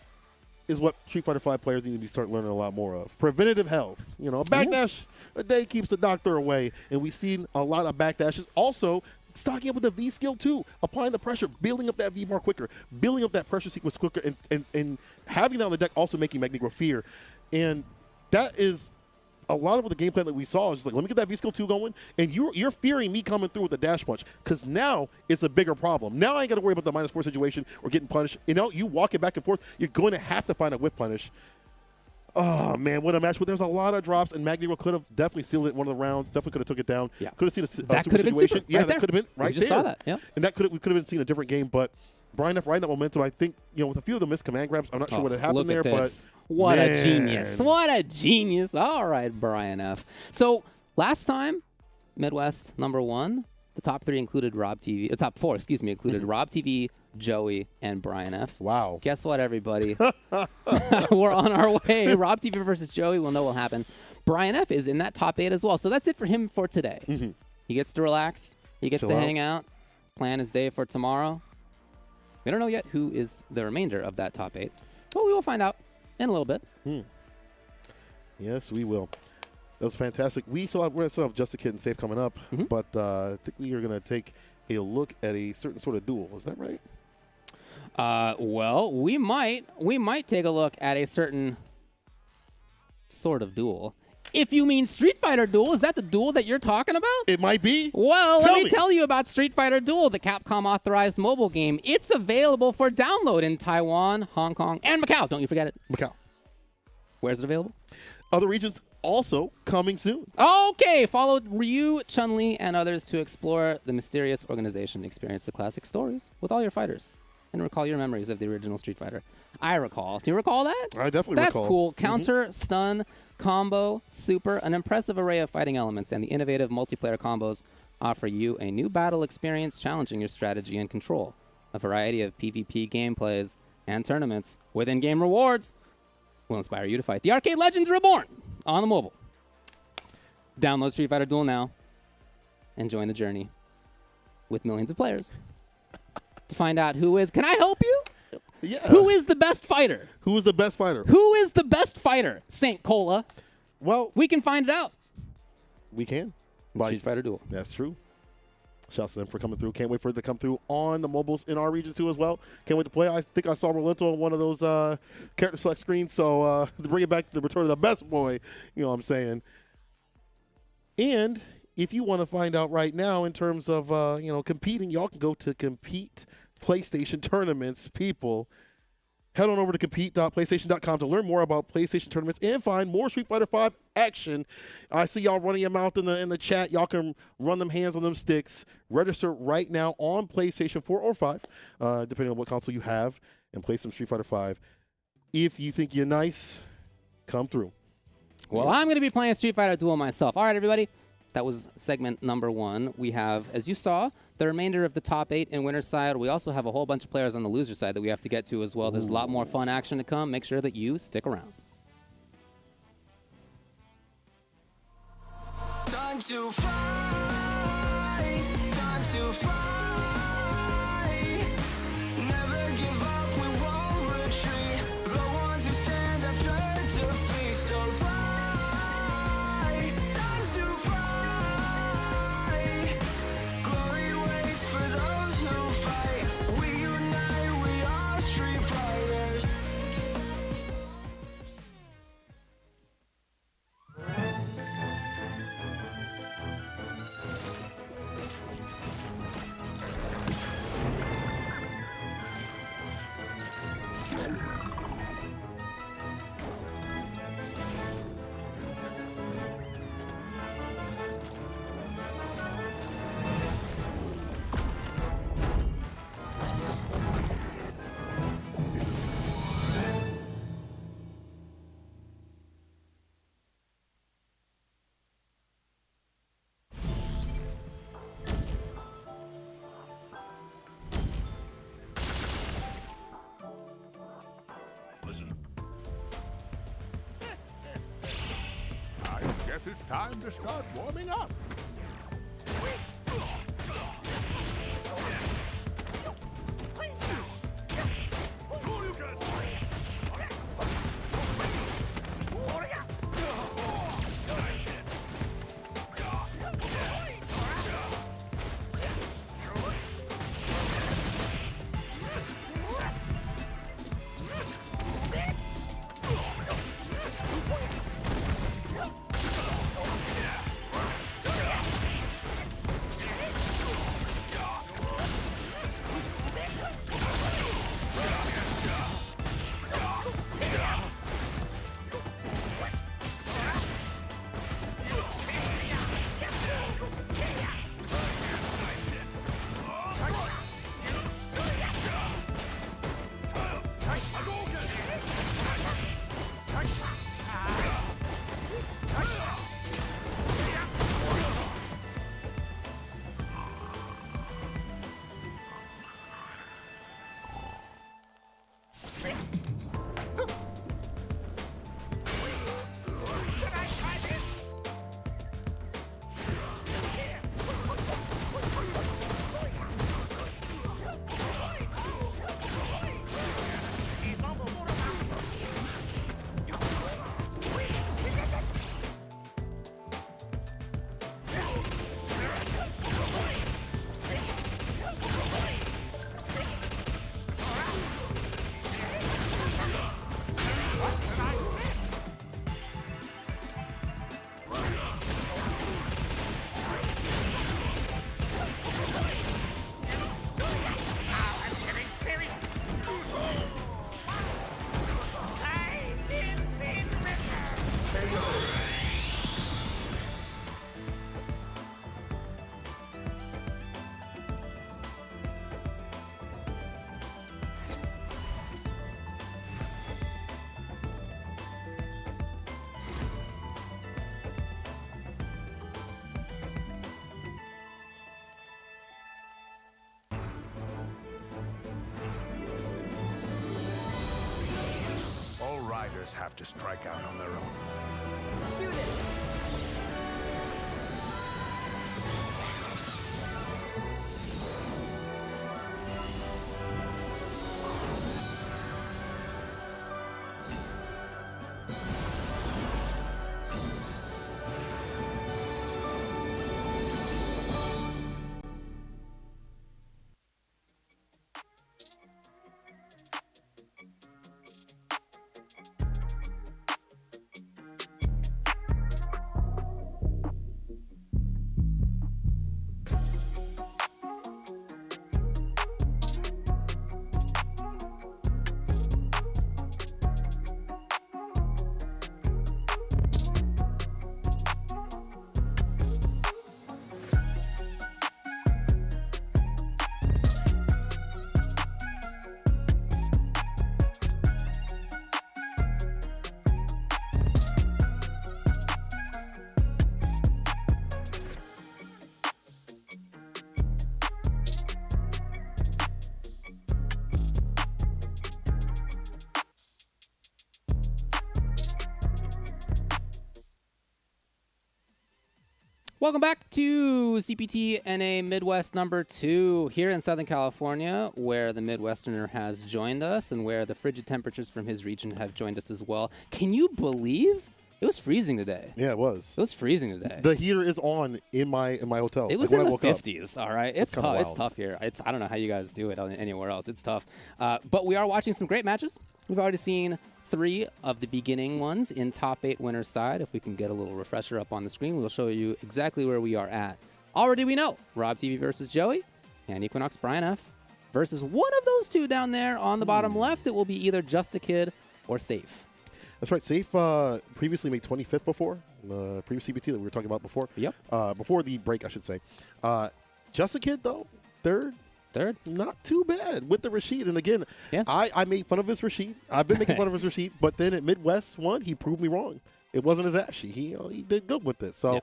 is what Street Fighter V players need to be start learning a lot more of. Preventative health. You know, a backdash a day keeps the doctor away, and we've seen a lot of backdashes. Also, stocking up with the V skill too, applying the pressure, building up that V bar quicker, building up that pressure sequence quicker, and having that on the deck also making Magnegro fear. And that is a lot of what the game plan that we saw is just like, let me get that V skill 2 going, and you're fearing me coming through with the dash punch, because now it's a bigger problem. Now I ain't got to worry about the -4 situation or getting punished. You know, you walking back and forth, you're going to have to find a whiff punish. Oh, man, what a match. But there's a lot of drops, and Magnegro could have definitely sealed it in one of the rounds, definitely could have took it down. Yeah. Could have seen a that super situation. Super, yeah, right that could have been right we just there. saw that, yeah. And that we could have been seeing a different game, but Brian F. riding that momentum, I think, you know, with a few of the missed command grabs, I'm not sure what had happened there, but what man. a genius. What a genius. All right, Brian F. So last time, Midwest #1, the top 3 included Rob TV, top 4, excuse me, included Rob TV, Joey, and Brian F. Wow. Guess what, everybody? We're on our way. Rob TV versus Joey, we'll know what'll happen. Brian F. is in that top 8 as well. So that's it for him for today. He gets to relax. He gets to hang out, plan his day for tomorrow. We don't know yet who is the remainder of that top 8. But we will find out in a little bit. Yes, we will. That was fantastic. We still have Just a Kid and Safe coming up, but I think we are going to take a look at a certain sort of duel. Is that right? Well, we might take a look at a certain sort of duel. If you mean Street Fighter Duel, is that the duel that you're talking about? It might be. Well, let me tell you about Street Fighter Duel, the Capcom authorized mobile game. It's available for download in Taiwan, Hong Kong, and Macau. Don't you forget it. Macau. Where's it available? Other regions also coming soon. Okay, follow Ryu, Chun-Li, and others to explore the mysterious organization. Experience the classic stories with all your fighters. And recall your memories of the original Street Fighter. I recall. Do you recall that? I definitely recall. That's cool. Counter, stun, combo, super, an impressive array of fighting elements, and the innovative multiplayer combos offer you a new battle experience challenging your strategy and control. A variety of PvP gameplays and tournaments with in-game rewards will inspire you to fight the arcade legends reborn on the mobile. Download Street Fighter Duel now and join the journey with millions of players to find out who is... Can I help you? Yeah. Who is the best fighter? Who is the best fighter? Who is the best fighter? St. Cola. Well, we can find it out. We can. Street Fighter Duel. That's true. Shouts to them for coming through. Can't wait for it to come through on the mobiles in our region too as well. Can't wait to play. I think I saw Rolento on one of those character select screens. So to bring it back to the return of the best boy, you know what I'm saying. And if you want to find out right now in terms of competing, y'all can go to Compete PlayStation Tournaments. People, head on over to compete.playstation.com to learn more about PlayStation tournaments and find more Street Fighter V action. I see y'all running your mouth in the chat. Y'all can run them hands on them sticks. Register right now on PlayStation 4 or 5, depending on what console you have, and play some Street Fighter V. If you think you're nice, come through. Well, I'm going to be playing Street Fighter Duel myself. All right, everybody. That was segment #1. We have, as you saw, the remainder of the top 8 in winner's side. We also have a whole bunch of players on the loser side that we have to get to as well. There's a lot more fun action to come. Make sure that you stick around. Time to fight. Time to fight. Never give up. We won't retreat. The ones who stand after defeat. So fight. Time to fight. Glory waits for those who fight. We unite. We are Street Fighters. guess it's time to start warming up. Riders have to strike out on their own. Let's do this. Welcome back to CPT NA Midwest number 2 here in Southern California, where the Midwesterner has joined us and where the frigid temperatures from his region have joined us as well. Can you believe it was freezing today? Yeah, it was. It was freezing today. The heater is on in my hotel. It was like in when the I woke 50s, all right? It's tough. It's tough here. I don't know how you guys do it anywhere else. It's tough. But we are watching some great matches. We've already seen 3 of the beginning ones in top 8 winners side. If we can get a little refresher up on the screen, we'll show you exactly where we are at. Already we know Rob TV versus Joey and Equinox Brian F versus one of those two down there on the bottom left. It will be either Just a Kid or Safe. That's right. Safe previously made 25th before, previous CBT that we were talking about before. Yep. Before the break, I should say. Just a Kid, though, third. Not too bad with the Rashid. And again, I made fun of his Rashid. I've been making fun of his Rashid. But then at Midwest 1, he proved me wrong. It wasn't as ashy. He did good with this. So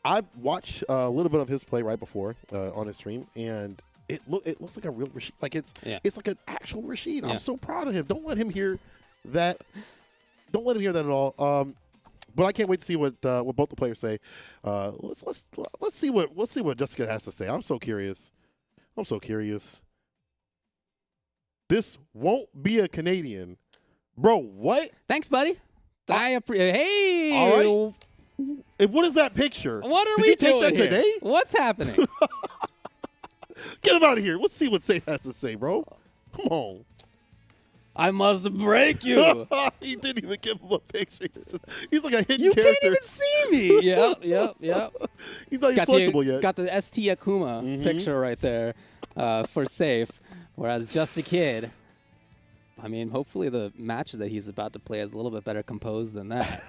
I watched a little bit of his play right before on his stream, and it looks like a real Rashid. Like it's like an actual Rashid. I'm so proud of him. Don't let him hear that. Don't let him hear that at all. But I can't wait to see what both the players say. Let's see what Jessica has to say. I'm so curious. This won't be a Canadian, bro. What? Thanks, buddy. I appreciate. Hey. All right. And what is that picture? What are Did we you take doing that here? today? What's happening? Get him out of here. Let's see what Safe has to say, bro. Come on. I must break you. He didn't even give him a picture. He's like a hidden You character. can't even see me. Yep. He's not even searchable yet. Got the ST Akuma picture right there for Safe. Whereas Just a Kid, I mean, hopefully the match that he's about to play is a little bit better composed than that.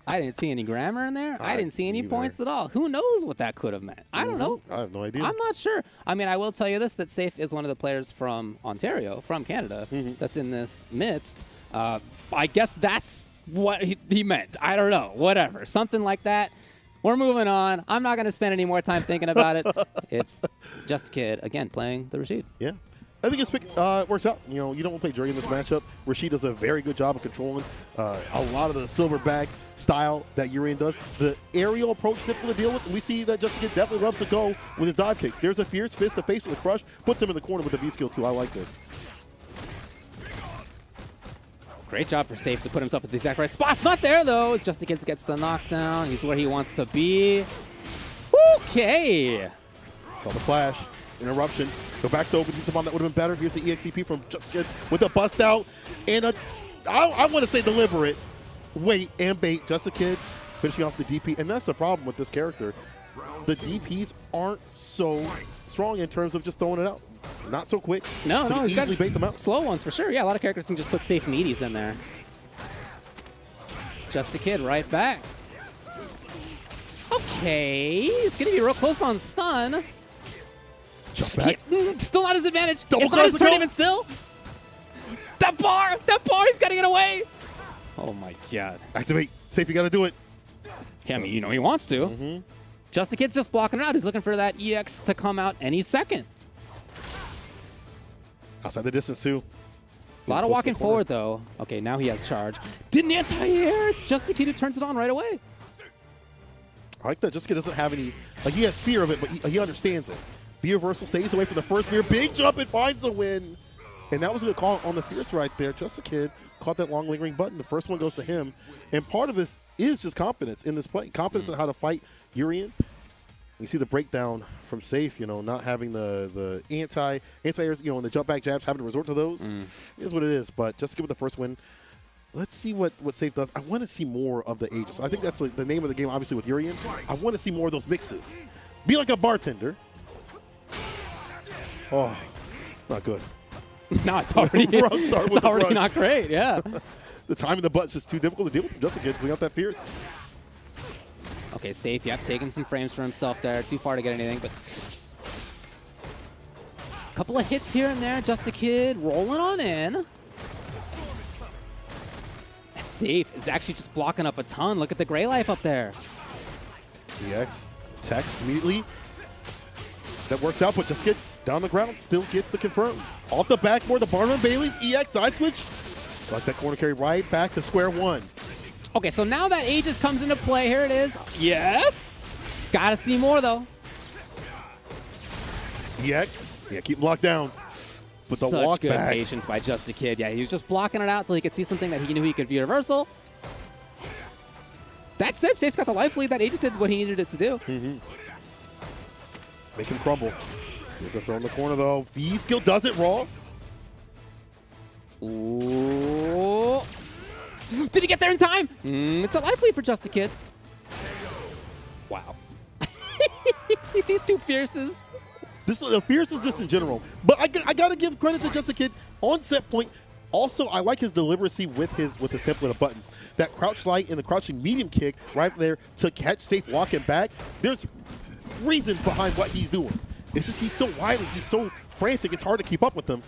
I didn't see any grammar in there. I didn't see any points at all. Who knows what that could have meant? I don't know. I have no idea. I'm not sure. I mean, I will tell you this, that Safe is one of the players from Ontario, from Canada, that's in this midst. I guess that's what he meant. I don't know. Whatever. Something like that. We're moving on. I'm not going to spend any more time thinking about it. It's Just a Kid, again, playing the Rashid. Yeah. I think it works out. You know, you don't play Dre in this matchup. Rashid does a very good job of controlling a lot of the silverback style that Urian does. The aerial approach difficult to deal with. We see that Just a Kid definitely loves to go with his dive kicks. There's a fierce fist to face with a crush. Puts him in the corner with the V skill too. I like this. Great job for Safe to put himself at the exact right spot. Not there, though. It's Just a Kid gets the knockdown. He's where he wants to be. Okay. Saw the flash. Interruption. Go back to open. That would have been better. Here's the EXDP from Just a Kid with a bust out. And I want to say deliberate wait and bait. Just a Kid finishing off the DP. And that's the problem with this character. The DPs aren't so strong in terms of just throwing it out. Not so quick. No, so he's got easily bait them out. Slow ones for sure. Yeah, a lot of characters can just put safe meaties in there. Just a Kid right back. Okay, he's going to be real close on stun. Jump back. Still not his advantage. Double it's not his cross turn the even still. That bar, he's got to get away. Oh my God. Activate. Safe, you got to do it. Yeah, I mean, you know he wants to. Just a Kid's just blocking it out. He's looking for that EX to come out any second. Outside the distance, too. A lot of walking forward, though. Okay, now he has charge. Didn't anti-air. It's Just a Kid who turns it on right away. I like that. Just a Kid doesn't have any, like, he has fear of it, but he understands it. The reversal stays away from the first mirror. Big jump and finds the win. And that was a good call on the fierce right there. Just a Kid caught that long lingering button. The first one goes to him. And part of this is just confidence in this play. Confidence in how to fight Urian. You see the breakdown from Safe, you know, not having the anti-airs, you know, and the jump back jabs, having to resort to those. Is what it is. But just give it the first win. Let's see what Safe does. I want to see more of the ages. I think that's like the name of the game, obviously, with Urian. I want to see more of those mixes. Be like a bartender. Oh, not good. No, it's already not great, yeah. The time in the butt's just too difficult to deal with. Just a Kid putting out that fierce. Okay, Safe, yep, taking some frames for himself there. Too far to get anything, but a couple of hits here and there. Just a Kid rolling on in. Safe is actually just blocking up a ton. Look at the gray life up there. EX, tech immediately. That works out, but Just Kid down the ground still gets the confirm. Off the backboard, the Barnum Bailey's EX side switch. Like that corner carry right back to square one. Okay, so now that Aegis comes into play, here it is. Yes! Gotta see more, though. EX, yeah, keep him locked down. But the Such walk good back. patience by Just a Kid. Yeah, he was just blocking it out until he could see something that he knew he could view reversal. That said, Safe's got the life lead. That Aegis did what he needed it to do. Make him crumble. Here's a throw in the corner, though. V skill does it raw. Ooh. Did he get there in time? It's a life lead for Just a Kid. Wow. These two fierces. The fierce is just in general. But I got to give credit to Just a Kid on set point. Also, I like his deliberacy with his template of buttons. That crouch light and the crouching medium kick right there to catch Safe walking back. There's reason behind what he's doing. It's just he's so wily, he's so frantic, it's hard to keep up with him.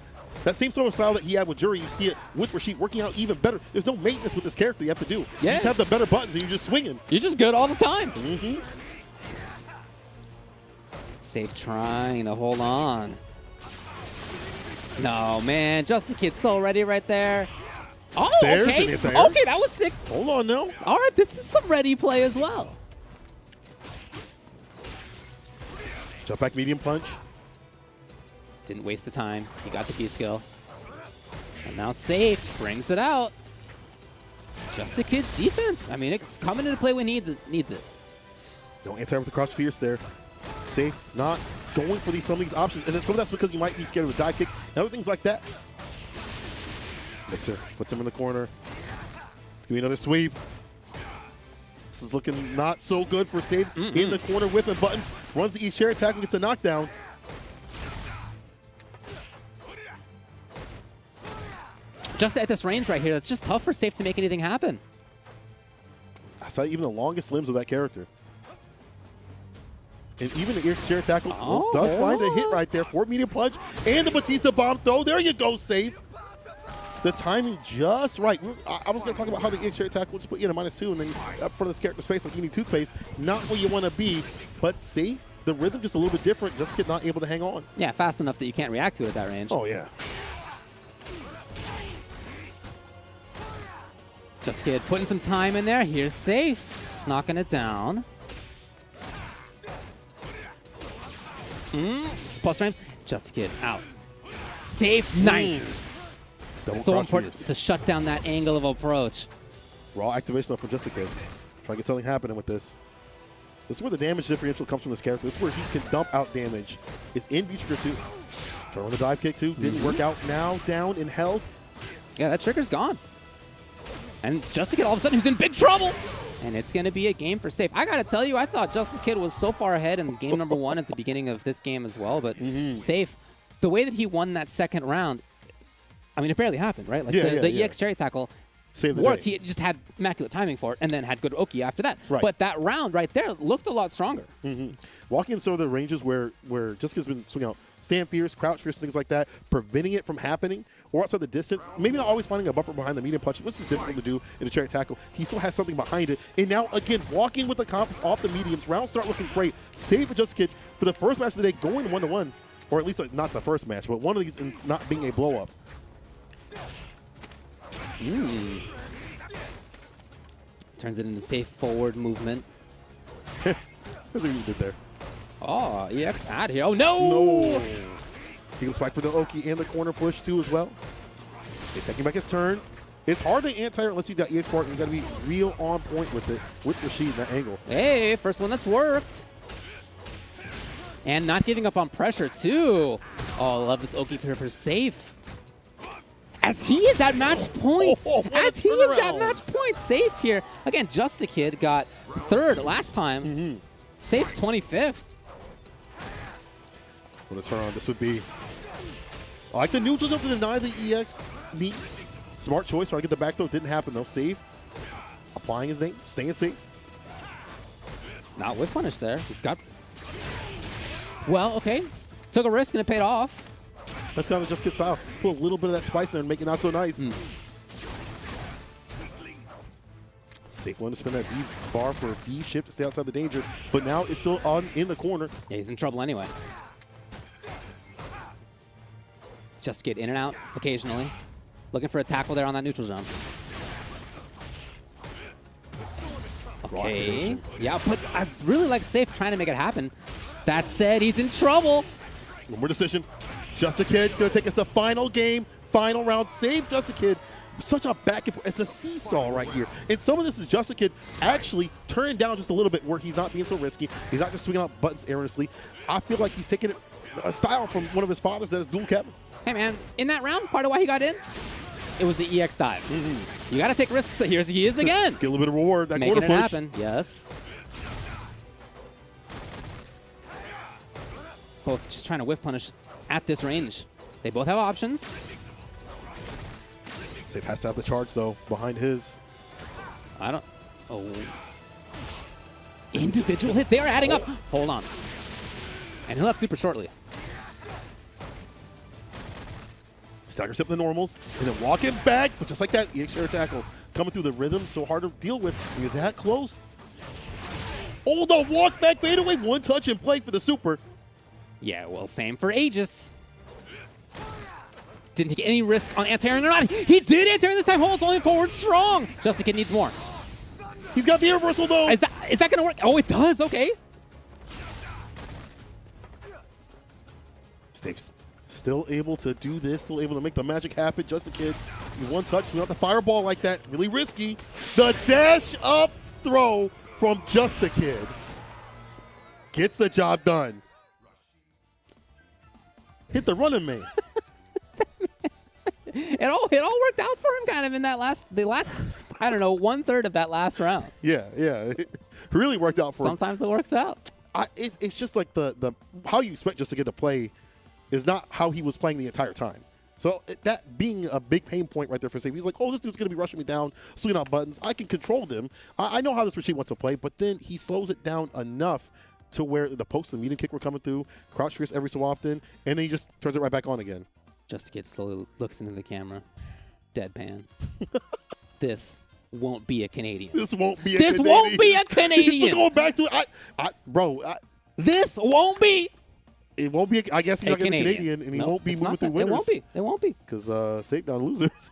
That same sort of style that he had with Jury, you see it with Rashid working out even better. There's no maintenance with this character you have to do. Yeah. You just have the better buttons and you're just swinging. You're just good all the time. Safe trying to hold on. No, man. Just a Kid so ready right there. Oh, There's okay. an anti-air. Okay, that was sick. Hold on now. All right, this is some ready play as well. Jump back medium punch. Didn't waste the time. He got the B skill. And now Safe brings it out. Just a kid's defense. I mean, it's coming into play when it needs it. No anti-air with the crouch fierce there. Safe, not going for some of these options. And then some of that's because you might be scared of a dive kick and other things like that. Mixer puts him in the corner. It's going to be another sweep. This is looking not so good for Safe. In the corner, whipping buttons. Runs the E-chair attack and gets a knockdown. Just at this range right here, that's just tough for Safe to make anything happen. I saw even the longest limbs of that character. And even the ear-share tackle does find a hit right there for medium punch. And the Batista bomb throw. There you go, Safe. The timing just right. I was going to talk about how the ear-share tackle would just put you in a -2 and then up front of this character's face like you need toothpaste. Not where you want to be, but Safe, the rhythm just a little bit different. Just not able to hang on. Yeah, fast enough that you can't react to it at that range. Oh, yeah. Just Kid putting some time in there. Here's Safe, knocking it down. Plus frames. Just Kid out. Safe, nice. So important to shut down that angle of approach. Raw activation up from Just a Kid. Trying to get something happening with this. This is where the damage differential comes from this character. This is where he can dump out damage. It's in B-Trigger too. Throwing the dive kick too. Didn't work out. Now down in health. Yeah, that trigger's gone. And Just a Kid all of a sudden who's in big trouble. And it's going to be a game for Safe. I got to tell you, I thought Just a Kid was so far ahead in game number 1 at the beginning of this game as well. But Safe, the way that he won that second round, I mean, it barely happened, right? Like the EX cherry tackle worked. He just had immaculate timing for it and then had good Oki after that. Right. But that round right there looked a lot stronger. Walking in some of the ranges where Jessica's been swinging out stand fierce, crouch fierce, things like that, preventing it from happening, or outside the distance, maybe not always finding a buffer behind the medium punch, which is difficult to do in a cherry tackle. He still has something behind it. And now, again, walking with the confidence off the mediums. Rounds start looking great. Save for Just a Kid for the first match of the day, going 1-1, or at least not the first match, but one of these ends not being a blow-up. Turns it into Safe forward movement. That's what you did there. Oh, EX out here. Oh, no! He can spike for the Oki and the corner push, too, as well. Okay, taking back his turn. It's hard to anti-air unless you got EX part, and you got to be real on point with it, with Rashid in that angle. Hey, first one that's worked. And not giving up on pressure, too. Oh, I love this Oki for Safe. As he is at match point. Safe here. Again, Just a Kid got 3rd last time. Safe 25th. When the turn on, this would be. I like the neutral jump to deny the EX. Neat. Smart choice. Trying to get the back throw. Didn't happen, though. Safe. Applying his name. Staying safe. Not with punish there. He's got. Well, okay. Took a risk and it paid off. That's kind of Just Kid style. Put a little bit of that spice there and make it not so nice. Safe one to spin that B bar for a B shift to stay outside the danger. But now it's still on in the corner. Yeah, he's in trouble anyway. Just Get in and out occasionally. Looking for a tackle there on that neutral jump. Okay. Yeah, but I really like Safe trying to make it happen. That said, he's in trouble. One more decision. Just a Kid gonna take us to final game, final round. Save Just a Kid. Such a back and forth. It's a seesaw right here. And some of this is Just a Kid actually turning down just a little bit where he's not being so risky. He's not just swinging out buttons erroneously. I feel like he's taking a style from one of his fathers that is dual Kevin. Hey, man, in that round, part of why he got in, it was the EX dive. You got to take risks. Here he is again. Get a little bit of reward. That making corner it push. happen. Yes. Both just trying to whiff punish at this range. They both have options. Safe has to have the charge, though, behind his. I don't. Oh. Individual hit. They are adding up. Hold on. And he'll have super shortly. Staggers up the normals, and then walking back, but just like that, EX air tackle coming through the rhythm, so hard to deal with when you're that close. Oh, the walk back fadeaway, one touch and play for the super. Yeah, well, same for Aegis. Didn't take any risk on anti-airing or not. He did anti-airing this time. Holds only forward strong. Just the Kid needs more. He's got the air reversal though. Is that going to work? Oh, it does. Okay. Staves still able to do this, still able to make the magic happen. Just a Kid, one touch, not the fireball like that, really risky. The dash up throw from Just a Kid gets the job done. Hit the running man. It all worked out for him kind of in that last I don't know, 1/3 of that last round. Yeah, it really worked out for him. Sometimes it works out. It's just like the how you expect Just to Get to play is not how he was playing the entire time. So that being a big pain point right there for Sabo. He's like, oh, this dude's going to be rushing me down, swinging out buttons. I can control them. I know how this machine wants to play, but then he slows it down enough to where the post and medium kick were coming through, crouch fierce every so often, and then he just turns it right back on again. Just a Kid slowly looks into the camera. Deadpan. This won't be a Canadian. This won't be a Canadian. This won't be a Canadian. He's going back to it. This won't be. It won't be. I guess he's not going to be Canadian, and he won't be moving through winners. It won't be. Because save down losers.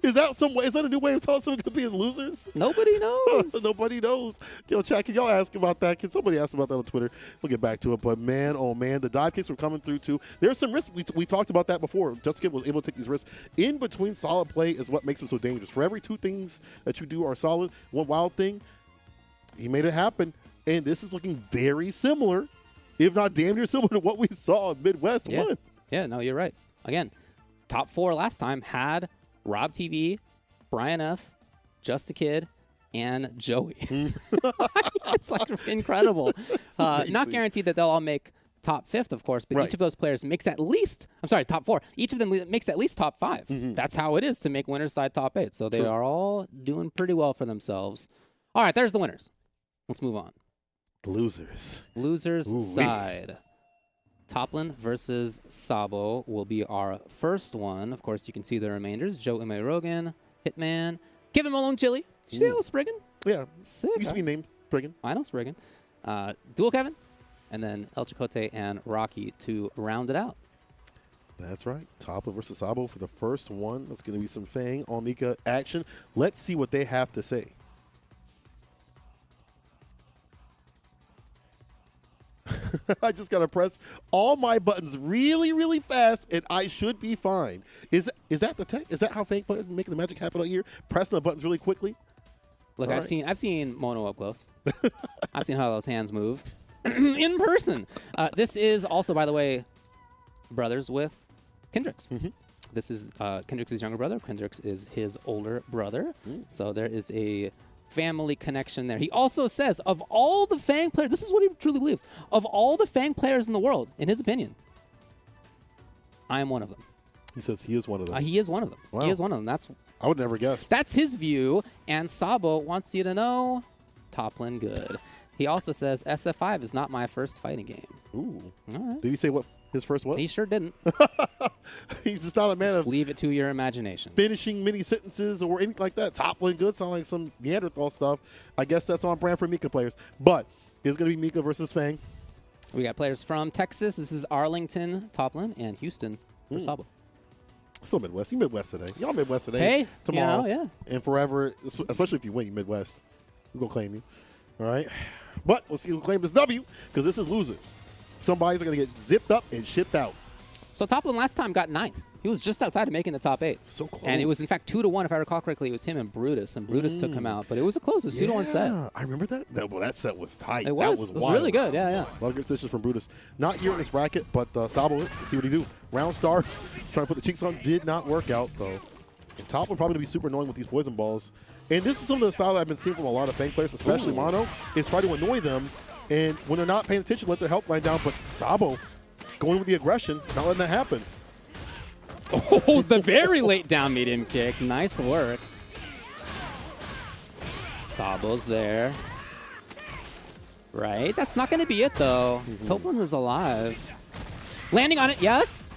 Is that some way? Is that a new way of telling someone could be in losers? Nobody knows. Nobody knows. Yo, chat, can y'all ask about that? Can somebody ask about that on Twitter? We'll get back to it. But man, oh man, the dive kicks were coming through too. There's some risks. We talked about that before. Just Kid was able to take these risks. In between solid play is what makes him so dangerous. For every 2 things that you do are solid, one wild thing, he made it happen. And this is looking very similar, if not damn near similar to what we saw in Midwest 1. Yeah, no, you're right. Again, top 4 last time had Rob TV, Brian F., Just a Kid, and Joey. It's like incredible. Not guaranteed that they'll all make top 5th, of course, but each of those players makes at least, top 4. Each of them makes at least top 5. That's how it is to make winners side top 8. So they are all doing pretty well for themselves. All right, there's the winners. Let's move on. The losers. Losers side. Topline versus Sabo will be our first one. Of course, you can see the remainders. Joe M.A. Rogan, Hitman, Kevin Malone Chili. Did you say that was Spriggan? Yeah. Sick. Used to be named Spriggan. I know Spriggan. Dual Kevin, and then El Chacote and Rocky to round it out. That's right. Topline versus Sabo for the first one. That's going to be some Fang on Mika action. Let's see what they have to say. I just got to press all my buttons really, really fast, and I should be fine. Is that the tech? Is that how Fang players making the magic happen out here? Pressing the buttons really quickly? Look, I've seen Mono up close. I've seen how those hands move in person. This is also, by the way, brothers with Kendricks. This is Kendricks' younger brother. Kendricks is his older brother. So there is a family connection there. He also says, of all the Fang players, this is what he truly believes, of all the Fang players in the world, in his opinion, I am one of them. He says he is one of them. He is one of them. Wow. He is one of them. I would never guess. That's his view, and Sabo wants you to know, Topline good. He also says, SF5 is not my first fighting game. Ooh. All right. Did he say what his first was? He sure didn't. He's just not a man just of leave it to your imagination. Finishing mini sentences or anything like that. Topline good sound like some Neanderthal stuff. I guess that's on brand for Mika players. But it's going to be Mika versus Fang. We got players from Texas. This is Arlington, Topline, and Houston for Sabo. Still Midwest. You Midwest today. Y'all Midwest today. Hey, tomorrow. yeah. And forever, especially if you win, you Midwest. We're going to claim you. All right. But we'll see who claims this W, because this is losers. Somebody's going to get zipped up and shipped out. So Topline last time got 9th. He was just outside of making the top 8. So close. And it was, in fact, 2-1, if I recall correctly. It was him and Brutus took him out. But it was a close. It was 2-1 set. I remember that. That set was tight. It was. That was really good. Yeah. A lot of good decisions from Brutus. Not here in this bracket, but Sabo, let's see what he do. Round start, trying to put the cheeks on, did not work out, though. And Topline probably going to be super annoying with these poison balls. And this is some of the style that I've been seeing from a lot of Fang players, especially Mono, is try to annoy them. And when they're not paying attention, let their health line down. But Sabo going with the aggression, not letting that happen. Oh, the very late down medium kick. Nice work. Sabo's there. Right? That's not going to be it, though. Topline is alive. Landing on it, yes.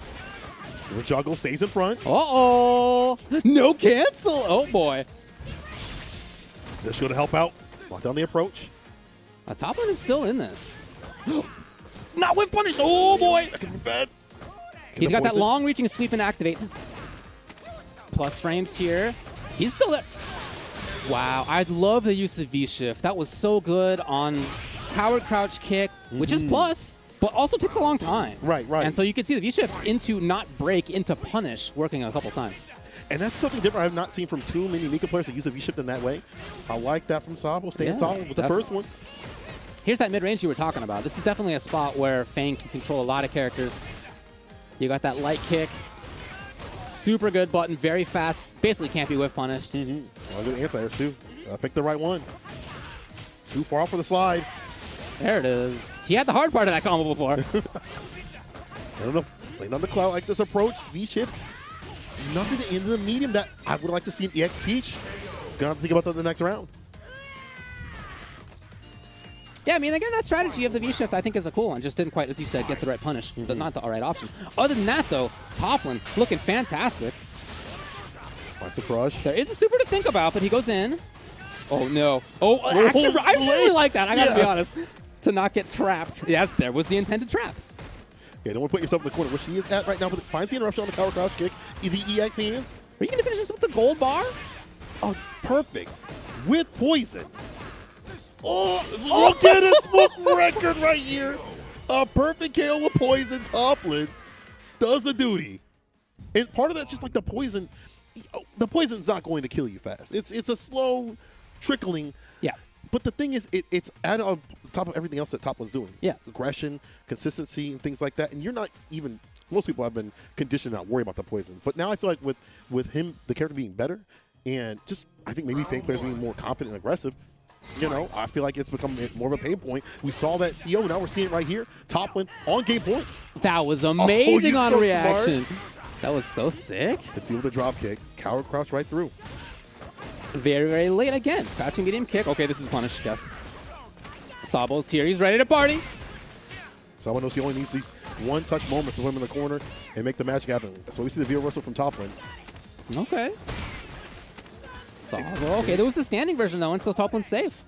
The juggle stays in front. Uh-oh. No cancel. Oh, boy. This should help out. Lock down the approach. Topline is still in this. Not whip punish. Oh, boy. That could be bad. He's got that long-reaching sweep and activate. Plus frames here. He's still there. Wow, I love the use of V-Shift. That was so good on powered crouch kick, which is plus, but also takes a long time. Right. And so you can see the V-Shift into not break, into punish, working a couple times. And that's something different I've not seen from too many Mika players that use a V-Shift in that way. I like that from Sabo, staying solid with the first one. Here's that mid-range you were talking about. This is definitely a spot where Fang can control a lot of characters. You got that light kick. Super good button, very fast. Basically can't be whiff punished. Good anti-airs too. Pick the right one. Too far off for the slide. There it is. He had the hard part of that combo before. I don't know. Playing on the cloud like this approach. V-Shift. Nothing into the medium that I would like to see in EX Peach. Gonna have to think about that in the next round. Yeah, I mean, again, that strategy of the V-Shift I think is a cool one. Just didn't quite, as you said, get the right punish. But not the right option. Other than that, though, Topline looking fantastic. That's a crush. There is a super to think about, but he goes in. Oh, no. Oh, action. I really like that. I got to be honest. To not get trapped. Yes, there was the intended trap. Yeah, don't want to put yourself in the corner, which he is at right now, but finds the interruption on the power crouch kick. The EX hands. Are you going to finish this with the gold bar? Oh, perfect. With poison. Oh, look at his book record right here. A perfect KO with poison. Topline does the duty. And part of that's just like the poison. The poison's not going to kill you fast. It's a slow trickling. Yeah. But the thing is, it's added on top of everything else that Topline's doing. Yeah. Aggression, consistency, and things like that. And you're not even, most people have been conditioned to not worry about the poison. But now I feel like with him, the character being better, and just, I think maybe Fang players being more confident and aggressive, you know, I feel like it's become more of a pain point. We saw that CO, now we're seeing it right here. Topline on game point. That was amazing on so reaction. Smart. That was so sick. To deal with the drop kick, coward crouch right through. Very, very late again. Crouching medium kick. Okay, this is punish, yes. Sabo's here. He's ready to party. Sabo knows he only needs these one-touch moments to put him in the corner and make the magic happen. That's why we see the V reversal from Topline. Okay. Sabo. Okay, there was the standing version, though, and so Topline's safe.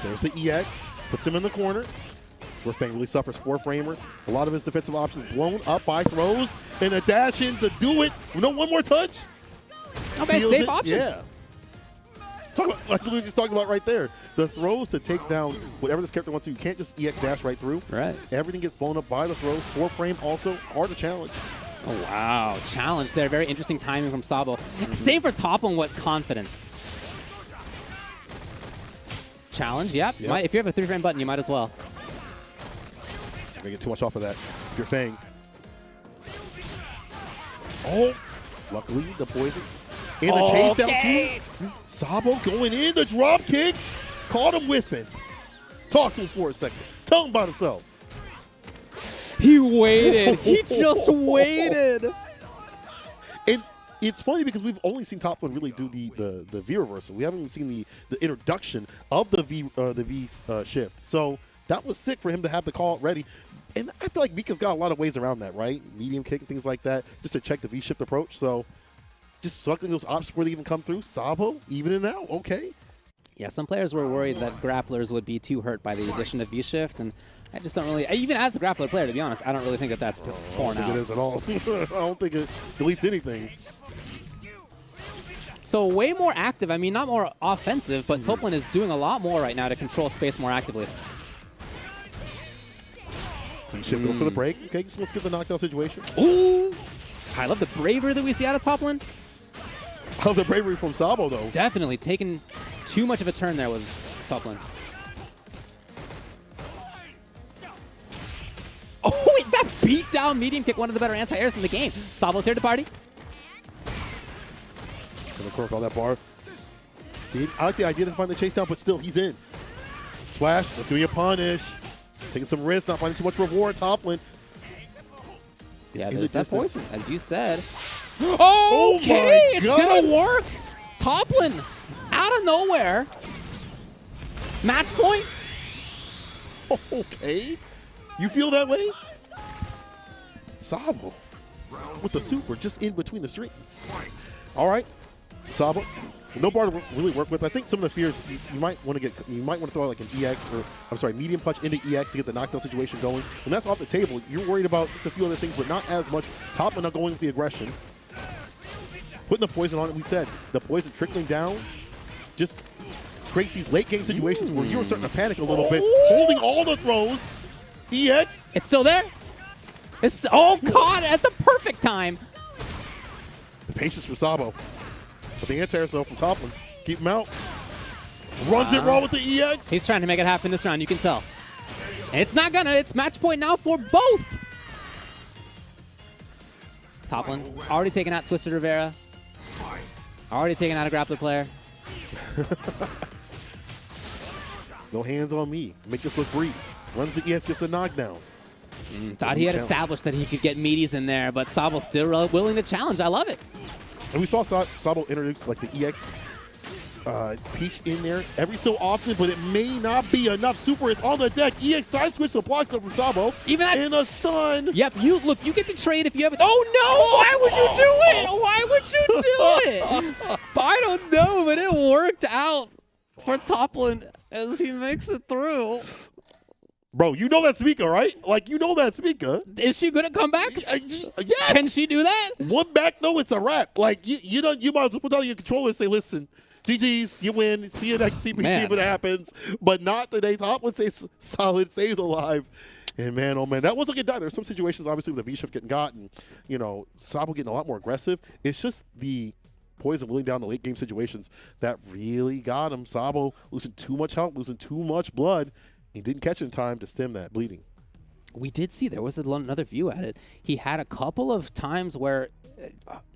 There's the EX. Puts him in the corner. That's where Fang really suffers. 4-framer. A lot of his defensive options blown up by throws. And a dash in to do it. No, one more touch. Okay, safe option. Yeah. Talk about, like we were just talking about right there. The throws to take down whatever this character wants to. You can't just EX dash right through. Right. Everything gets blown up by the throws. 4-frame also hard to challenge. Oh, wow. Challenge there. Very interesting timing from Sabo. Save for Topline with confidence. Challenge, yep. If you have a 3-frame button, you might as well. You're going to get too much off of that. Your Fang. Oh, luckily the poison. And the chase down too. Sabo going in, the drop kick. Caught him whiffing. Talk to him for a second. Tell him about himself. He waited. He just waited. And it's funny because we've only seen Topline really do the V reversal. We haven't even seen the introduction of the V shift. So that was sick for him to have the call ready. And I feel like Mika's got a lot of ways around that, right? Medium kick and things like that, just to check the V shift approach. So just sucking those options before they even come through. Sabo, even and out, okay. Yeah, some players were worried that grapplers would be too hurt by the addition of V shift, and I just don't really, even as a grappler player, to be honest, I don't really think that that's borne out. I don't think it is at all. I don't think it deletes anything. So way more active. I mean, not more offensive, but Topline is doing a lot more right now to control space more actively. He should go for the break. Okay, just let's get the knockdown situation. Ooh! I love the bravery that we see out of Topline. I love the bravery from Sabo, though. Definitely. Taking too much of a turn there was Topline. Oh, wait, that beat down medium kick, one of the better anti-airs in the game. Sabo's here to party. Gonna cork all that bar. Dude, I like the idea to find the chase down, but still, he's in. Swash, that's gonna be a punish. Taking some risks, not finding too much reward. Topline. Yeah, there's that poison, as you said. Oh, okay, it's gonna work. Topline, out of nowhere. Match point. Okay. You feel that way? Sabo with the super just in between the strings. All right. Sabo. No bar to really work with. I think some of the fears you might want to throw out like an EX or medium punch into EX to get the knockdown situation going. When that's off the table, you're worried about just a few other things, but not as much. Topline not going with the aggression. Putting the poison on it, we said the poison trickling down just creates these late game situations where you're starting to panic a little bit. Holding all the throws. EX. It's still there. It's caught at the perfect time. The patience for Sabo. But the anti-air from Topline. Keep him out. Runs it raw with the EX. He's trying to make it happen this round, you can tell. And it's not gonna. It's match point now for both. Topline already taking out Twisted Rivera. Already taking out a grappler player. No hands on me. Make this look free. Runs the EX, gets the knockdown. Thought he had established that he could get meaties in there, but Sabo's still willing to challenge. I love it. And we saw Sabo introduce like the EX Peach in there every so often, but it may not be enough. Super is on the deck. EX side switch the blocks up from Sabo. Even that. And a stun. Yep, you get the trade if you have it. Oh no! Why would you do it? Why would you do it? I don't know, but it worked out for Topline as he makes it through. Bro, you know that's Mika, right? Like, you know that's Mika. Is she good at comebacks? Yes. Can she do that? One back, though, it's a wrap. Like, you might as well put down your controller and say, listen, GG's, you win. See you next CPT when it happens. But not today. Topline stays solid, stays alive. And, man, oh, man, that wasn't a good die. There's some situations, obviously, with the V-shift getting got and, Sabo getting a lot more aggressive. It's just the poison willing down the late game situations that really got him. Sabo losing too much health, losing too much blood. He didn't catch it in time to stem that bleeding. We did see there was another view at it. He had a couple of times where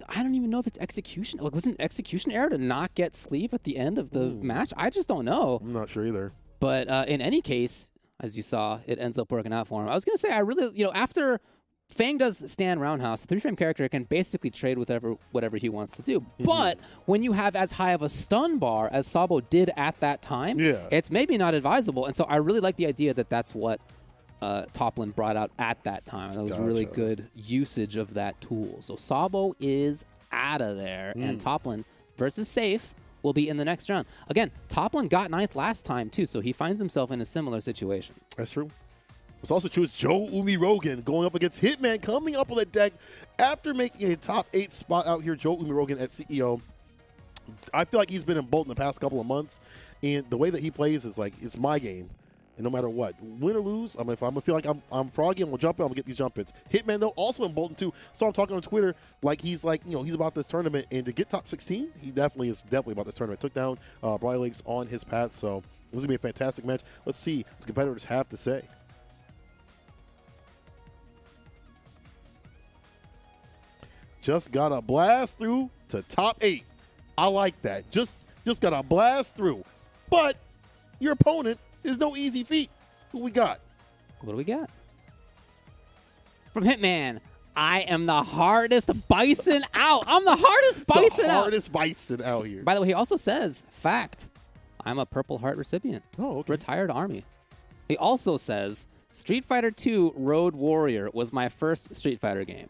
I don't even know if it's execution. Like, was it an execution error to not get sleep at the end of the match? I just don't know. I'm not sure either. But in any case, as you saw, it ends up working out for him. I was going to say, I really, after Fang does stand roundhouse, the 3-frame character can basically trade with whatever he wants to do. But when you have as high of a stun bar as Sabo did at that time, it's maybe not advisable. And so I really like the idea that that's what Topline brought out at that time. That was really good usage of that tool. So Sabo is out of there, and Topline versus Safe will be in the next round. Again, Topline got 9th last time, too, so he finds himself in a similar situation. That's true. Let's also choose Joe Umirogen going up against Hitman, coming up on the deck after making a top 8 spot out here. Joe Umirogen at CEO. I feel like he's been in Bolton the past couple of months, and the way that he plays is like, it's my game. And no matter what, win or lose, if I'm gonna feel like I'm froggy, I'm gonna jump in, I'm gonna get these jump ins. Hitman though, also in Bolton too. So I'm talking on Twitter like he's about this tournament, and to get top 16, he definitely is about this tournament. Took down Briley Lakes on his path, so this is gonna be a fantastic match. Let's see what the competitors have to say. Just got a blast through to top 8. I like that. Just got a blast through. But your opponent is no easy feat. Who we got? What do we got? From Hitman, I am the hardest bison out. I'm the hardest bison out. The hardest bison out here. By the way, he also says, fact, I'm a Purple Heart recipient. Oh, okay. Retired Army. He also says, Street Fighter II Road Warrior was my first Street Fighter game.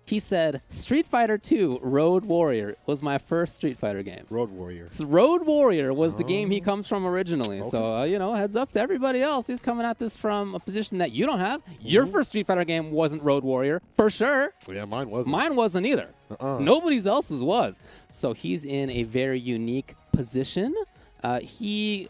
He said, Street Fighter II Road Warrior was my first Street Fighter game. Road Warrior. So Road Warrior was the game he comes from originally. Okay. So, heads up to everybody else. He's coming at this from a position that you don't have. Your first Street Fighter game wasn't Road Warrior, for sure. Yeah, mine wasn't. Mine wasn't either. Nobody else's was. So he's in a very unique position. He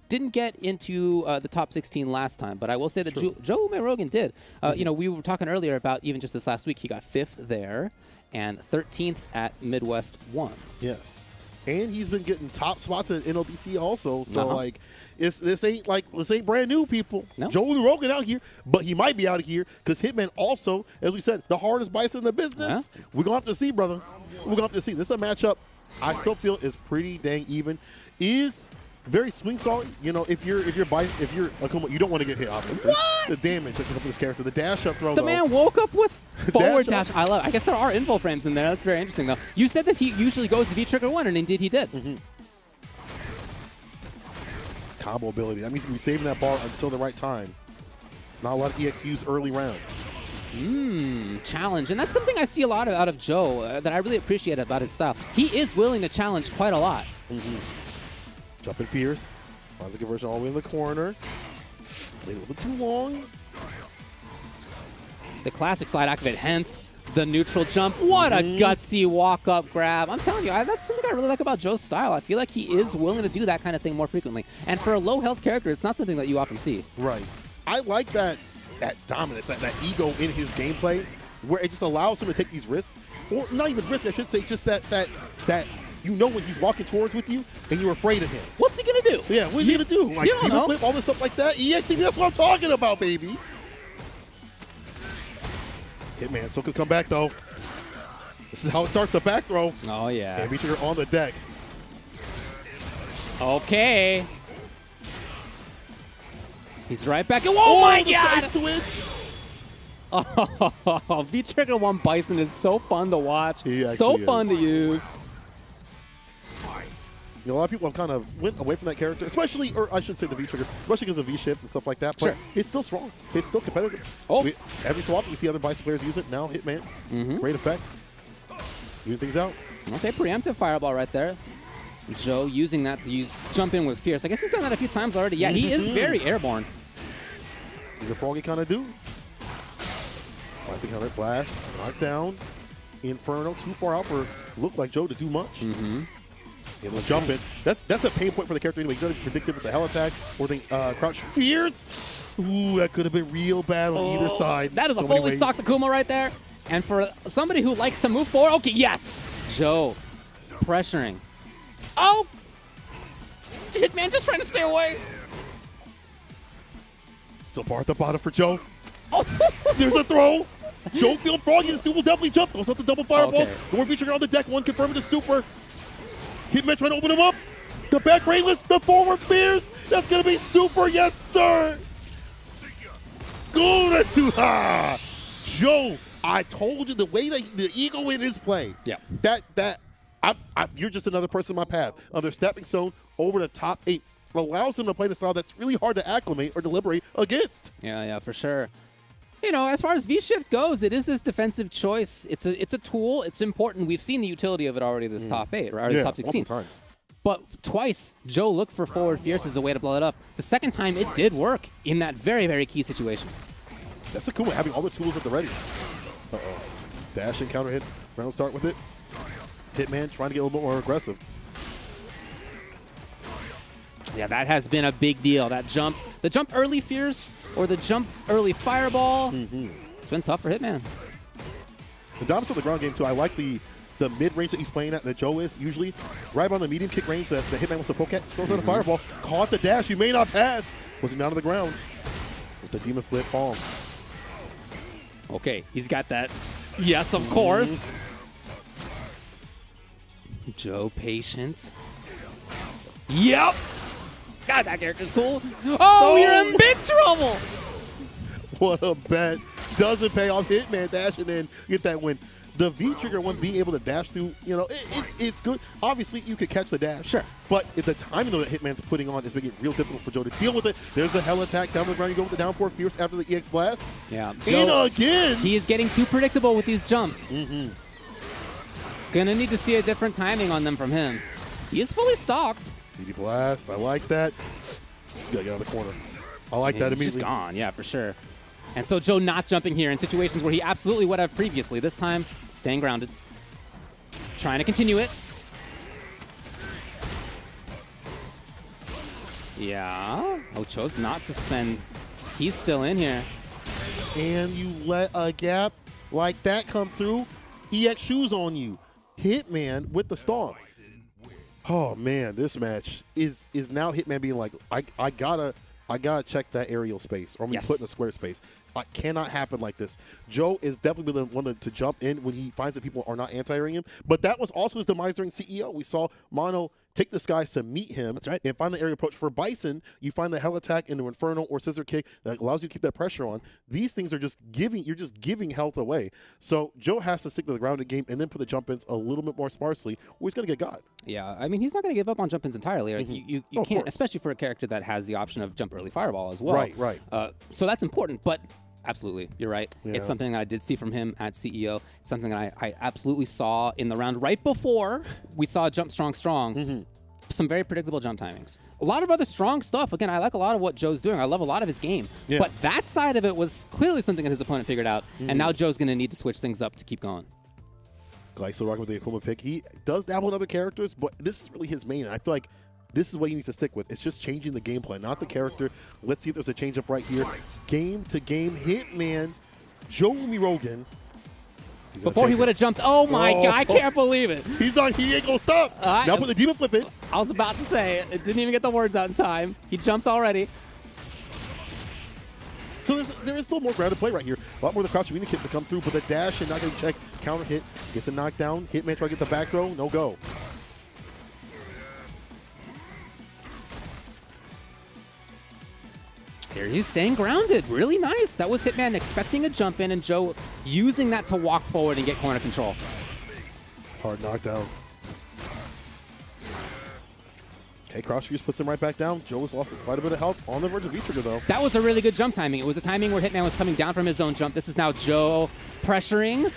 didn't get into the top 16 last time, but I will say that Joe Umirogen did. We were talking earlier about even just this last week, he got 5th there and 13th at Midwest 1. Yes. And he's been getting top spots at NOBC also. So, this ain't brand new, people. No. Joe Umirogen out here, but he might be out of here because Hitman also, as we said, the hardest bison in the business. We're going to have to see, brother. We're going to have to see. This is a matchup I still feel is pretty dang even. Is very swing solid. If you're Akuma, you don't want to get hit, obviously. What? The damage that comes up with this character. The dash up throw. The man woke up with forward dash. I love it. I guess there are info frames in there. That's very interesting, though. You said that he usually goes to V-Trigger 1, and indeed he did. Combo ability. That means he's going to be saving that bar until the right time. Not a lot of EXUs early round. Challenge. And that's something I see a lot out of Joe that I really appreciate about his style. He is willing to challenge quite a lot. Jumping Fierce. Finds the conversion all the way in the corner. Played a little bit too long. The classic slide activate, hence the neutral jump. What a gutsy walk-up grab. I'm telling you, that's something I really like about Joe's style. I feel like he is willing to do that kind of thing more frequently. And for a low-health character, it's not something that you often see. Right. I like that dominance, that ego in his gameplay, where it just allows him to take these risks. Or not even risks, I should say, just that you know when he's walking towards with you, and you're afraid of him. What's he going to do? Yeah, what's he going to do? Like, demon flip, all this stuff like that? EXTP, that's what I'm talking about, baby. Hitman still could come back, though. This is how it starts, the back throw. Oh, yeah. And V-trigger on the deck. Okay. He's right back. Oh my God! Switch. Oh, V-trigger 1 Bison is so fun to watch. So fun to use. You know, a lot of people have kind of went away from that character, especially, or I should say the V-trigger, especially because of V-shift and stuff like that. But it's still strong. It's still competitive. Every so often we see other Bison players use it. Now Hitman, great effect. Moving things out. Okay, preemptive fireball right there. Joe using that to jump in with Fierce. I guess he's done that a few times already. Yeah, he is very airborne. He's a froggy kind of dude. Classic counter blast, knockdown, Inferno, too far out for look like Joe to do much. Yeah, let's jump in. That's a pain point for the character anyway. He's not predictive with the hell attack or the crouch Fierce. Ooh, that could have been real bad on either side. That is a fully stocked Akuma right there. And for somebody who likes to move forward, okay, yes. Joe pressuring. Oh! Hitman just trying to stay away. Still far at the bottom for Joe. Oh, there's a throw. Joe feeling froggy. This dude will definitely jump. Goes up the double fireball. Okay. More feature on the deck. One confirming the super. Hitman trying to open him up. The back brainless. The forward Fierce. That's going to be super. Yes, sir. Go to ha. Joe, I told you the way that the ego in his play. Yeah. You're just another person in my path. Another stepping stone over the top 8 allows him to play the style that's really hard to acclimate or deliberate against. Yeah, for sure. You know, as far as V-Shift goes, it is this defensive choice. It's a tool. It's important. We've seen the utility of it already this top 8, right? Or this top 16. Times. But twice, Joe looked for forward Fierce as a way to blow it up. The second time, it did work in that very, very key situation. That's a cool one, having all the tools at the ready. Uh-oh. Dash and counter hit. Round start with it. Hitman trying to get a little bit more aggressive. Yeah, that has been a big deal. That jump, the jump early Fierce or the jump early fireball. It's been tough for Hitman. The dominance of the ground game, too. I like the mid-range that he's playing at, that Joe is usually. Right on the medium kick range that the Hitman wants to poke at. Slows out a fireball. Caught the dash. You may not pass. Wasn't down to the ground. With the demon flip palm. Okay, he's got that. Yes, of course. Joe patient. Yep. God, that character's cool. Oh, you're in big trouble. What a bet. Doesn't pay off. Hitman dash and then get that win. The V-trigger one being able to dash through, you know, it's good. Obviously, you could catch the dash. Sure. But the timing that Hitman's putting on is making it real difficult for Joe to deal with it. There's the hell attack down the ground. You go with the downpour Fierce after the EX blast. Yeah. And again. He is getting too predictable with these jumps. Gonna need to see a different timing on them from him. He is fully stocked. BD blast. I like that. Gotta get out of the corner. I like that immediately. He's just gone. Yeah, for sure. And so Joe not jumping here in situations where he absolutely would have previously. This time, staying grounded. Trying to continue it. Yeah. Oh, chose not to spend. He's still in here. And you let a gap like that come through. EX shoes on you. Hitman with the stomp. Oh man, this match is now Hitman being like, I gotta check that aerial space, or I'm gonna put in a square space. It cannot happen like this. Joe is definitely the one to jump in when he finds that people are not anti-airing him. But that was also his demise during CEO. We saw Mono take the skies to meet him. That's right. And find the aerial approach. For Bison, you find the hell attack into Inferno or scissor kick that allows you to keep that pressure on. These things are just you're just giving health away. So Joe has to stick to the grounded game and then put the jump-ins a little bit more sparsely, or he's going to get got. Yeah, I mean, he's not going to give up on jump-ins entirely. Like, you can't, especially for a character that has the option of jump early fireball as well. Right. So that's important. But Absolutely. You're right. Yeah. It's something that I did see from him at CEO. Something that I absolutely saw in the round right before we saw Jump Strong. Some very predictable jump timings. A lot of other strong stuff. Again, I like a lot of what Joe's doing. I love a lot of his game. Yeah. But that side of it was clearly something that his opponent figured out. And now Joe's going to need to switch things up to keep going. Like, so rocking with the Akuma pick. He does dabble in other characters, but this is really his main. I feel like this is what he needs to stick with. It's just changing the gameplay, not the character. Let's see if there's a change up right here. Game to game, Hitman, Joe Rogan. Before he would have jumped. Oh my God, I can't believe it. He ain't gonna stop. Now put the demon flip in. I was about to say it. Didn't even get the words out in time. He jumped already. So there is still more ground to play right here. A lot more of the crouch arena kit to come through, but the dash and not getting checked. Counter hit, gets a knockdown. Hitman try to get the back throw, no go. There he's staying grounded. Really nice. That was Hitman expecting a jump in and Joe using that to walk forward and get corner control. Hard knockdown. Okay, cross fuse puts him right back down. Joe's lost quite a bit of health on the verge of V-trigger, though. That was a really good jump timing. It was a timing where Hitman was coming down from his zone jump. This is now Joe pressuring.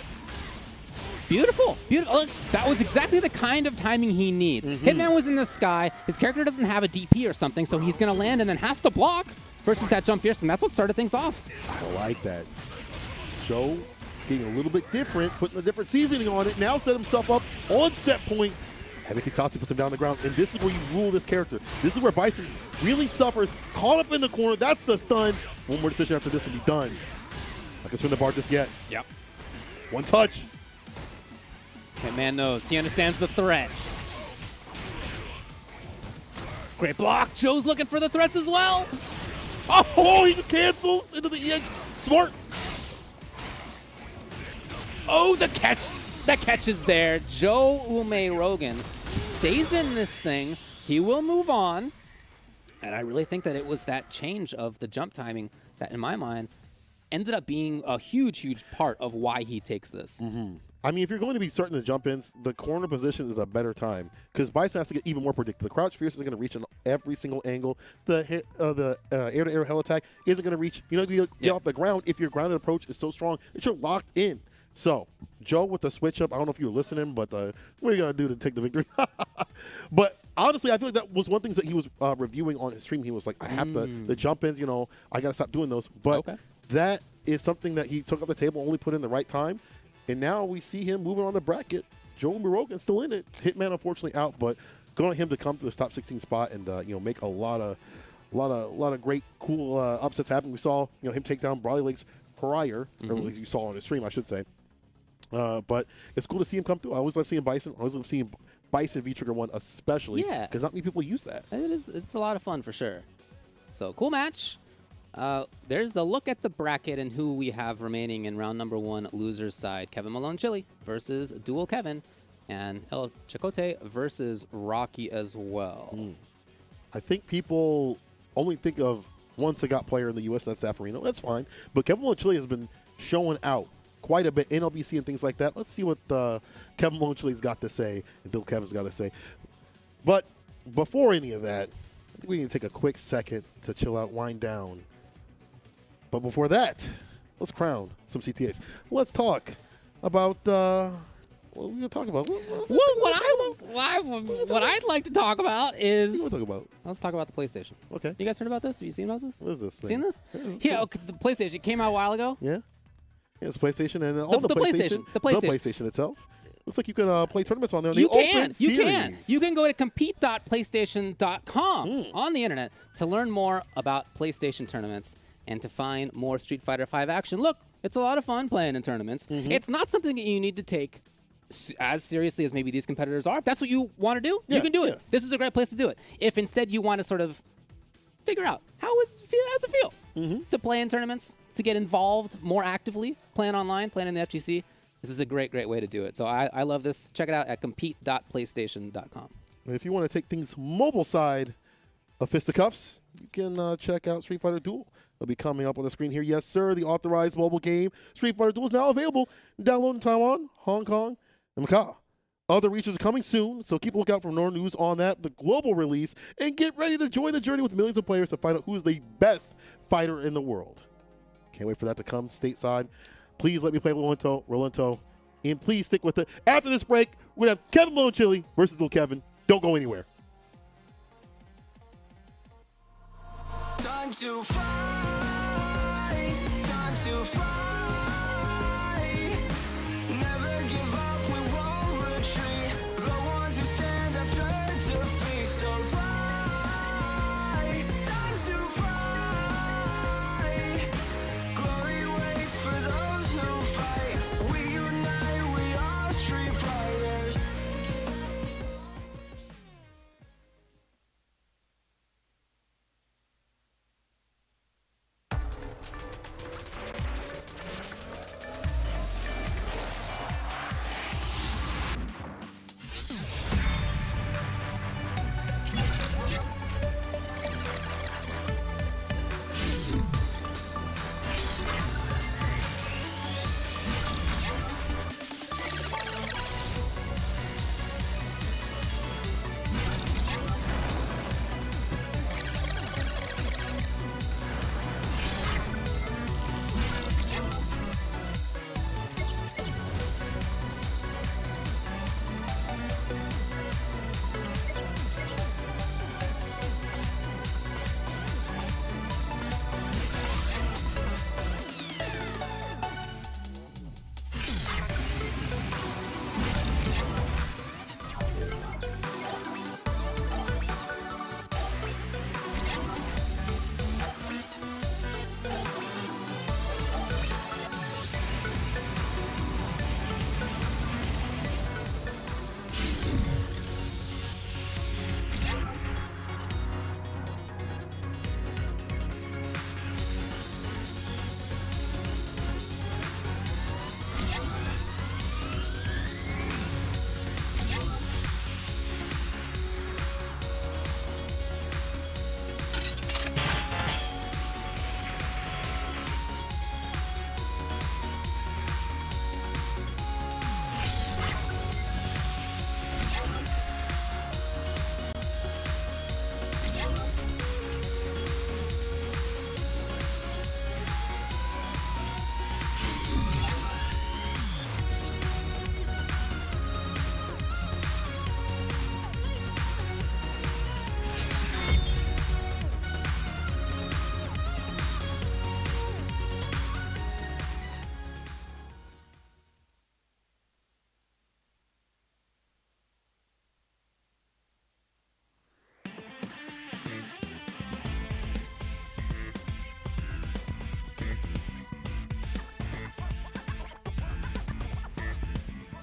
Beautiful. Beautiful. That was exactly the kind of timing he needs. Hitman was in the sky. His character doesn't have a DP or something, so he's going to land and then has to block versus that jump fierce, and that's what started things off. I like that. Joe getting a little bit different, putting a different seasoning on it. Now set himself up on set point. Having Chacote puts him down on the ground, and this is where you rule this character. This is where Bison really suffers. Caught up in the corner. That's the stun. One more decision after this will be done. Not gonna spin the bar just yet. Yep. One touch. Hitman knows. He understands the threat. Great block. Joe's looking for the threats as well. Oh, he just cancels into the EX. Smart. Oh, the catch. That catch is there. Joe Rogan stays in this thing. He will move on. And I really think that it was that change of the jump timing that, in my mind, ended up being a huge, huge part of why he takes this. I mean, if you're going to be starting the jump-ins, the corner position is a better time because Bison has to get even more predictable. The crouch fierce is going to reach on every single angle. The hit, air-to-air hell attack isn't going to reach. You get off the ground if your grounded approach is so strong that you're locked in. So, Joe with the switch up, I don't know if you were listening, but what are you going to do to take the victory? But honestly, I feel like that was one thing that he was reviewing on his stream. He was like, I have the jump-ins, I got to stop doing those. But that is something that he took off the table, only put in the right time. And now we see him moving on the bracket. Joe Rogan still in it. Hitman unfortunately out, but good on him to come to this top 16 spot and make a lot of great cool upsets happen. We saw him take down Brawley Lakes prior, or at least you saw on his stream, I should say. But it's cool to see him come through. I always love seeing Bison. I always love seeing Bison V-Trigger 1 especially. Yeah, because not many people use that. It's a lot of fun for sure. So cool match. There's the look at the bracket and who we have remaining in round number 1, losers side. Kevin Malone Chili versus Dual Kevin, and El Chacote versus Rocky as well. I think people only think of one Sagat player in the U.S. That's Zaffarino. That's fine. But Kevin Malone Chili has been showing out quite a bit in LBC and things like that. Let's see what Kevin Malone Chili's got to say and Dual Kevin's got to say. But before any of that, I think we need to take a quick second to chill out, wind down. But before that, let's crown some CTAs. Let's talk about what are we gonna talk about? What I'd like to talk about is let's talk about the PlayStation. Okay. You guys heard about this? Have you seen about this? What is this thing? Seen this? Yeah, the PlayStation came out a while ago. Yeah. It's PlayStation and all the PlayStation. The PlayStation itself. Looks like you can play tournaments on there. You can go to compete.playstation.com on the internet to learn more about PlayStation tournaments and to find more Street Fighter V action. Look, it's a lot of fun playing in tournaments. It's not something that you need to take as seriously as maybe these competitors are. If that's what you want to do, you can do it. This is a great place to do it. If instead you want to sort of figure out how does it feel to play in tournaments, to get involved more actively, playing online, playing in the FGC, this is a great, great way to do it. So I love this. Check it out at compete.playstation.com. And if you want to take things mobile side of Fisticuffs, you can check out Street Fighter Duel. It'll be coming up on the screen here. Yes, sir, the authorized mobile game Street Fighter Duel is now available. Download in Taiwan, Hong Kong, and Macau. Other regions are coming soon, so keep a lookout for more news on that, the global release, and get ready to join the journey with millions of players to find out who is the best fighter in the world. Can't wait for that to come stateside. Please let me play Rolento, and please stick with it. After this break, we're going to have Kevin Malone Chili versus Little Kevin. Don't go anywhere. Time to fly, time to fly. Never give up, we won't retreat. The ones who stand have turned to feast. Alright, time to fly. Glory waits for those who fight. We unite, we are street fighters.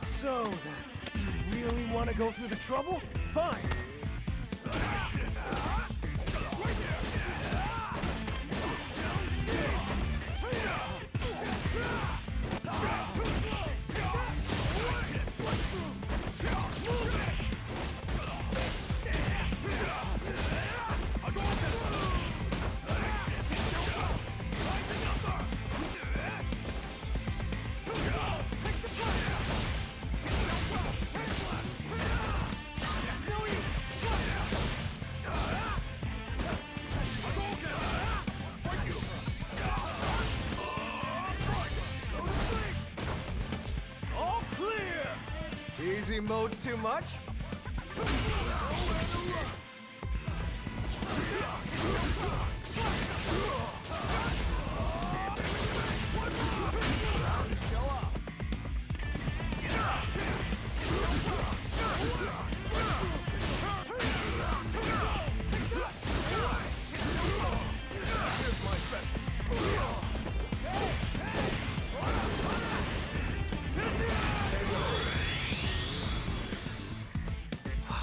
So, you really want to go through the trouble? Fine. Easy mode too much?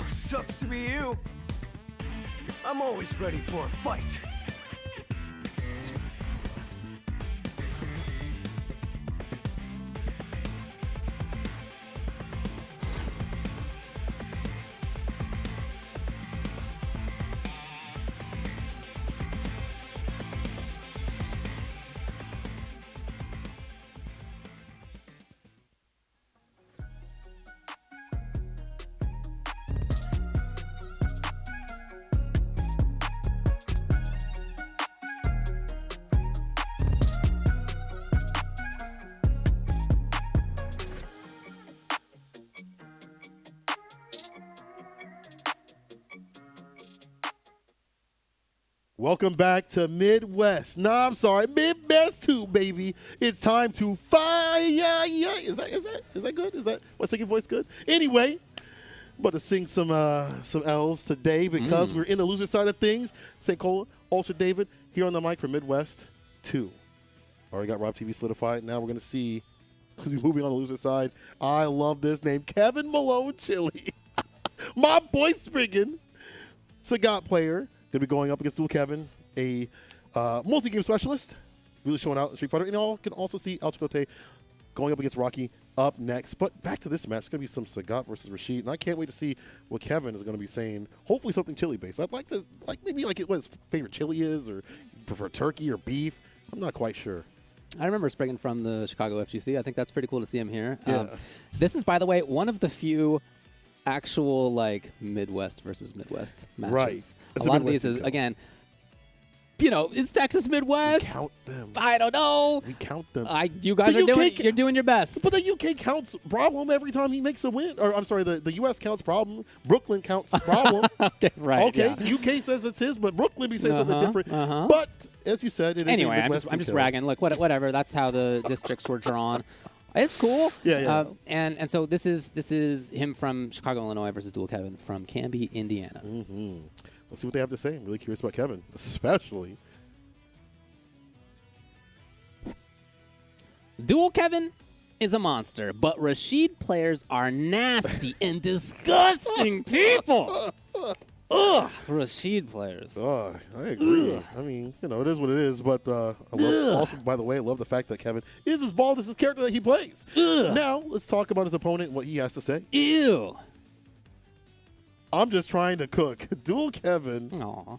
Sucks to be you. I'm always ready for a fight. Welcome back to Midwest. No, I'm sorry, Midwest 2, baby. It's time to fire. Is that good? Is that my singing voice good? Anyway, I'm about to sing some L's today because we're in the loser side of things. St. Cole, Ultra David, here on the mic for Midwest 2. Already got Rob TV solidified. Now we're going to see who's moving on the loser side. I love this name, Kevin Malone Chili. My boy Spriggan, Sagat player, going to be going up against Dual Kevin, a multi-game specialist, really showing out in Street Fighter. And you can also see El Chacote going up against Rocky up next. But back to this match, it's going to be some Sagat versus Rashid. And I can't wait to see what Kevin is going to be saying. Hopefully something chili-based. I'd like to, maybe what his favorite chili is, or prefer turkey or beef. I'm not quite sure. I remember Spriggan from the Chicago FGC. I think that's pretty cool to see him here. Yeah. This is, by the way, one of the few actual Midwest versus Midwest matches. Right. A lot of these is, again, it's Texas Midwest. We count them. I don't know. We count them. You guys you're doing your best. But the UK counts problem every time he makes a win. Or I'm sorry, the US counts problem. Brooklyn counts problem. Okay, right. Okay, yeah. UK says it's his, but Brooklyn be saying something different. But as you said, it is anyway. a Midwest I'm just ragging. Look, whatever. That's how the districts were drawn. It's cool. Yeah. And so this is him from Chicago, Illinois versus Dual Kevin from Canby, Indiana. Mm-hmm. Let's see what they have to say. I'm really curious about Kevin, especially. Dual Kevin is a monster, but Rashid players are nasty and disgusting people. Ugh, Rashid players. I agree. Ugh. I mean, it is what it is, but I love, also, by the way, I love the fact that Kevin is as bald as his character that he plays. Ugh. Now, let's talk about his opponent and what he has to say. Ew. I'm just trying to cook. Dual Kevin. Aw.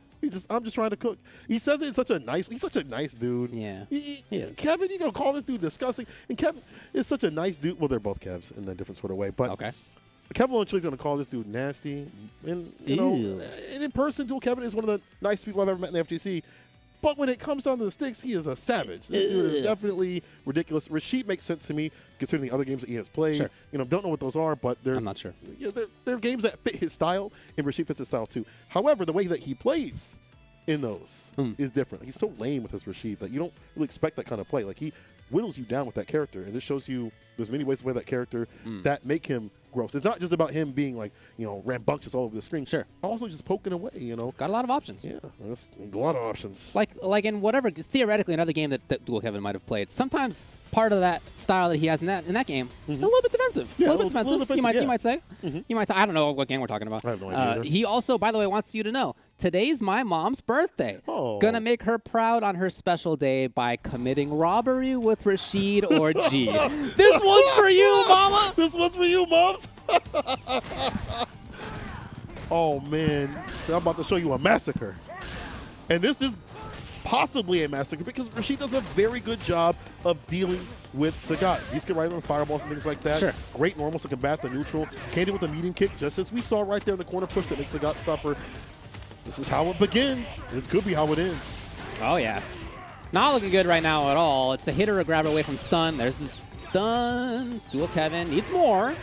I'm just trying to cook. He says he's such a nice dude. Yeah. He is. Kevin, you gonna call this dude disgusting? And Kevin is such a nice dude. Well, they're both Kevs in a different sort of way. But okay. Kevin Malone Chili's gonna call this dude nasty. And and in person, Dual Kevin is one of the nicest people I've ever met in the FGC. But when it comes down to the sticks, he is a savage. This dude is definitely ridiculous. Rashid makes sense to me, considering the other games that he has played. Sure. Don't know what those are, but I'm not sure. Yeah, they're games that fit his style, and Rashid fits his style too. However, the way that he plays in those is different. He's so lame with his Rashid that you don't really expect that kind of play. He whittles you down with that character, and this shows you there's many ways to play that character that make him gross. It's not just about him being rambunctious all over the screen. Sure. Also just poking away, He's got a lot of options. Yeah, that's a lot of options. Like in whatever, theoretically, another game that Dual Kevin might have played. Sometimes part of that style that he has in that game, a little bit defensive. Yeah, a little bit defensive. You might say. Mm-hmm. You might say. I don't know what game we're talking about. I have no idea either. He also, by the way, wants you to know today's my mom's birthday. Oh. Gonna make her proud on her special day by committing robbery with Rashid or G. This one's for you, mama. This one's for you, moms. Oh man, so I'm about to show you a massacre, and this is possibly a massacre because Rashid does a very good job of dealing with Sagat. He's can ride on fireballs and things like that. Sure. Great normals to combat the neutral. Can do with the medium kick, just as we saw right there in the corner push that makes Sagat suffer. This is how it begins. This could be how it ends. Oh yeah, not looking good right now at all. It's a hit or a grab away from stun. There's the stun. Dual Kevin needs more.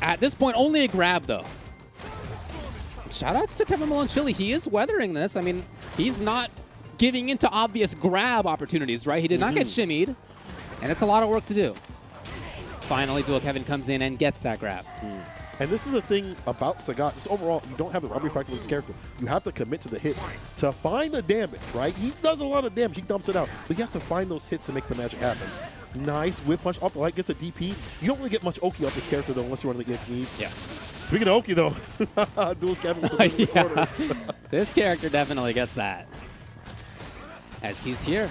At this point, only a grab, though. Shoutouts to Kevin Malone Chili. He is weathering this. I mean, he's not giving into obvious grab opportunities, right? He did not get shimmied, and it's a lot of work to do. Finally, Dual Kevin comes in and gets that grab. And this is the thing about Sagat. Just overall, you don't have the robbery factor with this character. You have to commit to the hit to find the damage, right? He does a lot of damage. He dumps it out. But he has to find those hits to make the magic happen. Nice whip punch off the light, gets a DP. You don't really get much Oki off this character, though, unless you're on the EX knees. Yeah. Speaking of Oki, though, Dual Kevin with the corner. This character definitely gets that. As he's here.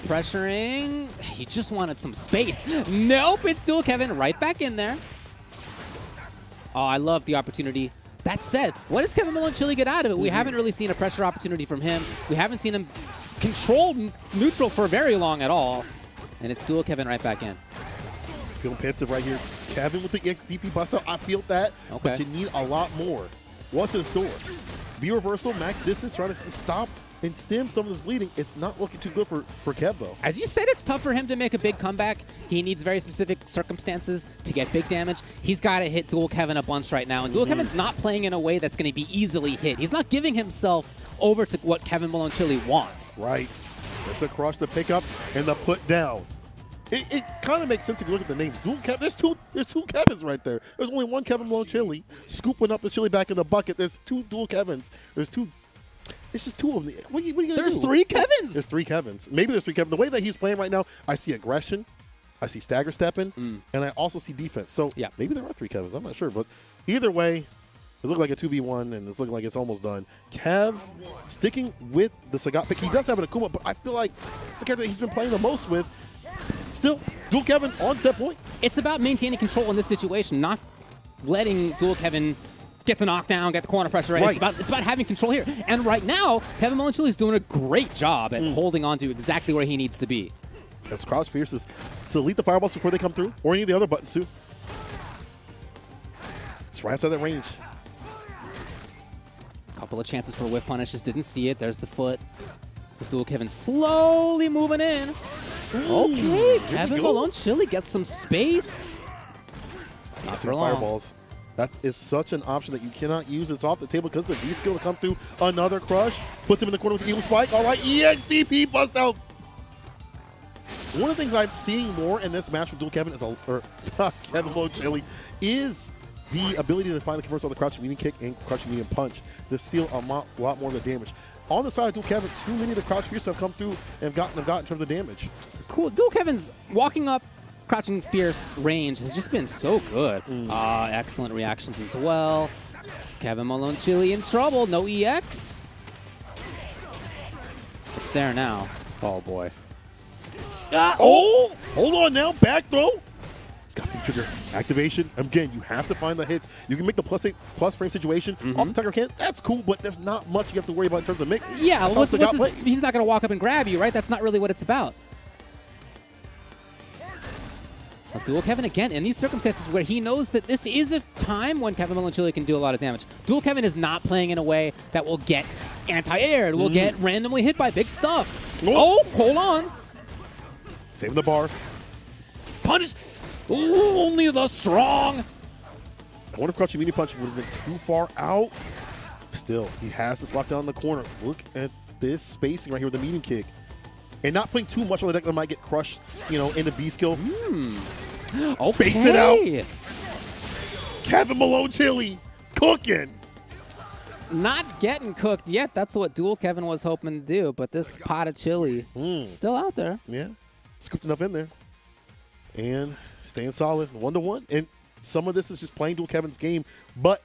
Pressuring. He just wanted some space. Nope, it's Dual Kevin right back in there. Oh, I love the opportunity. That said, what does Kevin Malone Chili get out of it? We haven't really seen a pressure opportunity from him. We haven't seen him control neutral for very long at all. And it's Dual Kevin right back in. Feeling pensive right here. Kevin with the XDP bust out. I feel that. Okay. But you need a lot more. What's in store? B reversal, max distance, trying to stop and stem some of this bleeding, it's not looking too good for Kev, though. As you said, it's tough for him to make a big comeback. He needs very specific circumstances to get big damage. He's got to hit Dual Kevin a bunch right now, and Dual Kevin's not playing in a way that's going to be easily hit. He's not giving himself over to what Kevin Malone Chili wants. Right. There's a crush, the pickup, and the put down. It kind of makes sense if you look at the names. Dual Kevin, there's two Kevins right there. There's only one Kevin Malone Chili scooping up the chili back in the bucket. There's two Dual Kevins. There's two. It's just two of them. What are you gonna do? There's three Kevins. There's three Kevins. Maybe there's three Kevins. The way that he's playing right now, I see aggression, I see stagger stepping, and I also see defense. So maybe there are three Kevins. I'm not sure, but either way, it's looking like a 2v1, and it's looking like it's almost done. Kev sticking with the Sagat pick. He does have an Akuma, but I feel like it's the character that he's been playing the most with. Still, Dual Kevin on set point. It's about maintaining control in this situation, not letting Dual Kevin get the knockdown, get the corner pressure. Right? It's about having control here. And right now, Kevin Malone Chili is doing a great job at holding on to exactly where he needs to be. As Crouch Fierce is to delete the fireballs before they come through, or any of the other buttons too. It's right outside that range. Couple of chances for whiff punish, just didn't see it. There's the foot. This Dual Kevin slowly moving in. Okay, Kevin Malone Chili gets some space. Not for long. Fireballs. That is such an option that you cannot use. It's off the table because the V skill to come through. Another crush. Puts him in the corner with the Evil Spike. All right, EXDP bust out. One of the things I'm seeing more in this match with Dual Kevin is Kevin Malone Chili is the ability to finally convert on the crouching medium kick and crouching medium punch to seal a lot more of the damage. On the side of Dual Kevin, too many of the crouch fierce have come through and got in terms of damage. Cool. Dual Kevin's walking up crouching fierce range has just been so good. Excellent reactions as well. Kevin Malone Chili in trouble. No EX. It's there now. Oh, boy. Oh! Hold on now. Back throw. It's got the trigger activation. Again, you have to find the hits. You can make the plus frame situation off the Tiger can. That's cool, but there's not much you have to worry about in terms of mix. Yeah, he's not going to walk up and grab you, right? That's not really what it's about. Well, Dual Kevin again in these circumstances where he knows that this is a time when Kevin Malone Chili can do a lot of damage. Dual Kevin is not playing in a way that will get anti-aired, will get randomly hit by big stuff. Oh, hold on. Saving the bar. Punish. Ooh, only the strong. I wonder if crouching medium punch would have been too far out. Still, he has this locked down in the corner. Look at this spacing right here with the medium kick. And not putting too much on the deck that might get crushed, in the B skill. Okay. Baits it out. Kevin Malone Chili cooking. Not getting cooked yet. That's what Dual Kevin was hoping to do. But this pot of chili still out there. Yeah. Scooped enough in there. And staying solid, 1-1. And some of this is just playing Dual Kevin's game, but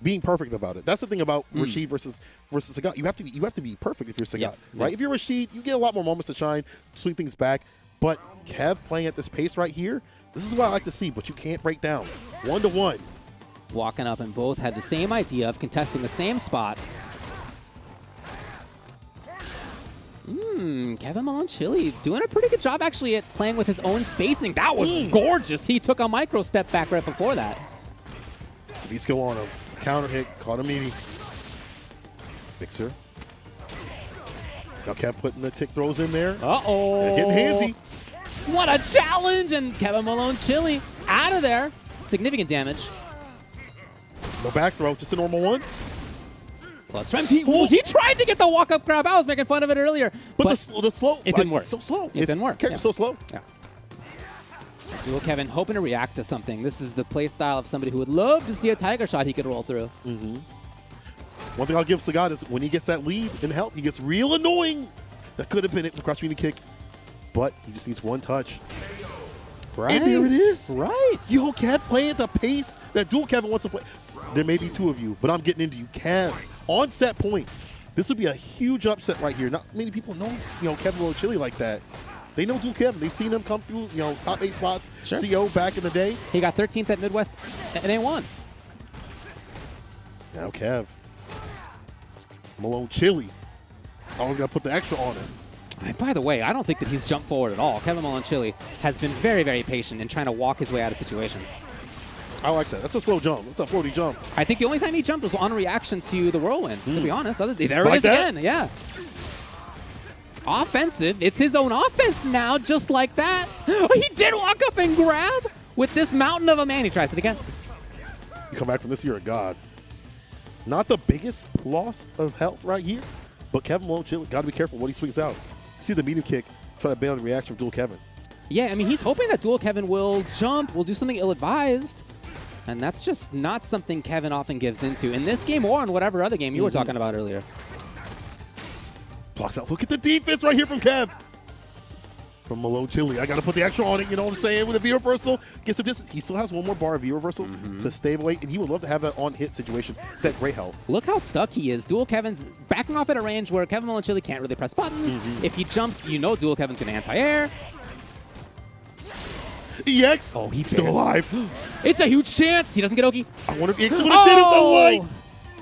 being perfect about it. That's the thing about Rashid versus Sagat. You have to be perfect if you're Sagat, right? If you're Rashid, you get a lot more moments to shine, swing things back. But Kev playing at this pace right here, this is what I like to see, but you can't break down. 1-1. Walking up, and both had the same idea of contesting the same spot. Kevin Malone Chili doing a pretty good job actually at playing with his own spacing. That was gorgeous. He took a micro step back right before that. V skill on him. Counter hit, caught him meaty. Mixer. Now Kev putting the tick throws in there. Uh-oh. Getting handsy. What a challenge, and Kevin Malone Chili out of there. Significant damage. No back throw, just a normal one. Plus he tried to get the walk-up grab. I was making fun of it earlier. But the slow. It didn't work. So slow. It didn't work. Character's so slow. Yeah. Dual Kevin hoping to react to something. This is the play style of somebody who would love to see a tiger shot he could roll through. One thing I'll give Sagat is when he gets that lead in health, he gets real annoying. That could have been it with crouch medium kick, but he just needs one touch. Right. And there it is. Right. Yo, Kev playing at the pace that Dual Kevin wants to play. There may be two of you, but I'm getting into you. Kev, on set point. This would be a huge upset right here. Not many people know, Kevin Malone Chili like that. They know Dual Kevin. They've seen him come through, top 8 spots. Sure. CO back in the day. He got 13th at Midwest and A1. Now Kev. Malone Chili. Always got to put the extra on him. By the way, I don't think that he's jumped forward at all. Kevin Malone Chili has been very, very patient in trying to walk his way out of situations. I like that. That's a slow jump. That's a 40 jump. I think the only time he jumped was on reaction to the whirlwind, to be honest. There it Like is that? again, yeah. Offensive. It's his own offense now, just like that. He did walk up and grab with this mountain of a man. He tries it again. You come back from this, you're a god. Not the biggest loss of health right here, but Kevin Malone, got to be careful what he swings out. See the medium kick, try to bail on the reaction from Dual Kevin. Yeah, I mean, he's hoping that Dual Kevin will jump, will do something ill-advised. And that's just not something Kevin often gives into in this game or in whatever other game you were talking about earlier. Blocks out. Look at the defense right here from Kev. From Malone Chili. I got to put the extra on it, you know what I'm saying? With a V reversal, gets some distance. He still has one more bar of V reversal to stay away, and he would love to have that on hit situation. That great health. Look how stuck he is. Dual Kevin's backing off at a range where Kevin Malone Chili can't really press buttons. If he jumps, you know Dual Kevin's going to anti-air. EX. Oh, he's still alive. It's a huge chance. He doesn't get Oki. I wonder if EX would have did it the light.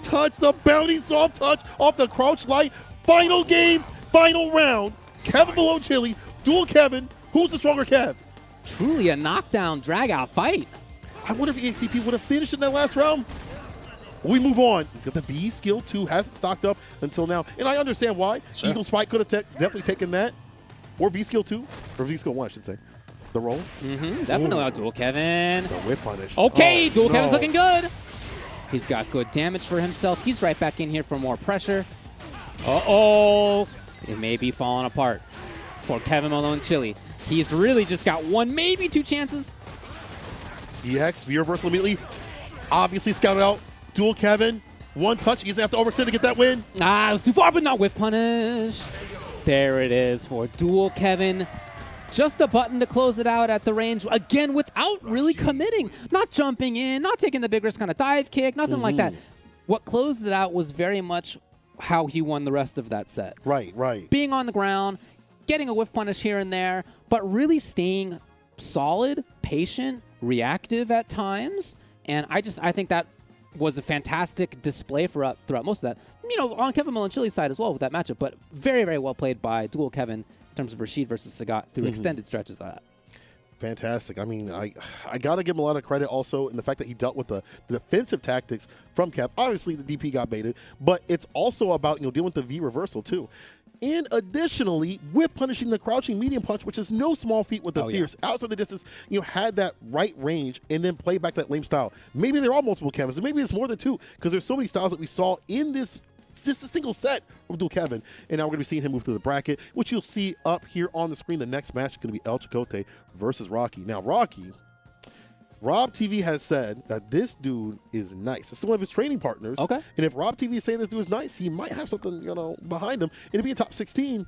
Touch the bounty, soft touch off the crouch light. Final game, final round. Kevin Malone Chili, Dual Kevin. Who's the stronger Kev? Truly a knockdown, drag-out fight. I wonder if EXTP would have finished in that last round. We move on. He's got the B skill 2, hasn't stocked up until now. And I understand why. Sure. Eagle Spike could have definitely taken that. Or V skill 2, or V skill 1, I should say. The roll. Definitely out Dual Kevin. The whip punish. Okay, Dual Kevin's looking good. He's got good damage for himself. He's right back in here for more pressure. Uh-oh. It may be falling apart for Kevin Malone Chili. He's really just got one, maybe two chances. EX, V reversal immediately. Obviously scouted out. Dual Kevin. One touch. He's going to have to overextend to get that win. Ah, it was too far, but not whiff punish. There it is for Dual Kevin. Just a button to close it out at the range, again, without really committing. Not jumping in, not taking the big risk kind of dive kick, nothing like that. What closed it out was very much how he won the rest of that set. Right. Being on the ground, getting a whiff punish here and there, but really staying solid, patient, reactive at times. And I think that was a fantastic display throughout most of that. You know, on Kevin Malone Chili's side as well with that matchup, but very, very well played by Dual Kevin in terms of Rashid versus Sagat through extended stretches of that. Fantastic. I mean, I got to give him a lot of credit also in the fact that he dealt with the defensive tactics from Cap. Obviously, the DP got baited, but it's also about, dealing with the V reversal too. And additionally, whip punishing the crouching medium punch, which is no small feat with the fierce. Outside the distance, had that right range and then play back that lame style. Maybe there are multiple Kevins, and maybe it's more than two because there's so many styles that we saw in this just a single set from Dual Kevin. And now we're going to be seeing him move through the bracket, which you'll see up here on the screen. The next match is going to be El Chacote versus Rocky. Now, Rocky, Rob TV has said that this dude is nice. It's one of his training partners. Okay. And if Rob TV is saying this dude is nice, he might have something, behind him. It'll be a top 16.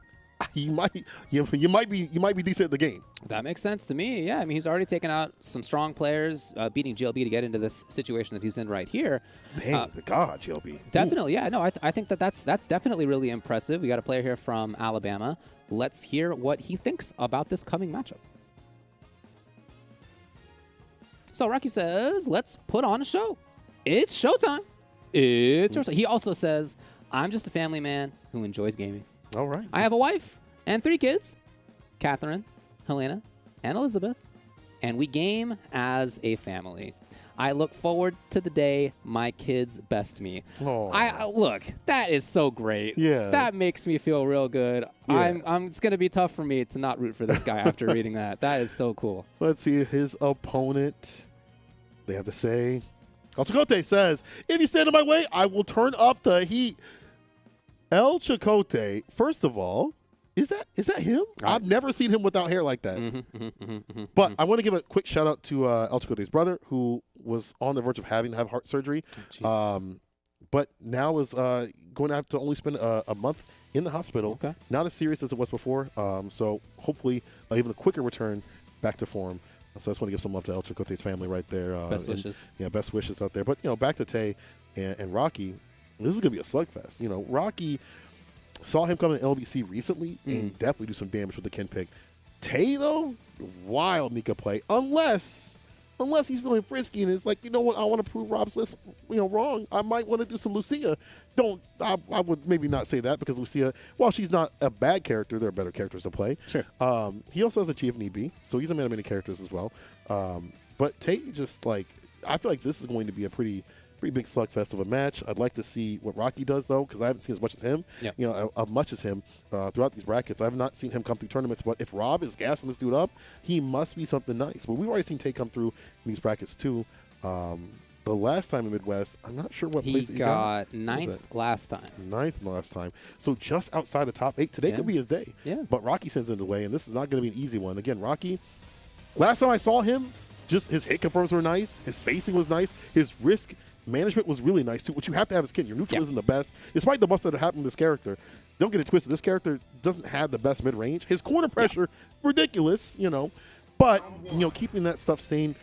You might be decent at the game. That makes sense to me. Yeah, I mean, he's already taken out some strong players, beating GLB to get into this situation that he's in right here. Dang, the god, GLB. Definitely, yeah. No, I think that's definitely really impressive. We got a player here from Alabama. Let's hear what he thinks about this coming matchup. So Rocky says, let's put on a show. It's showtime. It's showtime. He also says, I'm just a family man who enjoys gaming. All right. I have a wife and 3 kids, Catherine, Helena, and Elizabeth, and we game as a family. I look forward to the day my kids best me. Look, that is so great. Yeah. That makes me feel real good. Yeah. It's going to be tough for me to not root for this guy after reading that. That is so cool. Let's see his opponent. They have to say, El Chacote says, if you stand in my way, I will turn up the heat. El Chacote, first of all, is that him? I've never seen him without hair like that. But I want to give a quick shout out to El Chacote's brother, who was on the verge of having to have heart surgery. But now is going to have to only spend a month in the hospital. Okay. Not as serious as it was before. So hopefully even a quicker return back to form. So I just want to give some love to El Chacote's family right there. Best wishes. Yeah, best wishes out there. But, back to Tay and Rocky. This is going to be a slugfest. Rocky saw him come to LBC recently and definitely do some damage with the Ken pick. Tay, though, wild Mika play. Unless he's feeling frisky and it's like, you know what, I want to prove Rob's list, wrong. I might want to do some Lucia. I would maybe not say that because Lucia, while she's not a bad character, there are better characters to play. Sure. He also has a Chief if need be, so he's a man of many characters as well. But Tay just I feel like this is going to be a pretty big slugfest of a match. I'd like to see what Rocky does, though, because I haven't seen as much as him. Yep. You know, as much as him throughout these brackets. I have not seen him come through tournaments. But if Rob is gassing this dude up, he must be something nice. But we've already seen Tay come through in these brackets too. The last time in Midwest, I'm not sure what place he got. 9th last time. 9th last time. So just outside the top 8. Today could be his day. Yeah. But Rocky sends it away, and this is not going to be an easy one. Again, Rocky, last time I saw him, just his hit confirms were nice. His spacing was nice. His risk management was really nice, too, which you have to have as a kid. Your neutral isn't the best. Despite the buffs that have happened to this character, don't get it twisted. This character doesn't have the best mid-range. His corner pressure, ridiculous, you know. But, you know, keeping that stuff sane,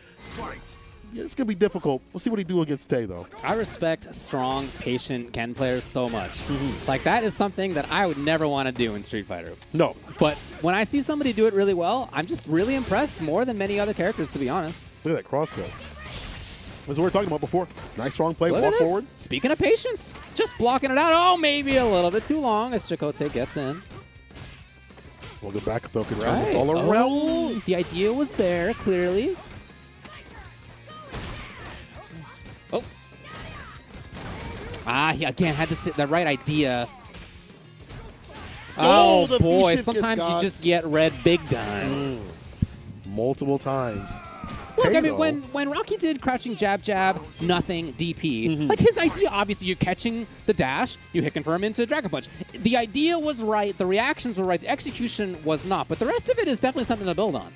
it's going to be difficult. We'll see what he do against Tay, though. I respect strong, patient Ken players so much. Like, that is something that I would never want to do in Street Fighter. No. But when I see somebody do it really well, I'm just really impressed more than many other characters, to be honest. Look at that cross go. That's what we were talking about before. Nice, strong play, walk forward. Speaking of patience, just blocking it out. Oh, maybe a little bit too long as Chacote gets in. We'll go back, though. Can turn this all around. Oh, the idea was there, clearly. Oh. Ah, he again had the right idea. Oh, boy. Sometimes you just get red big time. Multiple times. Look, I mean, when Rocky did crouching jab, nothing, DP, like his idea, obviously you're catching the dash, you hit confirm into Dragon Punch. The idea was right, the reactions were right, the execution was not, but the rest of it is definitely something to build on.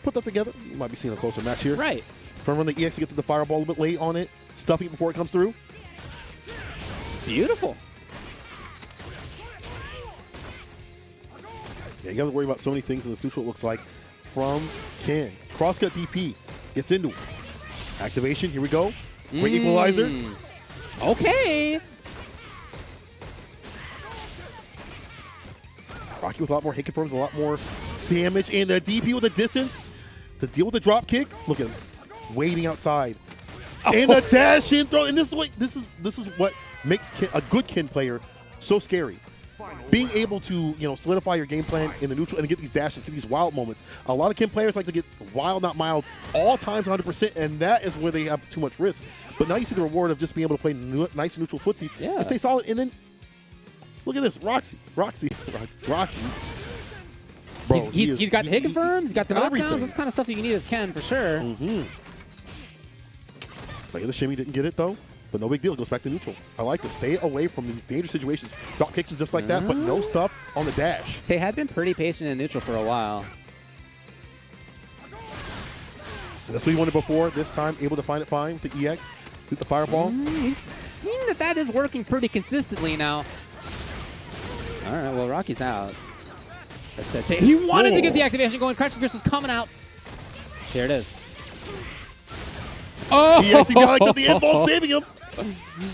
Put that together, you might be seeing a closer match here. Right. Trying to run the EX to get to the fireball a little bit late on it, stuffing it before it comes through. Beautiful. Yeah, you got to worry about so many things in this neutral, it looks like, from Ken. Crosscut DP. Gets into it. Activation. Here we go. Great equalizer. Okay. Rocky with a lot more hit confirms, a lot more damage, and the DP with the distance to deal with the drop kick. Look at him, waiting outside, and the dash in throw. And this is what makes a good Ken player so scary. Being able to, you know, solidify your game plan in the neutral and get these dashes, get these wild moments. A lot of Ken players like to get wild, not mild, all times 100%, and that is where they have too much risk. But now you see the reward of just being able to play nice neutral footsies and stay solid. And then, look at this, Rocky. Bro, he's got hit confirms, he's got the knockdowns. everything. That's kind of stuff you need as Ken, for sure. Like the shimmy didn't get it, though. But no big deal. It goes back to neutral. I like to stay away from these dangerous situations. Drop kicks and just like that, but no stuff on the dash. Tay had been pretty patient in neutral for a while. That's what he wanted before. This time, able to find it fine with the EX, with the fireball. He's seeing that is working pretty consistently now. All right, well, Rocky's out. That's it. Tay, he wanted to get the activation going. Crouching Fierce was coming out. Here it is. Oh! He actually got the inbound, saving him.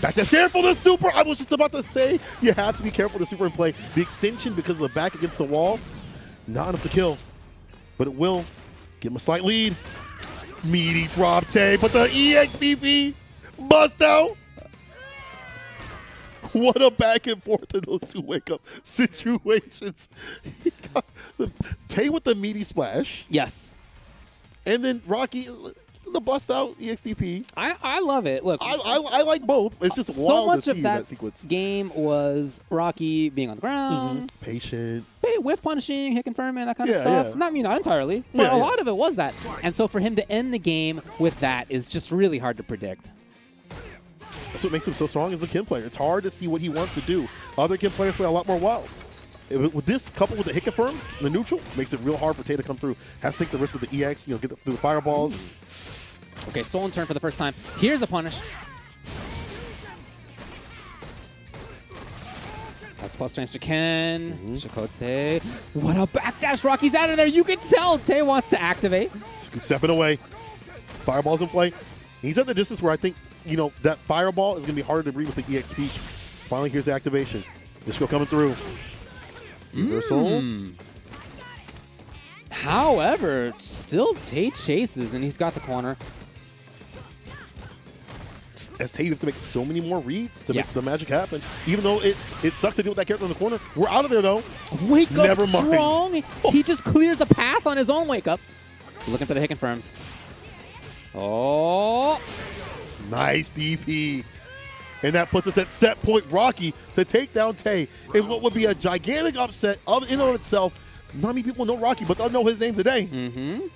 Back that's careful, the super. I was just about to say, you have to be careful the super in play. The extension, because of the back against the wall, not enough to kill. But it will give him a slight lead. Meaty drop Tay, but the EXDP bust out. What a back and forth in those two wake-up situations. He got Tay with the meaty splash. Yes. And then Rocky, the bust out EXDP. I love it. Look, I like both. It's just so wild much to of see that sequence. game was Rocky being on the ground, patient, whiff punishing, hit confirming, that kind of stuff. Yeah. Not entirely, but a lot of it was that. And so for him to end the game with that is just really hard to predict. That's what makes him so strong as a Ken player. It's hard to see what he wants to do. Other Ken players play a lot more wild. With this, coupled with the hit confirms, the neutral, makes it real hard for Tay to come through. Has to take the risk with the EX, you know, get through the fireballs. Okay, stolen turn for the first time. Here's a punish. That's plus range to Ken. Chacote. What a backdash. Rocky's out of there. You can tell Tay wants to activate. Scoop stepping away. Fireball's in play. He's at the distance where I think, you know, that fireball is going to be harder to read with the EX speech. Finally, here's the activation. Disco coming through. Reversal. However, still Tay chases, and he's got the corner. As Tay, you have to make so many more reads to make the magic happen. Even though it sucks to deal with that character in the corner. We're out of there, though. Wake up Never mind. strong. He just clears a path on his own wake up. Looking for the hit confirms. Oh. Nice DP. And that puts us at set point Rocky to take down Tay in what would be a gigantic upset in and of itself. Not many people know Rocky, but they'll know his name today. Mm-hmm.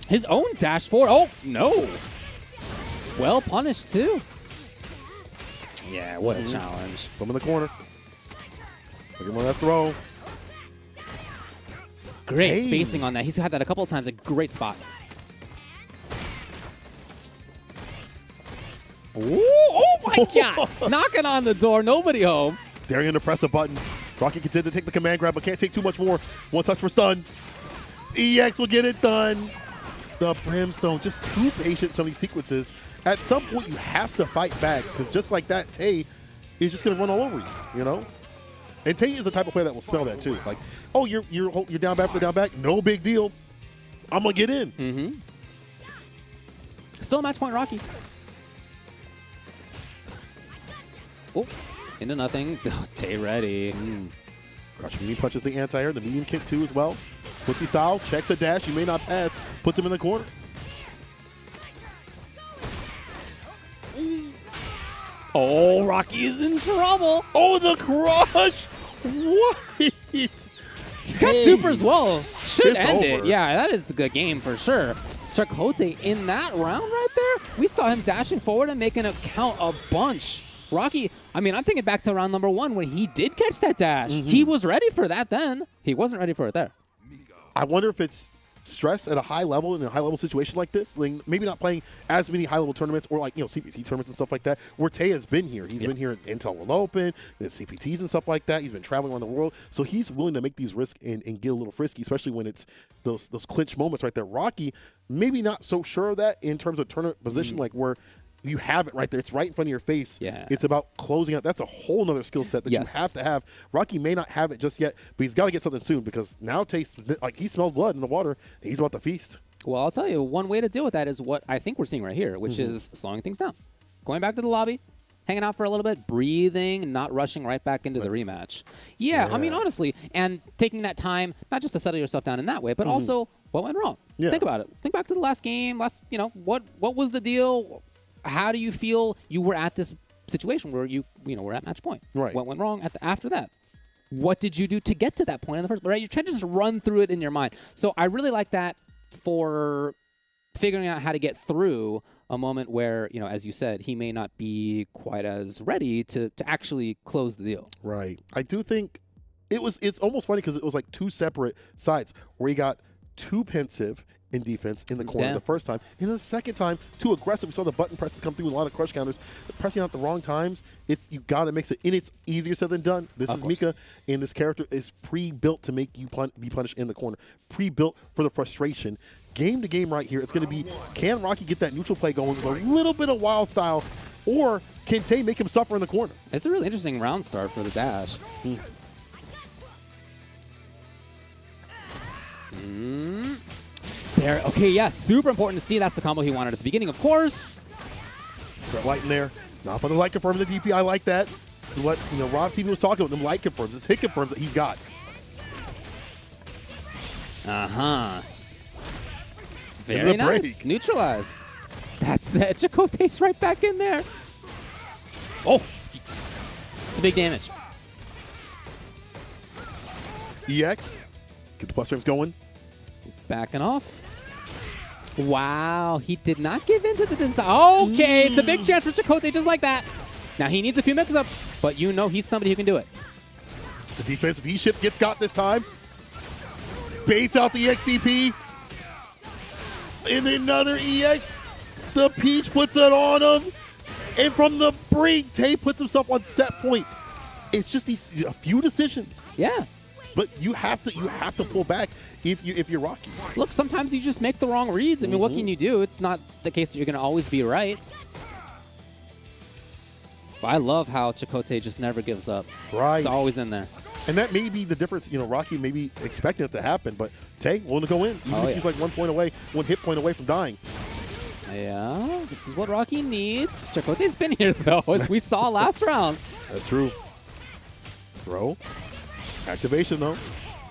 His own dash forward. Oh, no. Well punished, too. Yeah, what a challenge. Put him in the corner. Look at that throw. Great spacing on that. He's had that a couple of times. A great spot. Ooh, oh, my God. Knocking on the door. Nobody home. Daring to press a button. Rocky continues to take the command grab, but can't take too much more. One touch for stun. EX will get it done. The Brimstone, just too patient some of these sequences. At some point, you have to fight back, because just like that, Tay is just going to run all over you, you know? And Tay is the type of player that will smell that, too. Like, oh, you're down back for the down back? No big deal. I'm going to get in. Mm-hmm. Still match point Rocky. Oh, into nothing. Tay ready. Crushing knee punches the anti-air, the medium kick too as well. Footsie style, checks a dash, you may not pass, puts him in the corner. Oh, Rocky is in trouble. Oh, the crush! What? He's got super as well. Should It's end over. it. Yeah, that is the good game for sure. Chacote in that round right there, we saw him dashing forward and making it count a bunch. Rocky, I mean, I'm thinking back to round number 1 when he did catch that dash. He was ready for that then. He wasn't ready for it there. I wonder if it's stress at a high level in a high-level situation like this. Like maybe not playing as many high-level tournaments or like, you know, CPT tournaments and stuff like that, where Tay has been here. He's been here at Intel World Open, the CPTs and stuff like that. He's been traveling around the world. So he's willing to make these risks and get a little frisky, especially when it's those clinch moments right there. Rocky, maybe not so sure of that in terms of tournament position, like where you have it right there. It's right in front of your face. Yeah. It's about closing out. That's a whole nother skill set that you have to have. Rocky may not have it just yet, but he's got to get something soon because now tastes like he smells blood in the water and he's about to feast. Well, I'll tell you, one way to deal with that is what I think we're seeing right here, which is slowing things down. Going back to the lobby, hanging out for a little bit, breathing, not rushing right back into the rematch. Yeah, I mean, honestly, and taking that time, not just to settle yourself down in that way, but also what went wrong. Yeah. Think about it. Think back to the last game, you know, what was the deal? How do you feel you were at this situation where you were at match point? Right. What went wrong after that? What did you do to get to that point in the first place? Right? You're trying to just run through it in your mind. So I really like that for figuring out how to get through a moment where, you know, as you said, he may not be quite as ready to actually close the deal. Right. I do think it's almost funny because it was like two separate sides where he got too pensive in defense in the corner the first time. And the second time, too aggressive. We saw the button presses come through with a lot of crush counters. Pressing out at the wrong times, you got to mix it. And it's easier said than done. This is Mika, and this character is pre-built to make you be punished in the corner. Pre-built for the frustration. Game to game right here, it's going to be, can Rocky get that neutral play going with a little bit of wild style, or can Tay make him suffer in the corner? It's a really interesting round start for the dash. There. Okay, yeah, super important to see. That's the combo he wanted at the beginning, of course. Got light in there. Not for the light confirm the DP. I like that. This is what Rob TV was talking about. Them light confirms. This hit confirms that he's got. Very nice. Neutralized. That's it. Chacote's right back in there. Oh, it's the big damage. EX. Get the plus frames going. Backing off. Wow, he did not give in to the design. Okay, it's a big chance for Chacote just like that. Now he needs a few mix-ups, but you know he's somebody who can do it. It's a defensive E-ship gets got this time. Baits out the XDP. And another EX. The Peach puts it on him. And from the brink, Tay puts himself on set point. It's just a few decisions. Yeah. But you have to pull back if you're Rocky. Look, sometimes you just make the wrong reads. I mean, what can you do? It's not the case that you're going to always be right. But I love how Chacote just never gives up. Right. It's always in there. And that may be the difference. Rocky may be expecting it to happen, but Tay willing to go in. Even if he's like 1 point away, 1 hit point away from dying. Yeah, this is what Rocky needs. Chacote's been here, though, as we saw last round. That's true. Throw. Activation, though.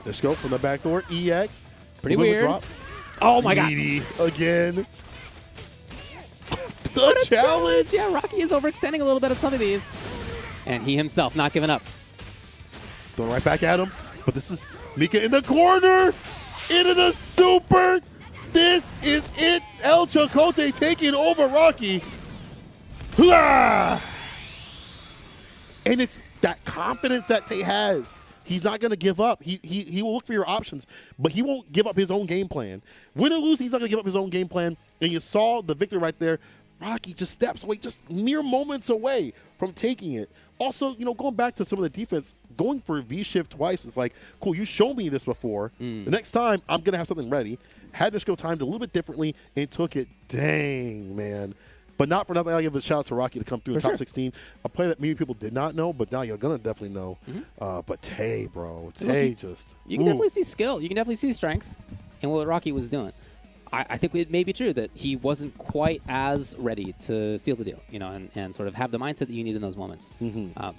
Let's go from the back door. EX. Pretty weird. Drop. Oh my god. Greedy again. What The a challenge. Yeah, Rocky is overextending a little bit at some of these. And he himself not giving up. Going right back at him. But this is Mika in the corner. Into the super. This is it. El Chacote taking over Rocky. Hurrah! And it's that confidence that Tay has. He's not going to give up. He will look for your options, but he won't give up his own game plan. Win or lose, he's not going to give up his own game plan. And you saw the victory right there. Rocky just steps away, just mere moments away from taking it. Also, you know, going back to some of the defense, going for V-shift twice is like, cool, you showed me this before. The next time, I'm going to have something ready. Had this go timed a little bit differently and took it. Dang, man. But not for nothing, I'll give a shout out to Rocky to come through in top 16. A player that maybe people did not know, but now you're going to definitely know. But Tay, bro. Tay just. You can definitely see skill. You can definitely see strength in what Rocky was doing. I think it may be true that he wasn't quite as ready to seal the deal, you know, and sort of have the mindset that you need in those moments.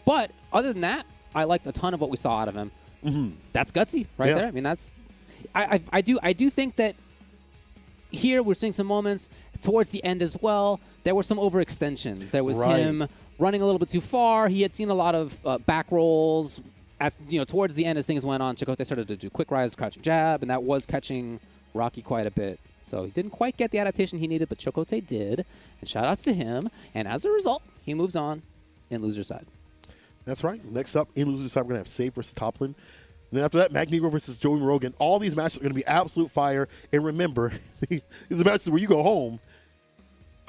But other than that, I liked a ton of what we saw out of him. That's gutsy right there. I mean, that's. I do think that here we're seeing some moments towards the end as well. There were some overextensions. There was him running a little bit too far. He had seen a lot of back rolls. Towards the end as things went on, Chacote started to do quick rise, crouching jab, and that was catching Rocky quite a bit. So he didn't quite get the adaptation he needed, but Chacote did. And shout-outs to him. And as a result, he moves on in loser side. That's right. Next up in loser side, we're going to have Save versus Topline. And then after that, Magnegro versus Joey Rogan. All these matches are going to be absolute fire. And remember, these are matches where you go home.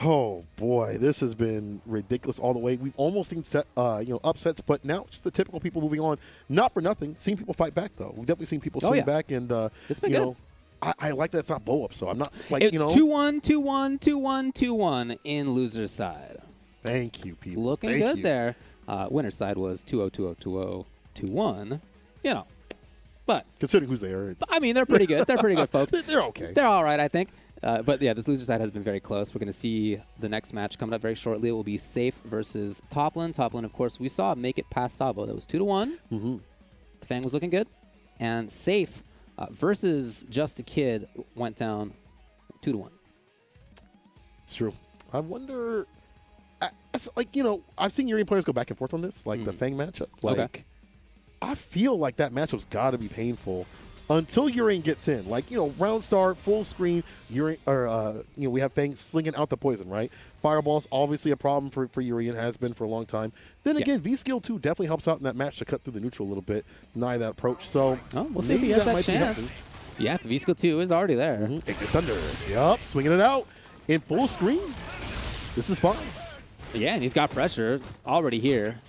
Oh, boy. This has been ridiculous all the way. We've almost seen upsets, but now just the typical people moving on. Not for nothing. Seen people fight back, though. We've definitely seen people swing back. And, it's been good. I like that it's not blow up, so I'm not 2-1, 2-1, 2-1, 2-1 in loser's side. Thank you, people. Looking good there. Winner's side was 2-0, 2-0, 2-0, 2-1. You know, but considering who's there, I mean, they're pretty good. They're pretty good folks. They're okay. They're all right, I think. But yeah, this loser side has been very close. We're going to see the next match coming up very shortly. It will be Safe versus Topline. Topline, of course, we saw make it past Sabo. That was 2-1. The Fang was looking good, and Safe. Versus Just a Kid went down 2-1. It's true. I wonder, I've seen Urian players go back and forth on this, like the Fang matchup. I feel like that matchup's got to be painful until Urian gets in. Round start, full screen, Urian, we have Fang slinging out the poison, right? Fireball's obviously a problem for Urian, has been for a long time. Then again, V-Skill 2 definitely helps out in that match to cut through the neutral a little bit, deny that approach. So we'll see if he has that chance. Yeah, V-Skill 2 is already there. Ignite Thunder. Yup, swinging it out in full screen. This is fine. Yeah, and he's got pressure already here.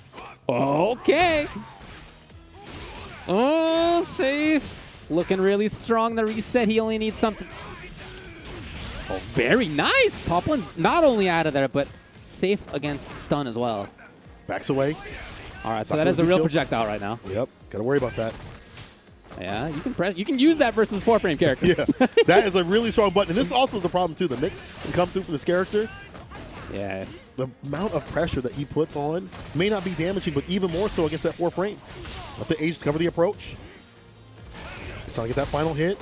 Okay. Oh, Safe. Looking really strong. The reset, he only needs something. Oh, very nice. Topline's not only out of there, but safe against stun as well. Backs away. All right, so that is a real projectile right now. Yep, got to worry about that. Yeah, you can press. You can use that versus 4-frame characters. Yeah, that is a really strong button. And this also is the problem, too. The mix can come through from this character. Yeah. The amount of pressure that he puts on may not be damaging, but even more so against that 4-frame. Let the Aegis cover the approach. Trying to get that final hit.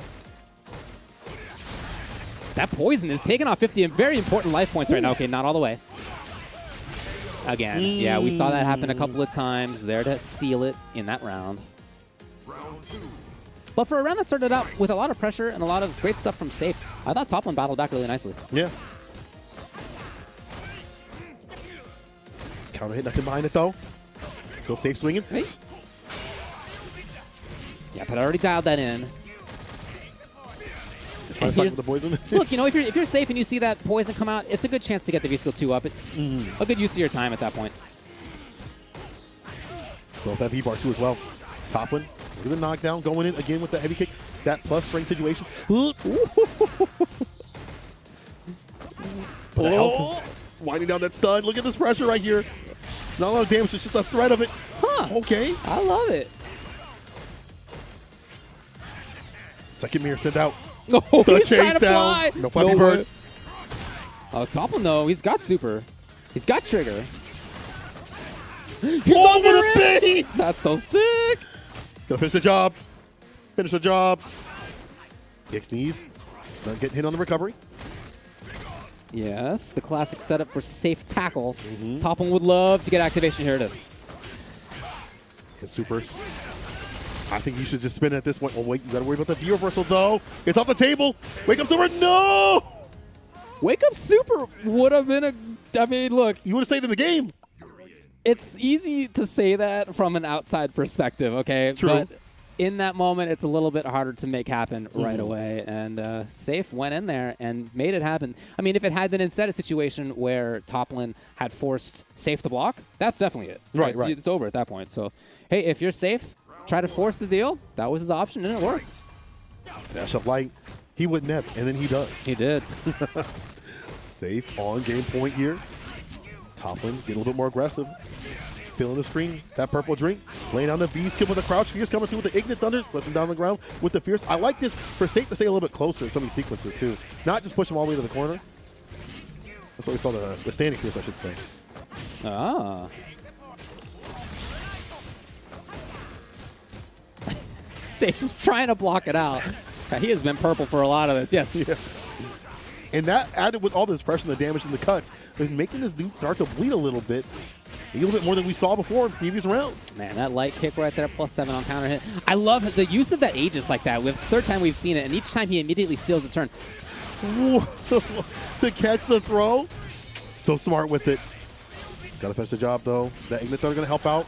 That poison is taking off 50 and very important life points right now. Okay, not all the way. Again, yeah, we saw that happen a couple of times. There to seal it in that round. But for a round that started out with a lot of pressure and a lot of great stuff from Safe, I thought Topline battled back really nicely. Yeah. Counter hit, nothing behind it though. Still Safe swinging. Hey. Yeah, but I already dialed that in. The poison. Look, if you're Safe and you see that poison come out, it's a good chance to get the V-Skill 2 up. It's a good use of your time at that point. Both that V-bar too as well. Topline with the knockdown, going in again with the heavy kick. That plus strength situation. Winding down that stun. Look at this pressure right here. Not a lot of damage, it's just a threat of it. Huh. Okay. I love it. Second mirror sent out. Oh, the he's chase trying to down. fly. No Flappy Bird. Topline, though, he's got super. He's got trigger. He's over the base. That's so sick. Gonna finish the job. Finish the job. X knees. Not getting hit on the recovery. Yes, the classic setup for safe tackle. Topline would love to get activation. Here it is. Hit super. I think you should just spin it at this point. Oh, wait, you got to worry about the V reversal, though. It's off the table. Wake up super. No! Wake up super would have been a... I mean, look. You would have stayed in the game. It's easy to say that from an outside perspective, okay? True. But in that moment, it's a little bit harder to make happen right away. And Safe went in there and made it happen. I mean, if it had been instead a situation where Topline had forced Safe to block, that's definitely it. Right, right. It's over at that point. So, hey, if you're Safe, try to force the deal. That was his option, and it worked. Dash up light. He wouldn't have, and then he does. He did. Safe on game point here. Topline get a little bit more aggressive. Feeling the screen. That purple drink. Laying down the V skill with the crouch. Fierce coming through with the Ignite Thunder. Slipping down the ground with the Fierce. I like this for Safe to stay a little bit closer in some of these sequences, too. Not just push him all the way to the corner. That's why we saw the standing Fierce, I should say. Ah. Safe just trying to block it out. He has been purple for a lot of this. Yes. Yeah. And that added with all this pressure and the damage and the cuts is making this dude start to bleed a little bit more than we saw before in previous rounds. Man, that light kick right there, +7 on counter hit. I love the use of that Aegis like that. It's the third time we've seen it, and each time he immediately steals a turn. To catch the throw. So smart with it. Got to finish the job, though. That Ignite Thunder going to help out.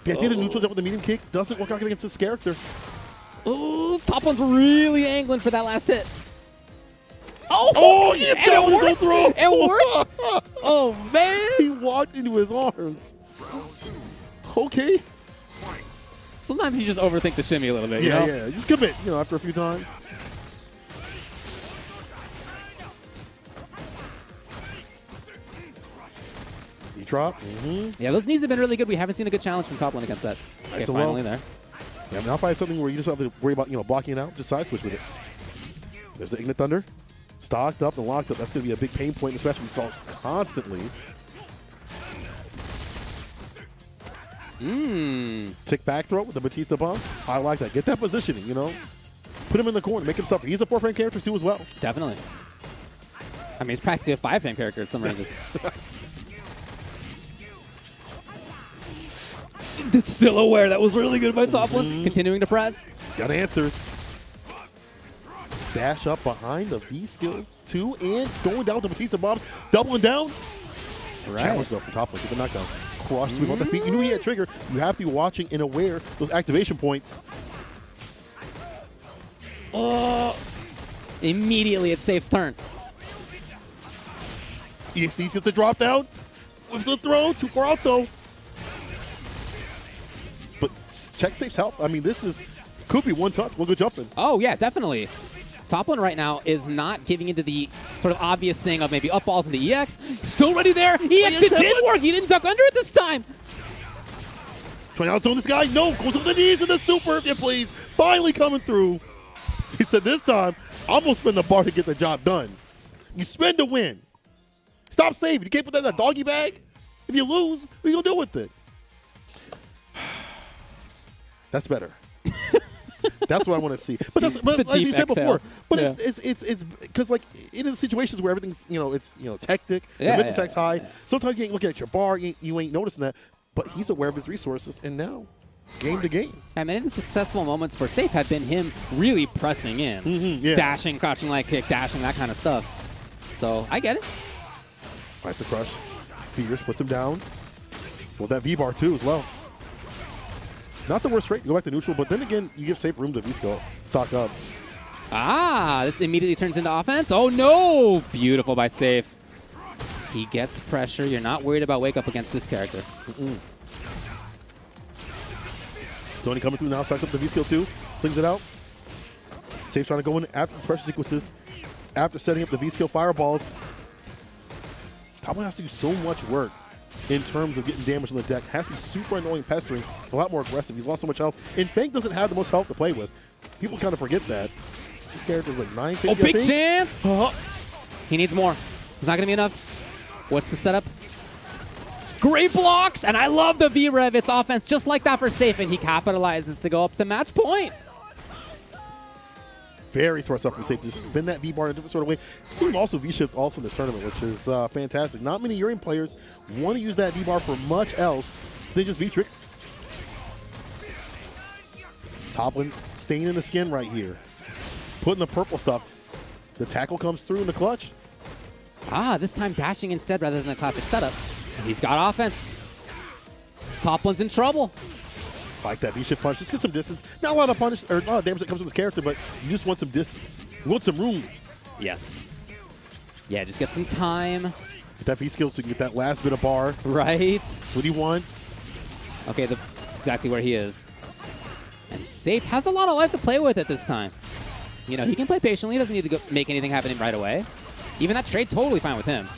The idea to neutral jump with the medium kick doesn't work out against this character. Oh, Topline's really angling for that last hit. Oh, he hits down with his own throw. It worked. Oh, man. He walked into his arms. Okay. Sometimes you just overthink the shimmy a little bit. Yeah, you know? yeah. Just commit, after a few times. He dropped. Yeah, those knees have been really good. We haven't seen a good challenge from Topline against that. Okay, so finally there. Yeah, now probably something where you just have to worry about, blocking it out. Just side switch with it. There's the Ignite Thunder. Stocked up and locked up. That's going to be a big pain point, especially we saw constantly. Tick back throw with the Batista bomb. I like that. Get that positioning, Put him in the corner. Make him suffer. He's a 4-frame character, too, as well. Definitely. I mean, he's practically a 5-frame character at some ranges. Still aware. That was really good by Topline. Continuing to press. He's got answers. Dash up behind the V skill 2 and going down with the Batista bombs. Doubling down. Right. Challenge though from Topline. Get the knockdown. Cross sweep on the feet. You knew he had trigger. You have to be watching and aware those activation points. Oh. Immediately it's Safe's turn. EXT gets a drop down. Whips a throw. Too far out though. But check Safe's health. I mean, could be one touch. One good jumping. Oh, yeah, definitely. Topline right now is not giving into the sort of obvious thing of maybe up balls into EX. Still ready there. EX, it did work. He didn't duck under it this time. Trying to outzone this guy. No, goes on the knees in the super, if you please. Finally coming through. He said this time, I'm going to spin the bar to get the job done. You spin to win. Stop saving. You can't put that in a doggy bag. If you lose, what are you going to do with it? That's better. That's what I want to see. But as you said before, but yeah. it's because like it is situations where everything's it's hectic. The mental stack's high. Sometimes you ain't looking at your bar. You ain't noticing that. But he's aware of his resources, and now game to game. I mean, the successful moments for Safe have been him really pressing in, dashing, crouching light kick, dashing, that kind of stuff. So I get it. Nice to crush. Fierce puts him down. Well, that V bar too as well. Not the worst rate. You go back to neutral, but then again, you give Safe room to V-skill. Stock up. Ah, this immediately turns into offense. Oh, no. Beautiful by Safe. He gets pressure. You're not worried about wake up against this character. Sony coming through now. Stocks up the V-skill too. Slings it out. Safe trying to go in after these pressure sequences. After setting up the V-skill fireballs. Topline has to do so much work in terms of getting damage on the deck. Has to be super annoying, pestering, a lot more aggressive. He's lost so much health. And Fang doesn't have the most health to play with. People kind of forget that. This character's like 950, oh, big chance! He needs more. It's not going to be enough. What's the setup? Great blocks! And I love the V-Rev. It's offense just like that for Safe, and he capitalizes to go up to match point. Very smart stuff from Safe. Just spin that V-bar in a different sort of way. Seen also V-shift also in this tournament, which is fantastic. Not many Urian players want to use that V-bar for much else than just V-trick. Topline staying in the skin right here. Putting the purple stuff. The tackle comes through in the clutch. This time dashing instead rather than the classic setup. He's got offense. Topline's in trouble. Like that V-shift punch. Just get some distance. Not a lot of punish or a lot of damage that comes with this character, but you just want some distance. You want some room. Yes. Yeah, just get some time. Get that V-skill so you can get that last bit of bar. Right. That's what he wants. Okay, that's exactly where he is. And Safe has a lot of life to play with at this time. You know, he can play patiently. He doesn't need to make anything happen right away. Even that trade, totally fine with him.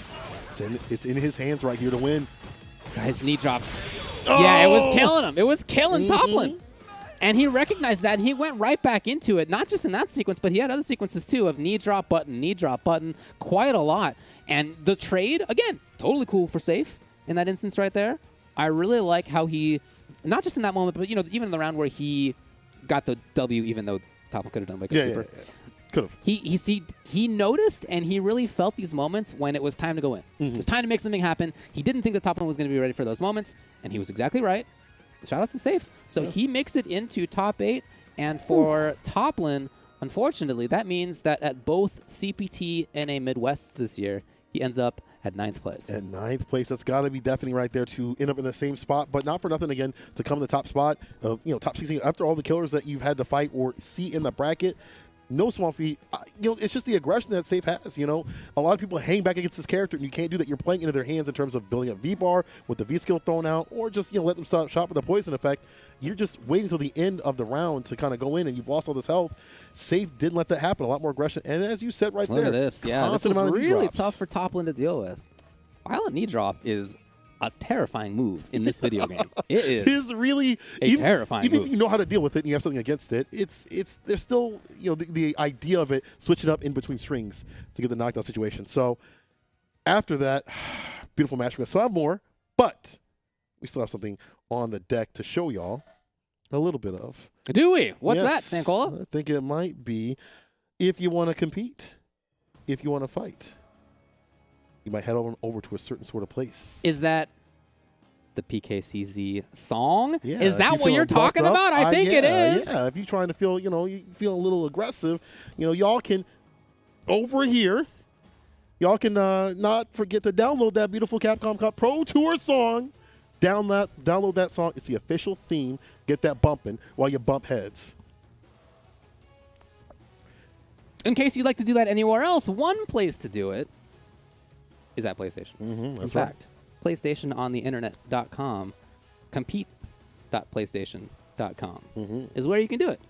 It's in his hands right here to win. His knee drops. Oh! Yeah, it was killing him. It was killing Topline. And he recognized that, and he went right back into it, not just in that sequence, but he had other sequences, too, of knee drop button, quite a lot. And the trade, again, totally cool for Safe in that instance right there. I really like how he, not just in that moment, but, you know, even in the round where he got the W, even though Topline could have done like a super. Yeah. Could have. He noticed, and he really felt these moments when it was time to go in. It was time to make something happen. He didn't think the Topline was going to be ready for those moments, and he was exactly right. Shout out to Safe. So he makes it into top 8, and for Topline, unfortunately, that means that at both CPT and a Midwest this year, he ends up at 9th place. At 9th place, that's got to be definitely right there to end up in the same spot, but not for nothing again to come in the top spot of top 16 after all the killers that you've had to fight or see in the bracket. No small feat. It's just the aggression that Safe has. A lot of people hang back against this character, and you can't do that. You're playing into their hands in terms of building a V-bar with the V-skill thrown out, or just let them stop shot with the poison effect. You're just waiting until the end of the round to kind of go in, and you've lost all this health. Safe didn't let that happen. A lot more aggression, and as you said right there, look at this. Yeah, this was really tough for Topline to deal with. Violent knee drop is a terrifying move in this video game. It is. It's really terrifying even move. If you know how to deal with it and you have something against it, there's still the idea of it switching up in between strings to get the knockdown situation. So after that, beautiful match. We still have more, but we still have something on the deck to show y'all a little bit of. Do we? What's that, Sankola? I think it might be if you want to compete, if you want to fight. You might head over to a certain sort of place. Is that the PKCZ song? Yeah, is that what you're talking about? I think it is. Yeah, if you're trying to feel, you feel a little aggressive, y'all can, over here, y'all can not forget to download that beautiful Capcom Cup Pro Tour song. Download that song. It's the official theme. Get that bumping while you bump heads. In case you'd like to do that anywhere else, one place to do it is at PlayStation. That's in fact, PlayStation on the internet.com, compete.playstation.com is where you can do it.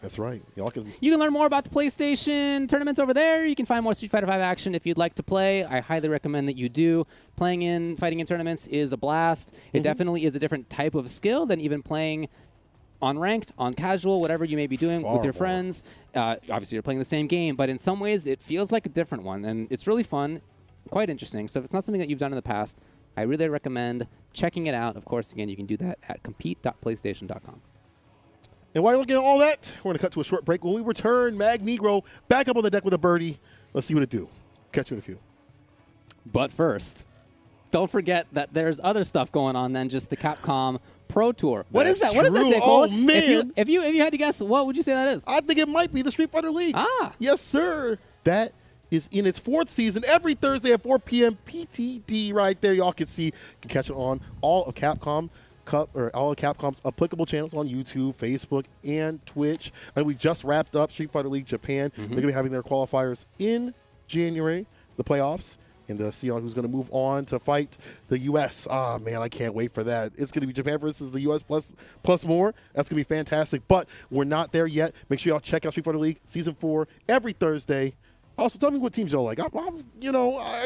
That's right. You can learn more about the PlayStation tournaments over there. You can find more Street Fighter V action if you'd like to play. I highly recommend that you do. Fighting in tournaments is a blast. It definitely is a different type of skill than even playing on ranked, on casual, whatever you may be doing with your friends. Obviously, you're playing the same game, but in some ways, it feels like a different one, and it's really fun, quite interesting. So if it's not something that you've done in the past, I really recommend checking it out. Of course, again, you can do that at compete.playstation.com. And while you're looking at all that, we're going to cut to a short break. When we return, Magnegro back up on the deck with a birdie. Let's see what it do. Catch you in a few. But first, don't forget that there's other stuff going on than just the Capcom Pro Tour. What is that? What does that say, Cole? Oh, man. If you had to guess, what would you say that is? I think it might be the Street Fighter League. Yes, sir. That is in its 4th season every Thursday at 4 p.m. PTD right there. Y'all can see, can catch it on all of Capcom Cup or all of Capcom's applicable channels on YouTube, Facebook, and Twitch. And we just wrapped up Street Fighter League Japan. They're going to be having their qualifiers in January, the playoffs, and to see who's going to move on to fight the U.S. Oh, man, I can't wait for that. It's going to be Japan versus the U.S. plus more. That's going to be fantastic. But we're not there yet. Make sure y'all check out Street Fighter League Season 4 every Thursday. Also, tell me what teams y'all like. I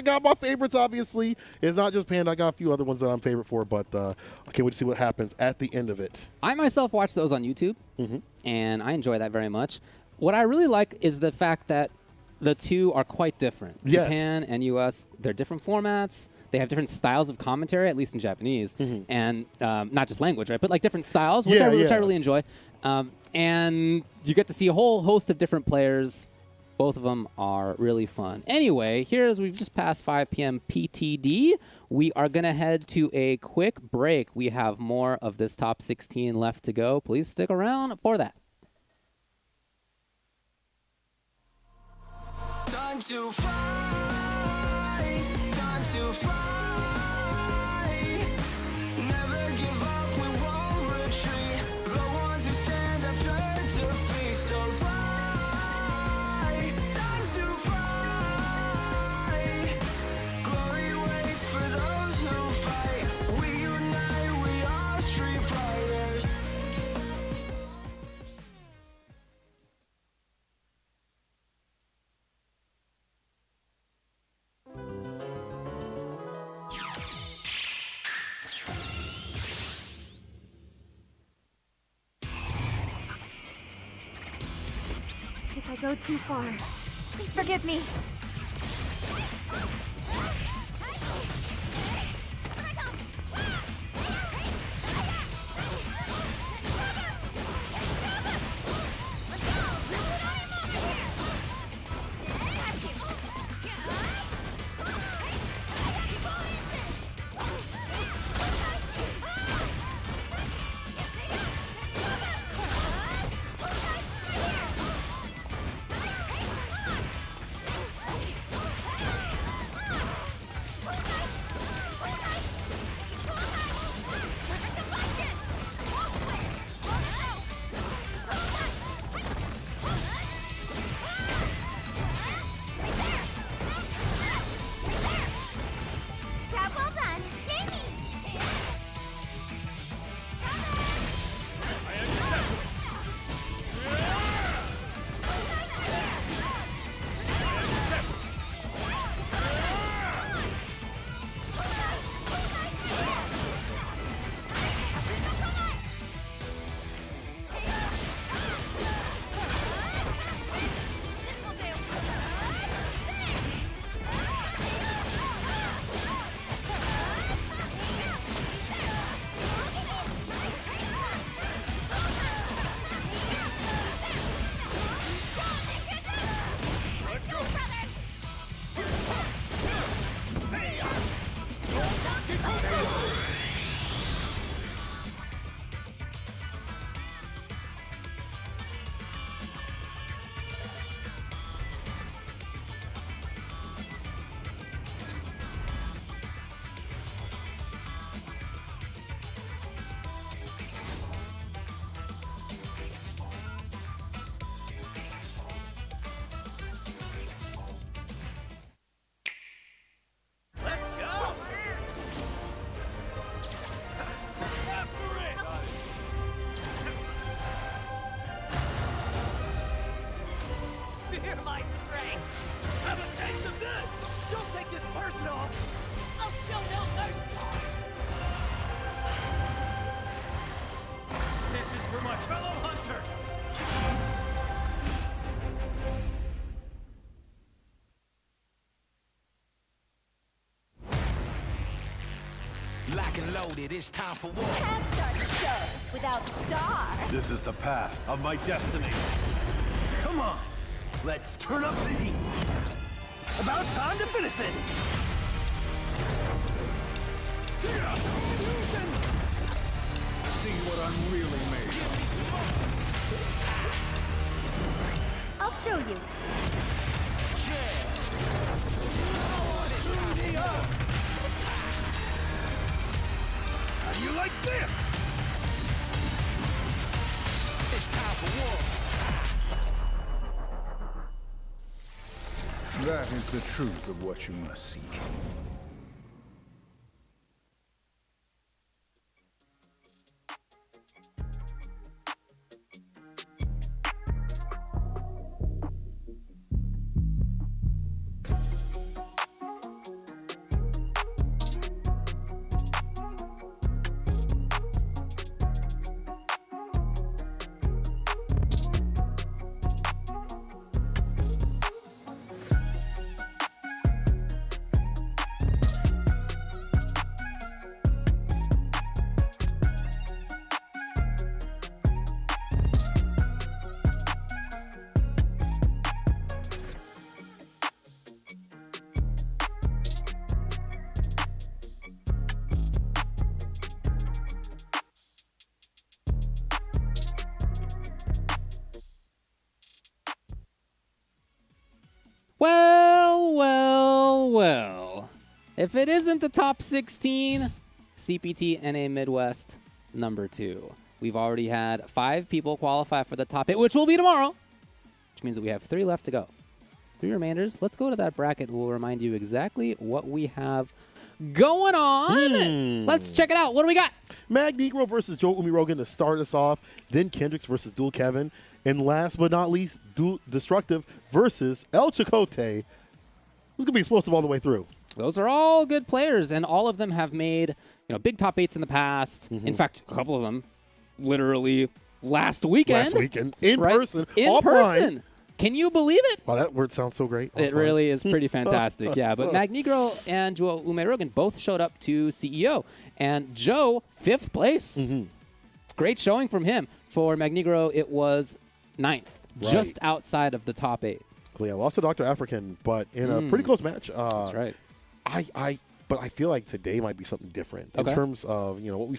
got my favorites, obviously. It's not just Panda. I got a few other ones that I'm favorite for, but I can't wait to see what happens at the end of it. I myself watch those on YouTube, and I enjoy that very much. What I really like is the fact that the two are quite different. Yes. Japan and U.S., they're different formats. They have different styles of commentary, at least in Japanese, and not just language, right? But like different styles, which I really enjoy. And you get to see a whole host of different players. Both of them are really fun. Anyway, we've just passed 5 p.m. PTD. We are going to head to a quick break. We have more of this top 16 left to go. Please stick around for that. Time to fly, time to fly. Never give up, we won't retreat. The ones who stand have turned to feast. Alright, time to fly. Glory waits for those who fight. We unite, we are street fighters. If I go too far, please forgive me. Job well done. Yay! Let's go! After it! Fear my strength! Have a taste of this! Don't take this personal! I'll show no mercy. This is for my fellow hunters! Lock and loaded, it's time for war. Can't start a show without a star. This is the path of my destiny. Come on, let's turn up the heat. About time to finish this. See what I'm really made of. I'll show you. How do you like this? It's time for war. That is the truth of what you must seek. Well, well, well. If it isn't the top 16, CPT NA Midwest #2. We've already had 5 people qualify for the top 8, which will be tomorrow, which means that we have 3 left to go. 3 remainders. Let's go to that bracket. We'll remind you exactly what we have going on. Let's check it out. What do we got? Magnegro versus Joe Umirogan to start us off. Then Kendricks versus Dual Kevin. And last but not least, Destructive versus El Chacote. This is going to be explosive all the way through. Those are all good players, and all of them have made big top 8s in the past. In fact, a couple of them literally last weekend. In person. In person. Can you believe it? Wow, that word sounds so great. It really is pretty fantastic, yeah. But Magnegro and Joe Umirogan both showed up to CEO. And Joe, 5th place. Great showing from him. For Magnegro, it was 9th, just outside of the top 8. Yeah, lost to Dr. African, but in a pretty close match. That's right. But I feel like today might be something different in terms of what we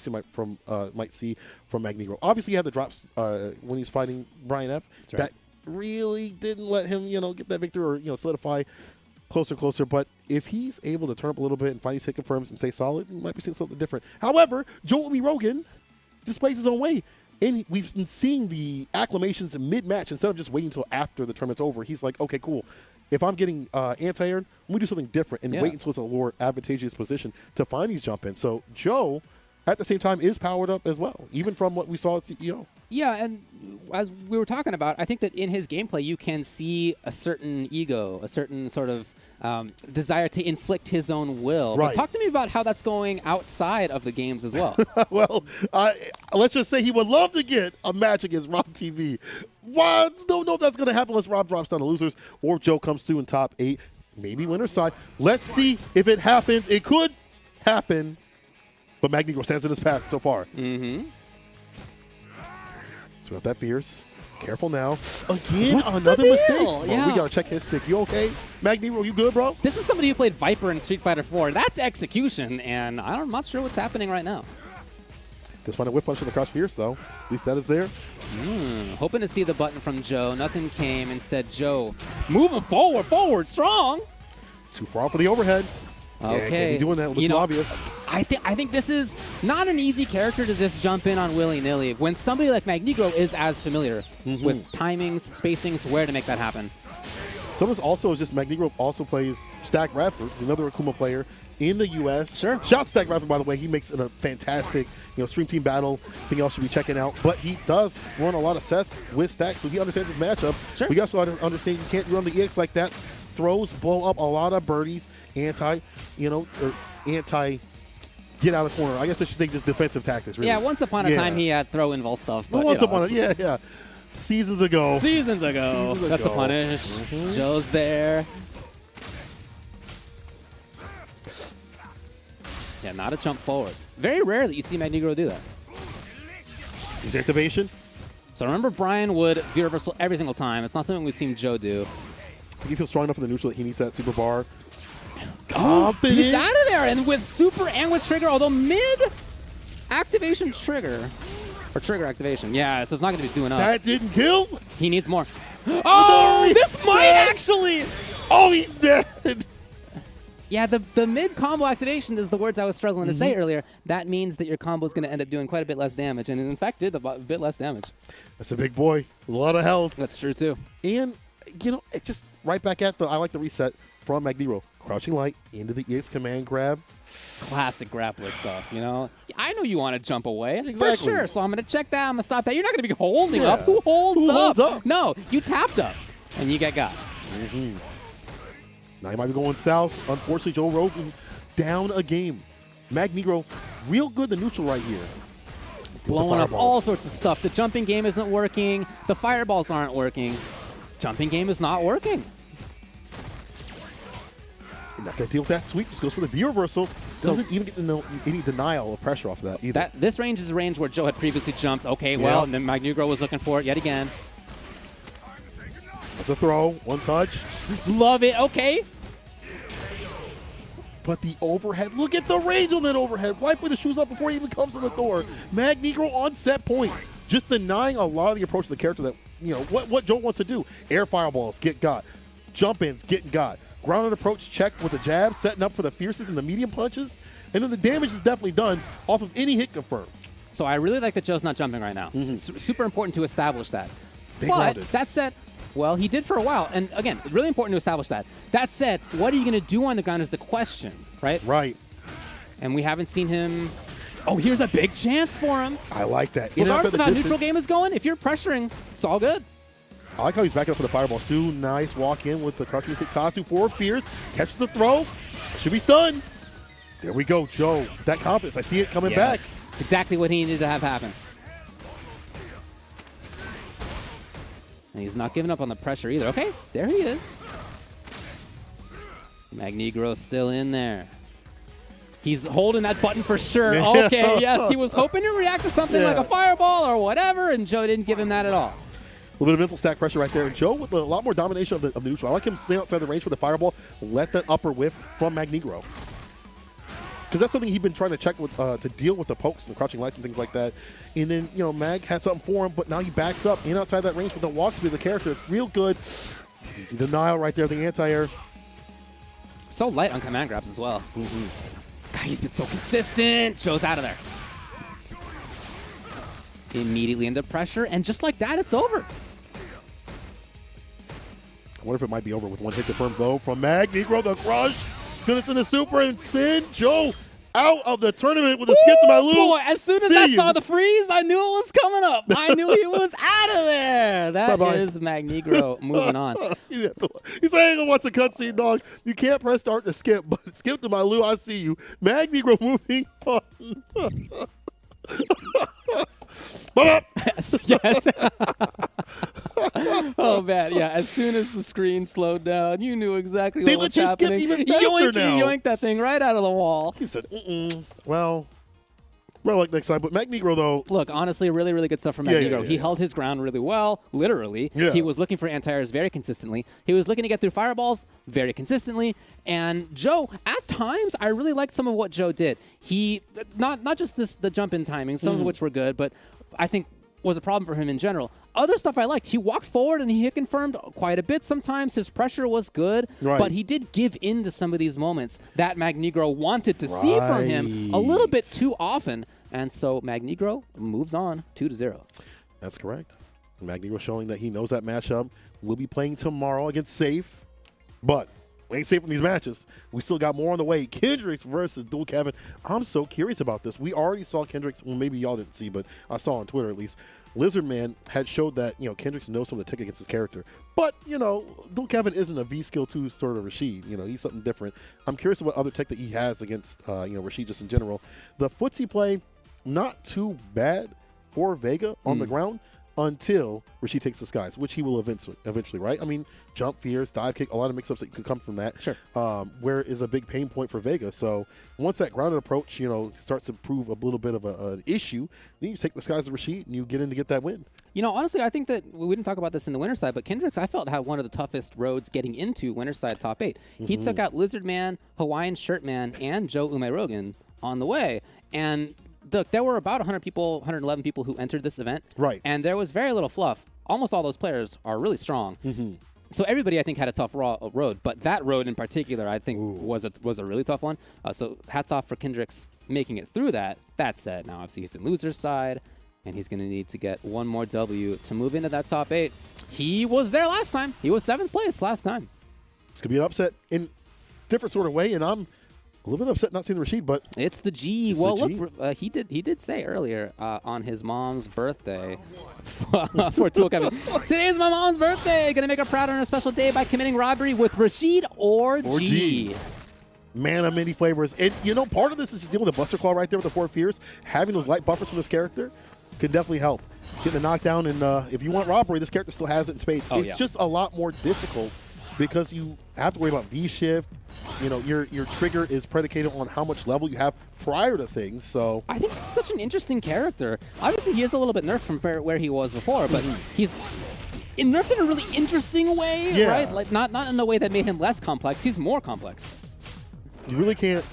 might see from Magnegro. Obviously, he had the drops when he's fighting Brian F. That's right. That really didn't let him get that victory or solidify closer. But if he's able to turn up a little bit and find these hit confirms and stay solid, we might be seeing something different. However, Joe Rogan displays his own way. And we've been seeing the acclamations in mid-match. Instead of just waiting until after the tournament's over, he's like, okay, cool. If I'm getting anti-aired, let me do something different and wait until it's a more advantageous position to find these jump-ins. So Joe, at the same time, is powered up as well, even from what we saw at CEO. Yeah, and as we were talking about, I think that in his gameplay, you can see a certain ego, a certain sort of desire to inflict his own will. Right. But talk to me about how that's going outside of the games as well. Well, let's just say he would love to get a match against Rob TV. Well, don't know if that's going to happen unless Rob drops down to losers or Joe comes through in top 8, maybe winner's side. Let's see if it happens. It could happen, but Magnegro stands in his path so far. So we have that fierce. Careful now. Again, What's another the mistake. deal? Yeah. We got to check his stick. You okay? Magnegro, you good, bro? This is somebody who played Viper in Street Fighter 4. That's execution, and I'm not sure what's happening right now. Just find a whip punch from the crouch fierce, though. At least that is there. Hoping to see the button from Joe. Nothing came. Instead, Joe moving forward, strong. Too far off for the overhead. Okay. Yeah, can't be doing that. It looks obvious. I think this is not an easy character to just jump in on willy-nilly. When somebody like Magnegro is as familiar with timings, spacings, where to make that happen. Some of this also is just Magnegro also plays Stack Radford, another Akuma player in the U.S. Sure. Shout out to Stack Radford, by the way. He makes it a fantastic Stream Team battle. Thing else should be checking out. But he does run a lot of sets with Stack, so he understands his matchup. Sure. We also understand you can't run the EX like that. Throws blow up a lot of birdies, anti get out of corner. I guess I should say just defensive tactics, really. Yeah, once upon a time he had throw invul stuff. But once upon a yeah. Seasons ago. That's a punish. Joe's there. Yeah, not a jump forward. Very rare that you see Magnegro do that. His activation. So remember, Brian would V reversal every single time. It's not something we've seen Joe do. I think he feels strong enough in the neutral that he needs that super bar. He's out of there, and with super and with trigger, although mid-activation trigger, or trigger activation. Yeah, so it's not going to be doing up. That didn't kill? He needs more. Oh, this might actually. Oh, he's dead. Yeah, the mid-combo activation is the words I was struggling to say earlier. That means that your combo is going to end up doing quite a bit less damage, and it in fact did a bit less damage. That's a big boy. A lot of health. That's true, too. And, it just right back at I like the reset from Magnegro. Crouching light into the EX command grab. Classic grappler stuff, I know you want to jump away. Exactly. For sure, so I'm going to check that. I'm going to stop that. You're not going to be holding up. Who holds up? No, you tapped up, and you get got. Now he might be going south. Unfortunately, Joe Rogan down a game. Magnegro, real good the neutral right here. Blowing up all sorts of stuff. The jumping game isn't working. The fireballs aren't working. Jumping game is not working. Not going to deal with that sweep. Just goes for the V reversal. Doesn't even get any denial of pressure off of that either. This range is a range where Joe had previously jumped. Okay, well, and then Magnegro was looking for it yet again. That's a throw. One touch. Love it. Okay. But the overhead. Look at the range on that overhead. Wiping the shoes up before he even comes to the door. Magnegro on set point. Just denying a lot of the approach of the character that, what Joe wants to do. Air fireballs get got. Jump-ins, getting got. Grounded approach checked with a jab, setting up for the fiercest and the medium punches. And then the damage is definitely done off of any hit confirmed. So I really like that Joe's not jumping right now. It's super important to establish that. Stay but grounded. That said, well, he did for a while. And again, really important to establish that. That said, what are you going to do on the ground is the question, right? Right. And we haven't seen him. Oh, here's a big chance for him. I like that. Regardless of how neutral game is going, if you're pressuring, it's all good. I like how he's backing up for the fireball. Sue, nice walk in with the crushing kick. Tasu forward fierce, catches the throw. Should be stunned. There we go, Joe. That confidence. I see it coming back. It's exactly what he needed to have happen. And he's not giving up on the pressure either. Okay, there he is. Magnegro still in there. He's holding that button for sure. Okay, yes, he was hoping to react to something like a fireball or whatever, and Joe didn't give him that at all. A little bit of mental stack pressure right there. And Joe with a lot more domination of the neutral. I like him staying outside the range for the fireball. Let that upper whiff from Magnegro. Because that's something he's been trying to check with to deal with the pokes and crouching lights and things like that. And then, you know, Mag has something for him, but now he backs up in outside that range with the walk speed of the character. It's real good. Easy denial right there, the anti-air. So light on command grabs as well. God, he's been so consistent. Joe's out of there. Immediately into pressure, and just like that, it's over. I wonder if it might be over with one hit confirmed though from Magnegro, the crush. Finish in the super and send Joe out of the tournament with a skip to my loop. Boy, as soon as I saw the freeze, I knew it was coming up. I knew he was out of there. That is Magnegro moving on. He's saying, "I watch a cutscene, dog. You can't press start to skip, but skip to my loop. I see you." Magnegro moving on. Yes. Oh man, yeah. As soon as the screen slowed down, you knew exactly what was happening. Skip even faster now. You yoinked that thing right out of the wall. He said, Well, like next time. But Magnegro, though. Look, honestly, really, really good stuff from Magnegro. He held his ground really well, literally. Yeah. He was looking for anti-airs very consistently. He was looking to get through fireballs very consistently. And Joe, at times, I really liked some of what Joe did. He, not just the jump-in timing, some of which were good, but I think was a problem for him in general. Other stuff I liked. He walked forward and he hit confirmed quite a bit sometimes. His pressure was good, but he did give in to some of these moments that Magnegro wanted to see from him a little bit too often. And so Magnegro moves on 2-0. That's correct. Magnegro showing that he knows that matchup. We'll be playing tomorrow against Safe, but we ain't safe from these matches. We still got more on the way. Kendricks versus Dual Kevin. I'm so curious about this. We already saw Kendricks. Well, maybe y'all didn't see, but I saw on Twitter at least. Lizardman had showed that, you know, Kendricks knows some of the tech against his character. But, you know, Dual Kevin isn't a V-skill 2 sort of Rashid. You know, he's something different. I'm curious about other tech that he has against, you know, Rashid just in general. The footsie play, not too bad for Vega on the ground until Rashid takes the skies, which he will eventually, right? I mean, jump, fears, dive kick, a lot of mix-ups that could come from that. Sure. Where is a big pain point for Vega. So once that grounded approach, you know, starts to prove a little bit of an issue, then you take the skies of Rashid and you get in to get that win. You know, honestly, I think that we didn't talk about this in the winner's side, but Kendricks, I felt, had one of the toughest roads getting into winner's side top 8. He took out Lizardman, Hawaiian Shirtman, and Joe Umerogan on the way. And look, there were about 100 people, 111 people who entered this event. Right. And there was very little fluff. Almost all those players are really strong. So everybody, I think, had a tough road. But that road in particular, I think, was a really tough one. So hats off for Kendricks making it through that. That said, now obviously he's in loser's side, and he's going to need to get one more W to move into that top 8. He was there last time. He was 7th place last time. This could be an upset in different sort of way, and I'm a little bit upset not seeing Rashid, but it's the G. Well, look, he did say earlier on his mom's birthday for Dual Kevin. Today's my mom's birthday. Gonna make her proud on a special day by committing robbery with Rashid or G. Man of many flavors. And, you know, part of this is just dealing with the Buster Claw right there with the 4 Fears. Having those light buffers from this character can definitely help. Getting the knockdown, and if you want robbery, this character still has it in spades. It's just a lot more difficult because you have to worry about V-shift. You know, your trigger is predicated on how much level you have prior to things. So I think he's such an interesting character. Obviously, he is a little bit nerfed from where he was before, but he's nerfed in a really interesting way, right? Like not in a way that made him less complex. He's more complex. You really can't.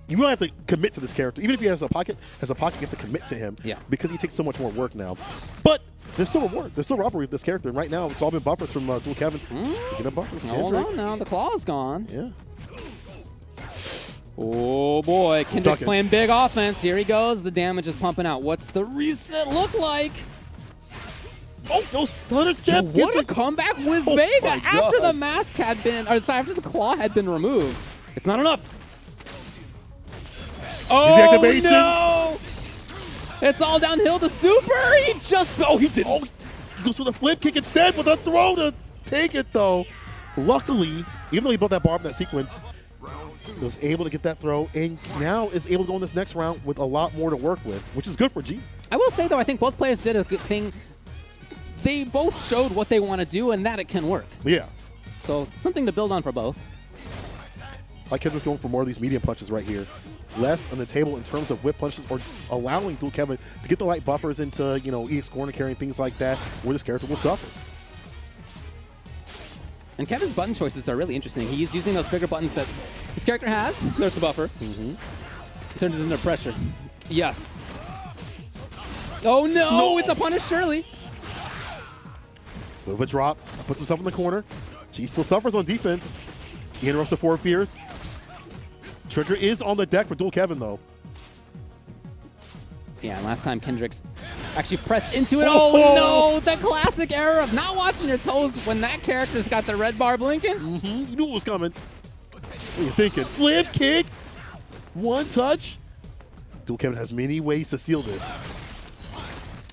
You really have to commit to this character. Even if he has a pocket, you have to commit to him because he takes so much more work now. But there's still reward. There's still robbery with this character. And right now, it's all been buffers from Dual Kevin. Picking up buffers. Hold on now. The claw's gone. Yeah. Oh, boy. Kendricks playing big offense. Here he goes. The damage is pumping out. What's the reset look like? Oh, those flutter step. What a comeback with Vega after the mask had been, or sorry, after the claw had been removed. It's not enough. Oh, no. It's all downhill to Super. He just, he didn't. Oh, he goes for the flip kick instead with a throw to take it, though. Luckily, even though he built that bar in that sequence, he was able to get that throw, and now is able to go in this next round with a lot more to work with, which is good for G. I will say, though, I think both players did a good thing. They both showed what they want to do and that it can work. Yeah. So something to build on for both. Like Kendrick's going for more of these medium punches right here. Less on the table in terms of whip punches or allowing Dual Kevin to get the light buffers into, you know, EX corner carry and things like that where this character will suffer. And Kevin's button choices are really interesting. He's using those bigger buttons that his character has. There's the buffer. Turned it into pressure. Yes. Oh, no. It's a punish, surely. Move a drop, puts himself in the corner. G still suffers on defense. He interrupts the forward fears. Trigger is on the deck for Dual Kevin, though. Yeah, last time Kendricks actually pressed into it. Oh, no, the classic error of not watching your toes when that character's got the red bar blinking. You knew it was coming. What are you thinking? Flip kick, one touch. Dual Kevin has many ways to seal this.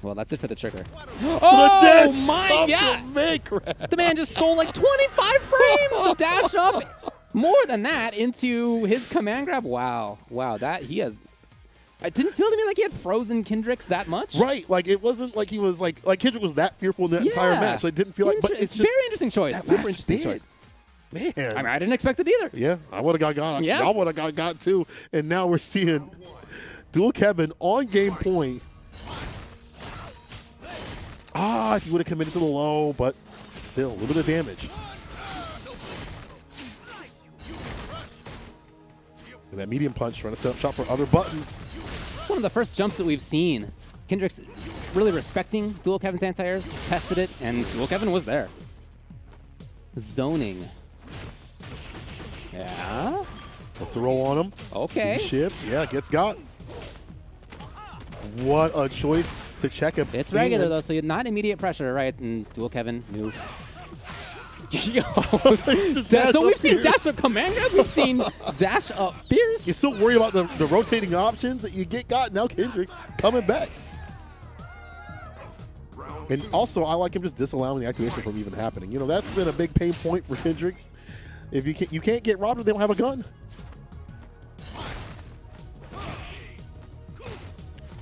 Well, that's it for the trigger. Oh, my God. The the man just stole like 25 frames to dash up. More than that into his command grab. Wow. Wow, that he has... It didn't feel to me like he had frozen Kendricks that much. Right, like it wasn't like he was like Kendrick was that fearful in the entire match. So it didn't feel like, but it's just very interesting choice. Super interesting choice. Man, I mean, I didn't expect it either. Yeah, I would have got. Yeah, y'all would have got too. And now we're seeing Dual Kevin on game point. If he would have committed to the low, but still a little bit of damage. And that medium punch trying to set up shop for other buttons. It's one of the first jumps that we've seen. Kendricks really respecting Dual Kevin's anti-airs, tested it, and Dual Kevin was there. Zoning. Yeah. Puts a roll on him. Okay. Shift. Yeah, gets got. What a choice to check him. It's regular, though, so you're not immediate pressure, right? And Dual Kevin, move. Yo, so we've seen dash up command grab, we've seen dash up fierce. You're still worried about the rotating options that you get got. Now Kendricks coming back. And also, I like him just disallowing the activation from even happening. You know, that's been a big pain point for Kendricks. If you can't get robbed, they don't have a gun.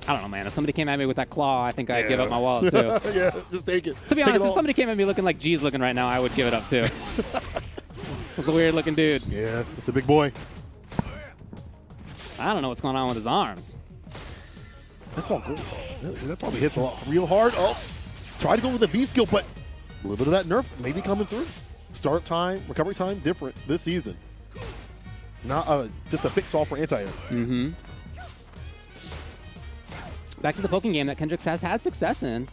I don't know, man. If somebody came at me with that claw, I think I'd give up my wallet, too. Yeah, just take it. To be honest, if somebody came at me looking like G's looking right now, I would give it up, too. It's a weird-looking dude. Yeah, it's a big boy. I don't know what's going on with his arms. That's all good. That probably hits a lot real hard. Oh, try to go with the B skill, but a little bit of that nerf maybe coming through. Start time, recovery time, different this season. Not just a fix-all for anti-airs. Back to the poking game that Kendricks has had success in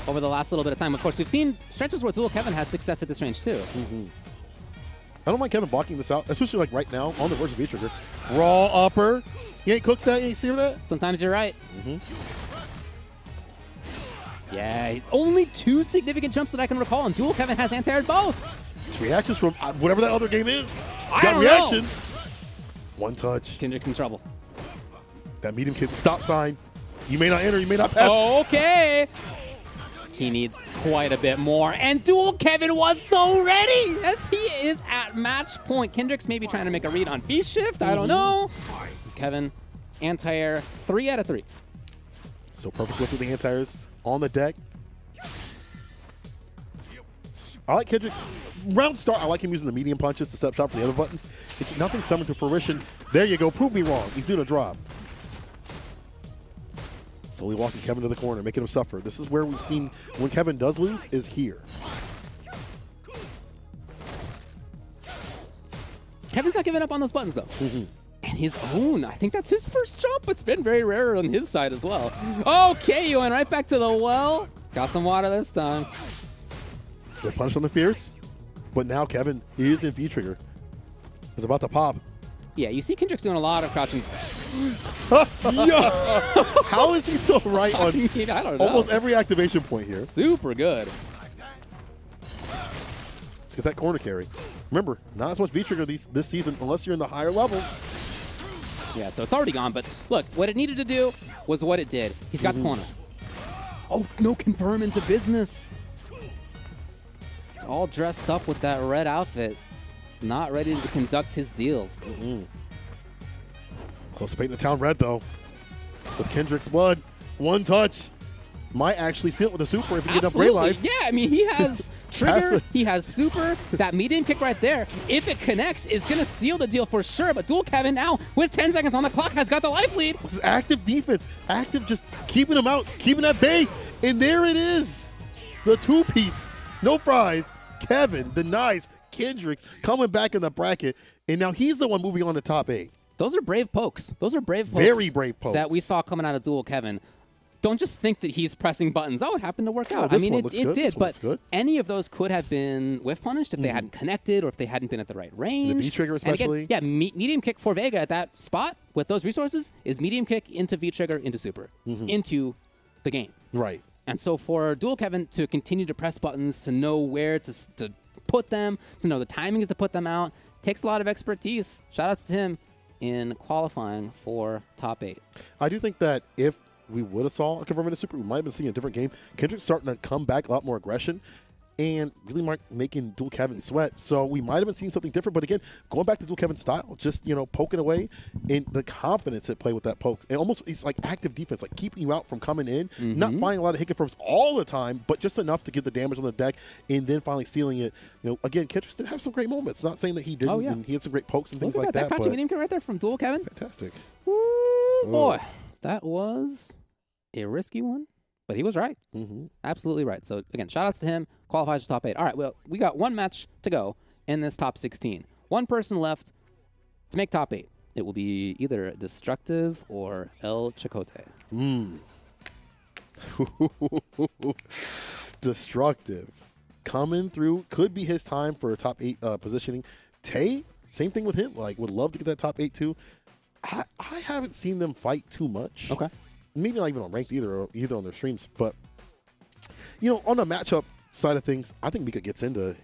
over the last little bit of time. Of course, we've seen stretches where Dual Kevin has success at this range, too. I don't mind Kevin blocking this out, especially like right now on the version V trigger. Raw upper. You ain't cooked that? You ain't seen that? Sometimes you're right. Yeah, only 2 significant jumps that I can recall, and Dual Kevin has anti-aired both. It's reactions from whatever that other game is. I Got don't reactions. know. One touch. Kendricks in trouble. That medium kid stop sign. You may not enter, you may not pass. Okay. He needs quite a bit more. And Dual Kevin was so ready as he is at match point. Kendricks may be trying to make a read on beast shift. I don't know. Kevin, anti-air, 3 out of 3. So perfect with the anti-airs on the deck. I like Kendricks. Round start, I like him using the medium punches to set up shop for the other buttons. It's nothing coming to fruition. There you go. Prove me wrong. Izuna drop. Slowly walking Kevin to the corner, making him suffer. This is where we've seen when Kevin does lose is here. Kevin's not giving up on those buttons, though. And his own. I think that's his first jump. It's been very rare on his side as well. Okay, you went right back to the well. Got some water this time. Good punish on the Fierce. But now Kevin is in V-Trigger. It's about to pop. Yeah, you see Kendricks doing a lot of crouching. How is he so right on I don't know. almost every activation point here? Super good. Let's get that corner carry. Remember, not as much V-Trigger this season unless you're in the higher levels. Yeah, so it's already gone, but look, what it needed to do was what it did. He's got the corner. Oh, no confirm into business. All dressed up with that red outfit. Not ready to conduct his deals. Close to painting the town red, though. With Kendrick's blood. One touch. Might actually seal it with a super if you get enough Ray life. Yeah, I mean, he has trigger, he has super. That medium kick right there, if it connects, is going to seal the deal for sure. But Dual Kevin now, with 10 seconds on the clock, has got the life lead. Active defense. Active just keeping him out, keeping that bay. And there it is. The two-piece. No fries. Kevin denies Kendricks coming back in the bracket. And now he's the one moving on to top 8. Those are brave pokes. Those are brave pokes. Very brave pokes. That we saw coming out of Dual Kevin. Don't just think that he's pressing buttons. Oh, it happened to work out. I mean, it did, but any of those could have been whiff punished if they hadn't connected or if they hadn't been at the right range. The V-trigger especially. Again, yeah, medium kick for Vega at that spot with those resources is medium kick into V-trigger into super, into the game. Right. And so for Dual Kevin to continue to press buttons, to know where to put them, to know the timing is to put them out, takes a lot of expertise. Shout outs to him in qualifying for top 8. I do think that if we would have saw a confirmed super, we might have been seeing a different game. Kendrick's starting to come back a lot more aggression and really making Dual Kevin sweat. So we might have been seeing something different. But again, going back to Dual Kevin's style, just, poking away and the confidence at play with that poke. And almost it's like active defense, like keeping you out from coming in, not finding a lot of hit confirms all the time, but just enough to get the damage on the deck and then finally sealing it. Again, Kendricks did have some great moments. Not saying that he didn't, and he had some great pokes and things like that. That crouching medium kick right there from Dual Kevin. Fantastic. Woo, boy, that was a risky one, but he was right. Absolutely right. So, again, shout-outs to him. Qualifies for top 8. All right, well, we got one match to go in this top 16. One person left to make top 8. It will be either Destructive or El Chacote. Destructive. Coming through. Could be his time for a top 8 positioning. Tay, same thing with him. Would love to get that top 8 too. I haven't seen them fight too much. Okay. Maybe not even on ranked either on their streams, but on the matchup side of things, I think Mika gets into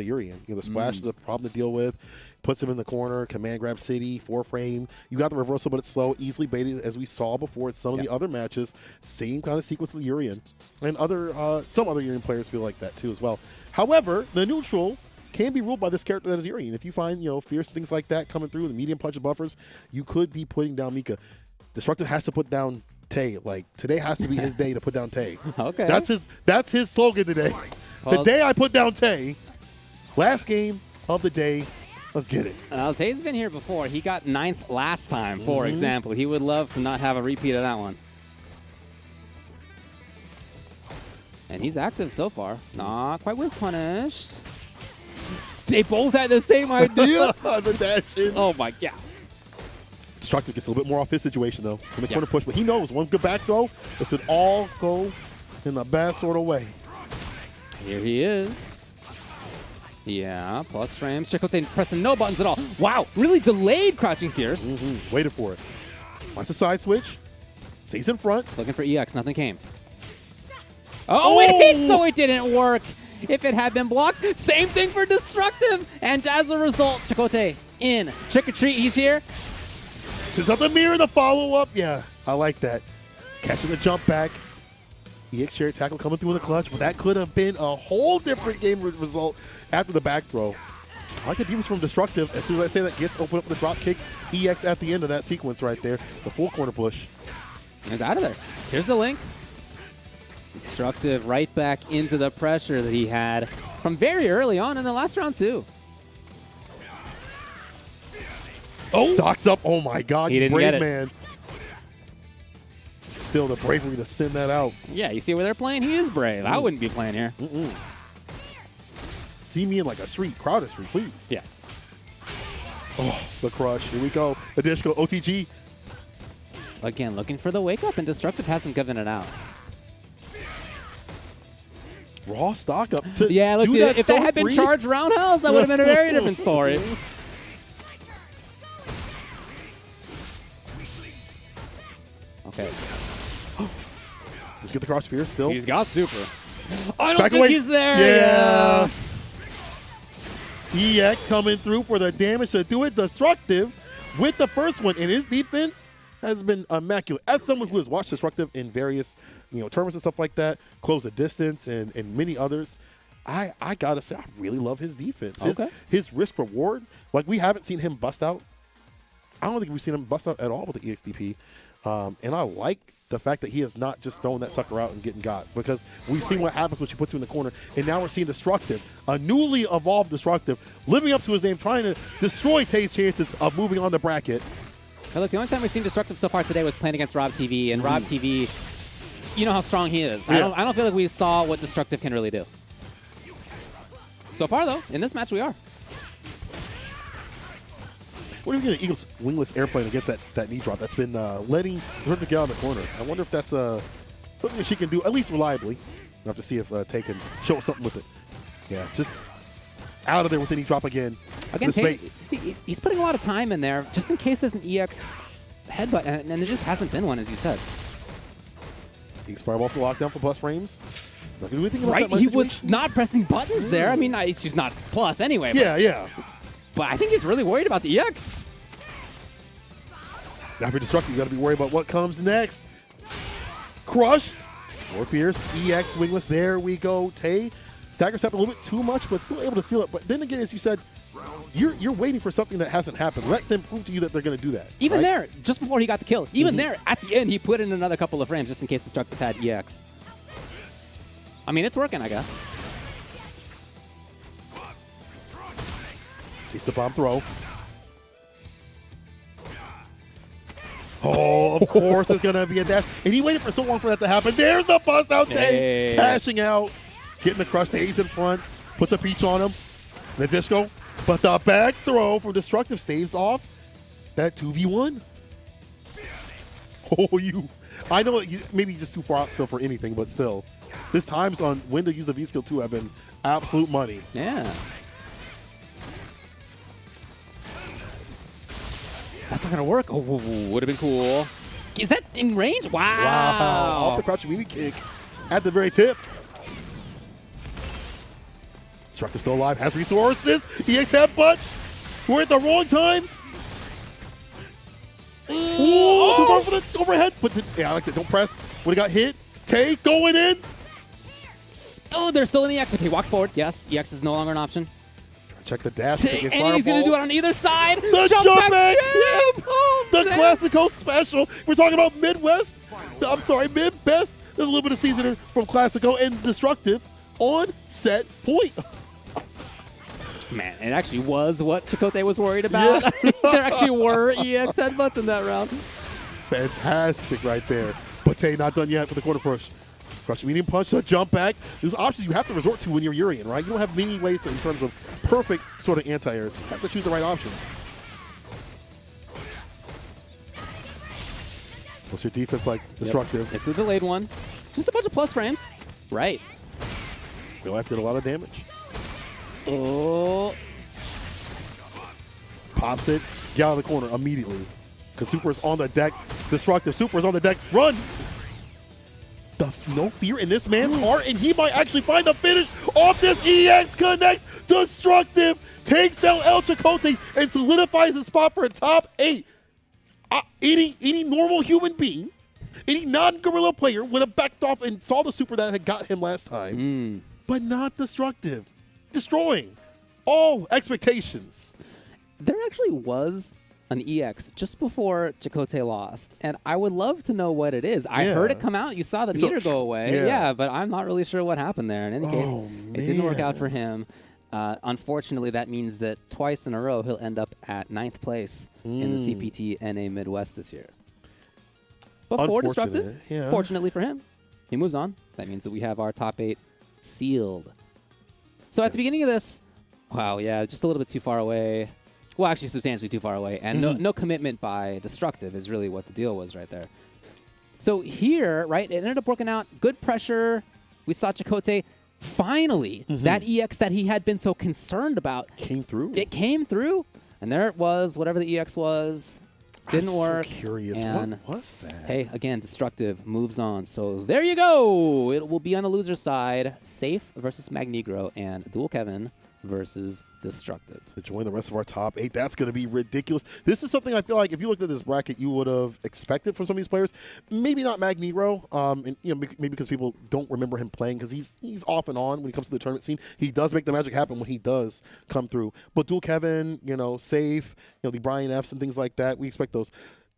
Urian. The splash is a problem to deal with. Puts him in the corner, command grab city, 4-frame. You got the reversal, but it's slow, easily baited, as we saw before in some of the other matches. Same kind of sequence with Urian, and some other Urian players feel like that too as well. However, the neutral can be ruled by this character that is Urian. If you find fierce things like that coming through, the medium punch buffers, you could be putting down Mika. Destructive has to put down Tay. Today has to be his day to put down Tay. Okay. That's his slogan today. The day I put down Tay. Last game of the day. Let's get it. Tay's been here before. He got 9th last time, for example. He would love to not have a repeat of that one. And he's active so far. Not quite with punished. They both had the same idea. The dash in. Oh my god. Destructive gets a little bit more off his situation, though, in the corner push. But he knows one good back throw, it should all go in the best sort of way. Here he is. Yeah, plus frames. Chacote pressing no buttons at all. Wow, really delayed crouching fierce. Waited for it. Wants a side switch. Stays in front. Looking for EX, nothing came. Oh, it hit, so it didn't work. If it had been blocked, same thing for Destructive. And as a result, Chacote in. Trick or treat, he's here. Sends out the mirror, the follow-up. Yeah, I like that. Catching the jump back. EX share tackle coming through in the clutch, but that could have been a whole different game result after the back throw. I like the defense from Destructive. As soon as I say that, gets open up the drop kick. EX at the end of that sequence right there. The full corner push. He's out of there. Here's the link. Destructive right back into the pressure that he had from very early on in the last round, too. Oh! Stocks up. Oh, my God. He didn't brave get it. Man. Still the bravery to send that out. Yeah, you see where they're playing? He is brave. I wouldn't be playing here. See me in like a street, crowded street, please. Yeah. Oh, the crush. Here we go. Additional OTG. Again, looking for the wake up, and Destructive hasn't given it out. raw stock up to yeah, look, do that if so that had been free? charged roundhouse, that would have been a very different story. Okay. Let's get the cross sphere still. He's got super. I don't Back think away. he's there. Yeah. EX coming through for the damage to do it. Destructive with the first one, and his defense has been immaculate. As someone who has watched Destructive in various tournaments and stuff like that, Close the Distance and many others, I gotta say I really love his defense. His risk reward, like we haven't seen him bust out. I don't think we've seen him bust out at all with the EXDP, and I like the fact that he has not just thrown that sucker out and getting got, because we've seen what happens when she puts you in the corner, and now we're seeing Destructive, a newly evolved Destructive, living up to his name, trying to destroy Tay's chances of moving on the bracket. Now look, the only time we've seen Destructive so far today was playing against Rob TV, and Rob TV, you know how strong he is. Yeah. I don't feel like we saw what Destructive can really do. So far, though, in this match we are. What if we get an Eagles wingless airplane against that knee drop that's been letting her to get out of the corner? I wonder if that's something that she can do, at least reliably. We'll have to see if Tay can show us something with it. Yeah, just out of there with the knee drop again. Again, Tay, he's putting a lot of time in there, just in case there's an EX headbutt, and there just hasn't been one, as you said. Eagles fireball for lockdown for plus frames. Not gonna do anything about Right, that he was not pressing buttons there. I mean, she's not plus anyway. Yeah. But I think he's really worried about the EX. Now if you're Destructive, you got to be worried about what comes next. Crush. More fierce. EX wingless. There we go. Tay. Stagger step a little bit too much, but still able to seal it. But then again, as you said, you're waiting for something that hasn't happened. Let them prove to you that they're going to do that. Even there, just before he got the kill, even there, at the end, he put in another couple of frames just in case Destructive had EX. I mean, it's working, I guess. He's the bomb throw. Oh, of course it's going to be a dash. And he waited for so long for that to happen. There's the bust out Tay. Cashing out. Getting the crush. Tay's in front. Put the peach on him. The disco. But the back throw from Destructive staves off that 2v1. Oh, I know maybe just too far out still for anything, but still. This times on when to use the V-skill 2 have been absolute money. Yeah. That's not going to work. Oh, would have been cool. Is that in range? Wow. Off the crouch immediate kick at the very tip. Destructive still alive, has resources. EX headbutt. We're at the wrong time. Ooh, too far for the overhead. But I like that. Don't press. Would have got hit. Tay going in. Oh, they're still in the EX. Okay, walk forward. Yes, EX is no longer an option. Check the dash. And he's going to do it on either side. The jump back jab. The Classico special. We're talking about Midwest. I'm sorry, Mid-Best. There's a little bit of seasoning from Classico and Destructive on set point. Man, it actually was what Chacote was worried about. Yeah. There actually were EX headbutts in that round. Fantastic right there. But Tay not done yet for the corner push. Crush medium punch, a jump back. There's options you have to resort to when you're Urian, right? You don't have many ways in terms of perfect sort of anti-airs. You just have to choose the right options. What's your defense like? Destructive. Yep. It's the delayed one. Just a bunch of plus frames. Right. Bill have to get a lot of damage. Oh. Pops it. Get out of the corner immediately. Because Super is on the deck. Destructive. Super is on the deck. Run! No fear in this man's heart, and he might actually find the finish off this EX connects. Destructive takes down El Chacote and solidifies his spot for a top 8. Any normal human being, any non-Gorilla player would have backed off and saw the super that had got him last time, but not Destructive. Destroying all expectations. There actually was an EX just before Chacote lost, and I would love to know what it is. I heard it come out. You saw the meter go away. Yeah, but I'm not really sure what happened there. In any case, it didn't work out for him. Unfortunately, that means that twice in a row he'll end up at 9th place in the CPT NA Midwest this year. But for Destructive, fortunately for him, he moves on. That means that we have our top 8 sealed. So at the beginning of this, wow, yeah, just a little bit too far away. Well, actually, substantially too far away. And no commitment by Destructive is really what the deal was right there. So here, right, it ended up working out. Good pressure. We saw Chacote finally, that EX that he had been so concerned about came through. It came through, and there it was, whatever the EX was. Didn't work. So curious. And what was that? Hey, again, Destructive moves on. So there you go. It will be on the loser side. Safe versus Magnegro and Dual Kevin versus Destructive. To join the rest of our top 8, that's going to be ridiculous. This is something I feel like if you looked at this bracket, you would have expected from some of these players. Maybe not Magnegro, and maybe because people don't remember him playing because he's off and on when he comes to the tournament scene. He does make the magic happen when he does come through. But Dual Kevin, Safe, the Brian Fs and things like that, we expect those.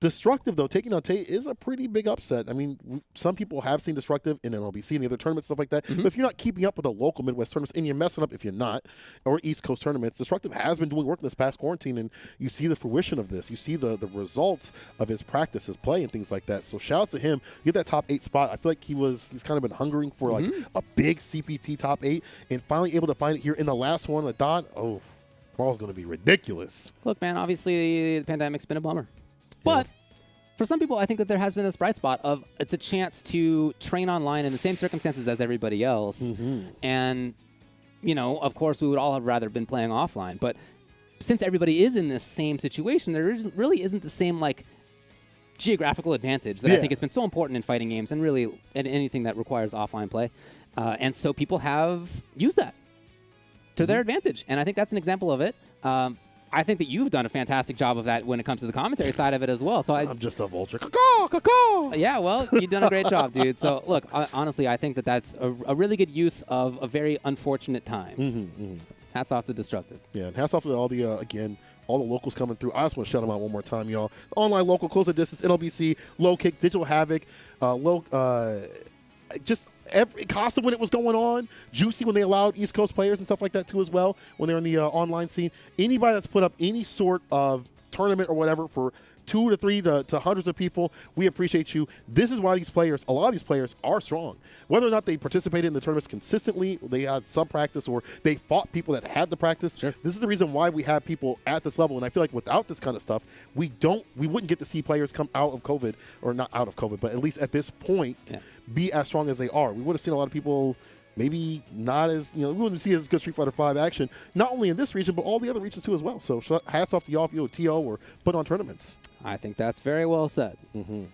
Destructive, though, taking out Tate is a pretty big upset. I mean, some people have seen Destructive in MLBC and the other tournaments, stuff like that. But if you're not keeping up with the local Midwest tournaments, and you're messing up if you're not, or East Coast tournaments, Destructive has been doing work this past quarantine, and you see the fruition of this. You see the results of his practice, his play, and things like that. So shouts to him. Get that top 8 spot. I feel like he's kind of been hungering for like a big CPT top 8, and finally able to find it here in the last one, the dot. Oh, tomorrow's going to be ridiculous. Look, man, obviously the pandemic's been a bummer. But for some people, I think that there has been this bright spot of it's a chance to train online in the same circumstances as everybody else. And, of course, we would all have rather been playing offline. But since everybody is in this same situation, there really isn't the same, geographical advantage that I think has been so important in fighting games and really in anything that requires offline play. And so people have used that to their advantage. And I think that's an example of it. I think that you've done a fantastic job of that when it comes to the commentary side of it as well. So I'm just a vulture. Caw. Yeah, well, you've done a great job, dude. So look, honestly, I think that that's a really good use of a very unfortunate time. Hats off to Destructive. Yeah, and hats off to all the all the locals coming through. I just want to shout them out one more time, y'all. The online local, close at distance, NLBC, Low Kick, Digital Havoc, just every Casa when it was going on, Juicy when they allowed East Coast players and stuff like that too as well when they're in the online scene. Anybody that's put up any sort of tournament or whatever for 2 to 3 to hundreds of people, we appreciate you. This is why a lot of these players are strong. Whether or not they participated in the tournaments consistently, they had some practice, or they fought people that had the practice. This is the reason why we have people at this level. And I feel like without this kind of stuff, we wouldn't get to see players come out of COVID, or not out of COVID, but at least at this point, be as strong as they are. We would have seen a lot of people maybe not as, we wouldn't see as good Street Fighter V action, not only in this region, but all the other regions too as well. So hats off to y'all if you TO or put on tournaments. I think that's very well said.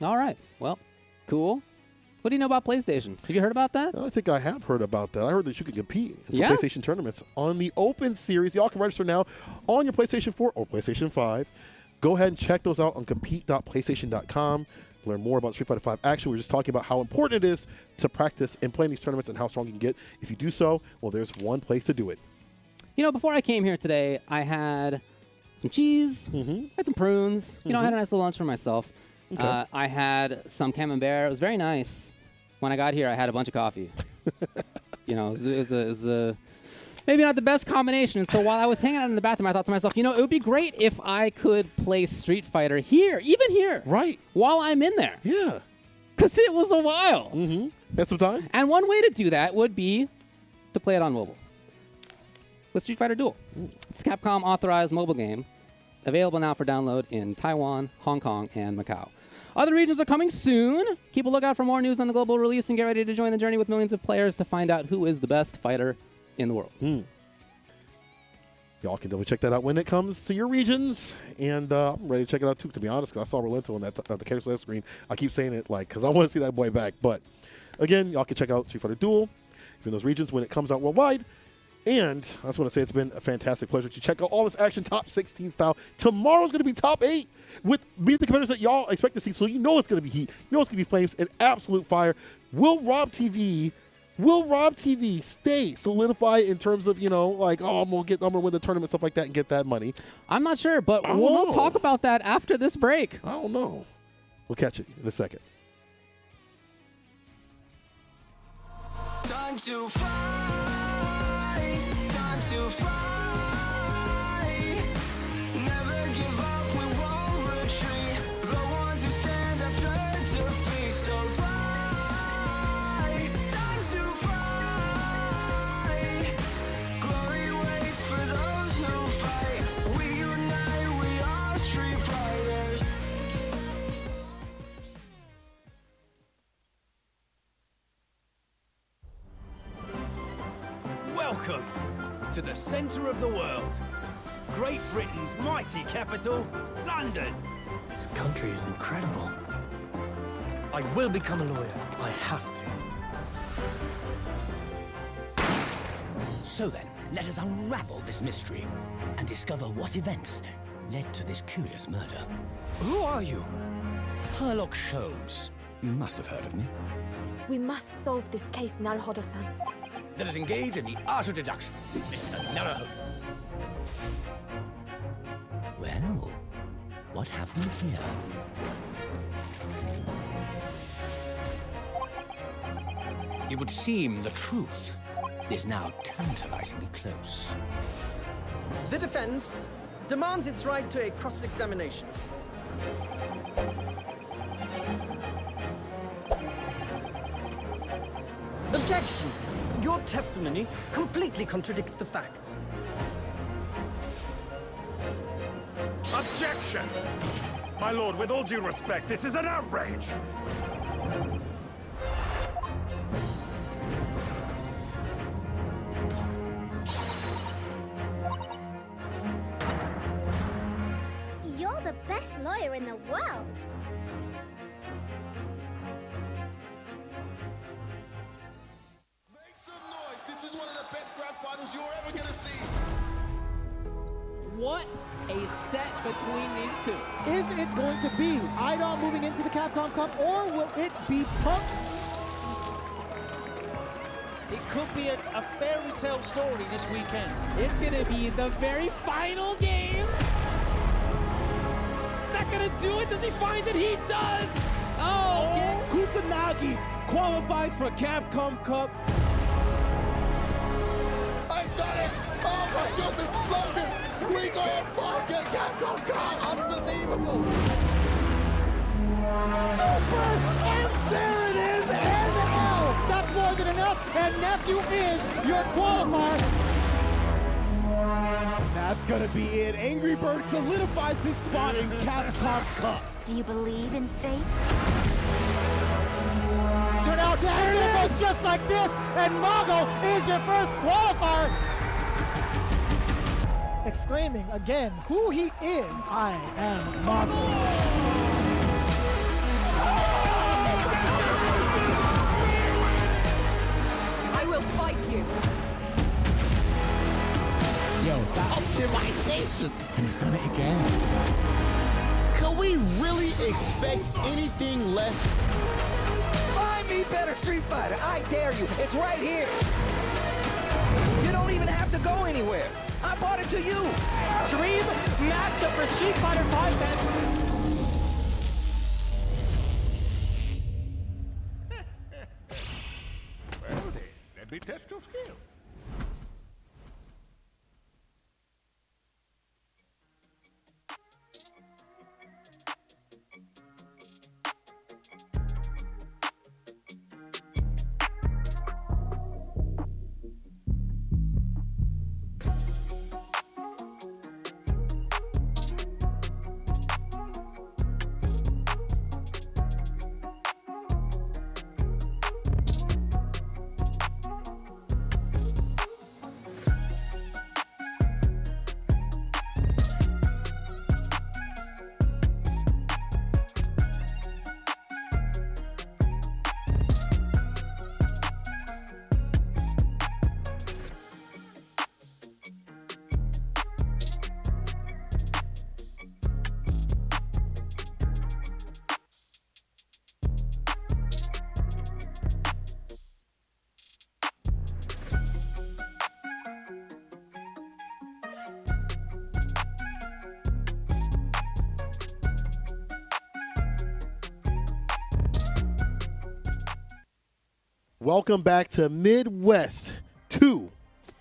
All right. Well, cool. What do you know about PlayStation? Have you heard about that? I think I have heard about that. I heard that you can compete in some PlayStation tournaments on the Open Series. Y'all can register now on your PlayStation 4 or PlayStation 5. Go ahead and check those out on compete.playstation.com. Learn more about Street Fighter V action. We were just talking about how important it is to practice and play in these tournaments and how strong you can get. If you do so, well, there's one place to do it. Before I came here today, I had some cheese, had some prunes. I had a nice little lunch for myself. Okay. I had some camembert. It was very nice. When I got here, I had a bunch of coffee. It was maybe not the best combination. And so while I was hanging out in the bathroom, I thought to myself, it would be great if I could play Street Fighter here, even here. Right. While I'm in there. Yeah. Because it was a while. Had some time. And one way to do that would be to play it on mobile with Street Fighter Duel. It's the Capcom authorized mobile game, available now for download in Taiwan, Hong Kong, and Macau. Other regions are coming soon. Keep a lookout for more news on the global release and get ready to join the journey with millions of players to find out who is the best fighter in the world. Y'all can double check that out when it comes to your regions, and I'm ready to check it out too, to be honest, because I saw Rolento on the character last screen. I keep saying it because I want to see that boy back. But again, y'all can check out Street Fighter Duel if you're in those regions when it comes out worldwide. And I just want to say it's been a fantastic pleasure to check out all this action, top 16 style. Tomorrow's going to be top 8 with the competitors that y'all expect to see. So you know it's going to be heat. You know it's going to be flames and absolute fire. Will Rob TV stay solidified in terms of, I'm gonna win the tournament, stuff like that, and get that money? I'm not sure, but we'll talk about that after this break. I don't know. We'll catch it in a second. Time to fly, time to fly. Never give up, we won't retreat. The ones who stand have tried to feast or fly. Time to fly. Glory waits for those who fight. We unite, we are Street Fighters. Welcome to the centre of the world. Great Britain's mighty capital, London. This country is incredible. I will become a lawyer. I have to. So then, let us unravel this mystery and discover what events led to this curious murder. Who are you? Herlock Sholmes. You must have heard of me. We must solve this case, Naruhodo-san. Let us engage in the art of deduction, Mr. Naruhodo. Well, what have we here? It would seem the truth is now tantalizingly close. The defense demands its right to a cross-examination. Objection! Your testimony completely contradicts the facts. Objection! My lord, with all due respect, this is an outrage! You're the best lawyer in the world. Make some noise. This is one of the best grand finals you're ever gonna see. What a set between these two. Is it going to be Idol moving into the Capcom Cup, or will it be Punk? It could be a fairy tale story this weekend. It's going to be the very final game. Is that going to do it? Does he find it? He does. Oh, okay. Kusanagi qualifies for Capcom Cup. I done it! Oh my goodness, Logan! We gonna fucking Capcom Cup! Unbelievable! Super! And there it is! NL! That's more than enough, and Nephew is your qualifier. That's gonna be it. Angry Bird solidifies his spot in Capcom Cup. Do you believe in fate? Turn out, there it goes just like this, and Mago is your first qualifier. Exclaiming again who he is. I am Mago. I will fight you. Yo, the optimization! And he's done it again. Could we really expect anything less? Find me better Street Fighter. I dare you. It's right here. You don't even have to go anywhere. I bought it to you. Dream matchup for Street Fighter V, man. Well then, let me test your skill. Welcome back to Midwest 2.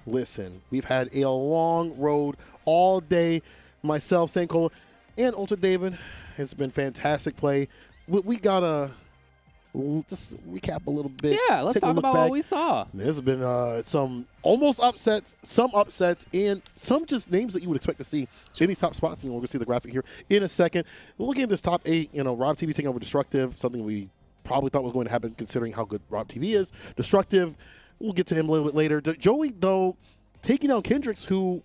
Listen, we've had a long road all day. Myself, Sankola, and Ultra David. It's been fantastic play. We got to just recap a little bit. Yeah, let's talk about what we saw. There's been some almost upsets, some upsets, and some just names that you would expect to see in these top spots. And we're going to see the graphic here in a second. Looking at this top 8, Rob TV taking over Destructive, something we probably thought was going to happen considering how good Rob TV is. Destructive we'll get to him a little bit later. Joey, though, taking out Kendricks, who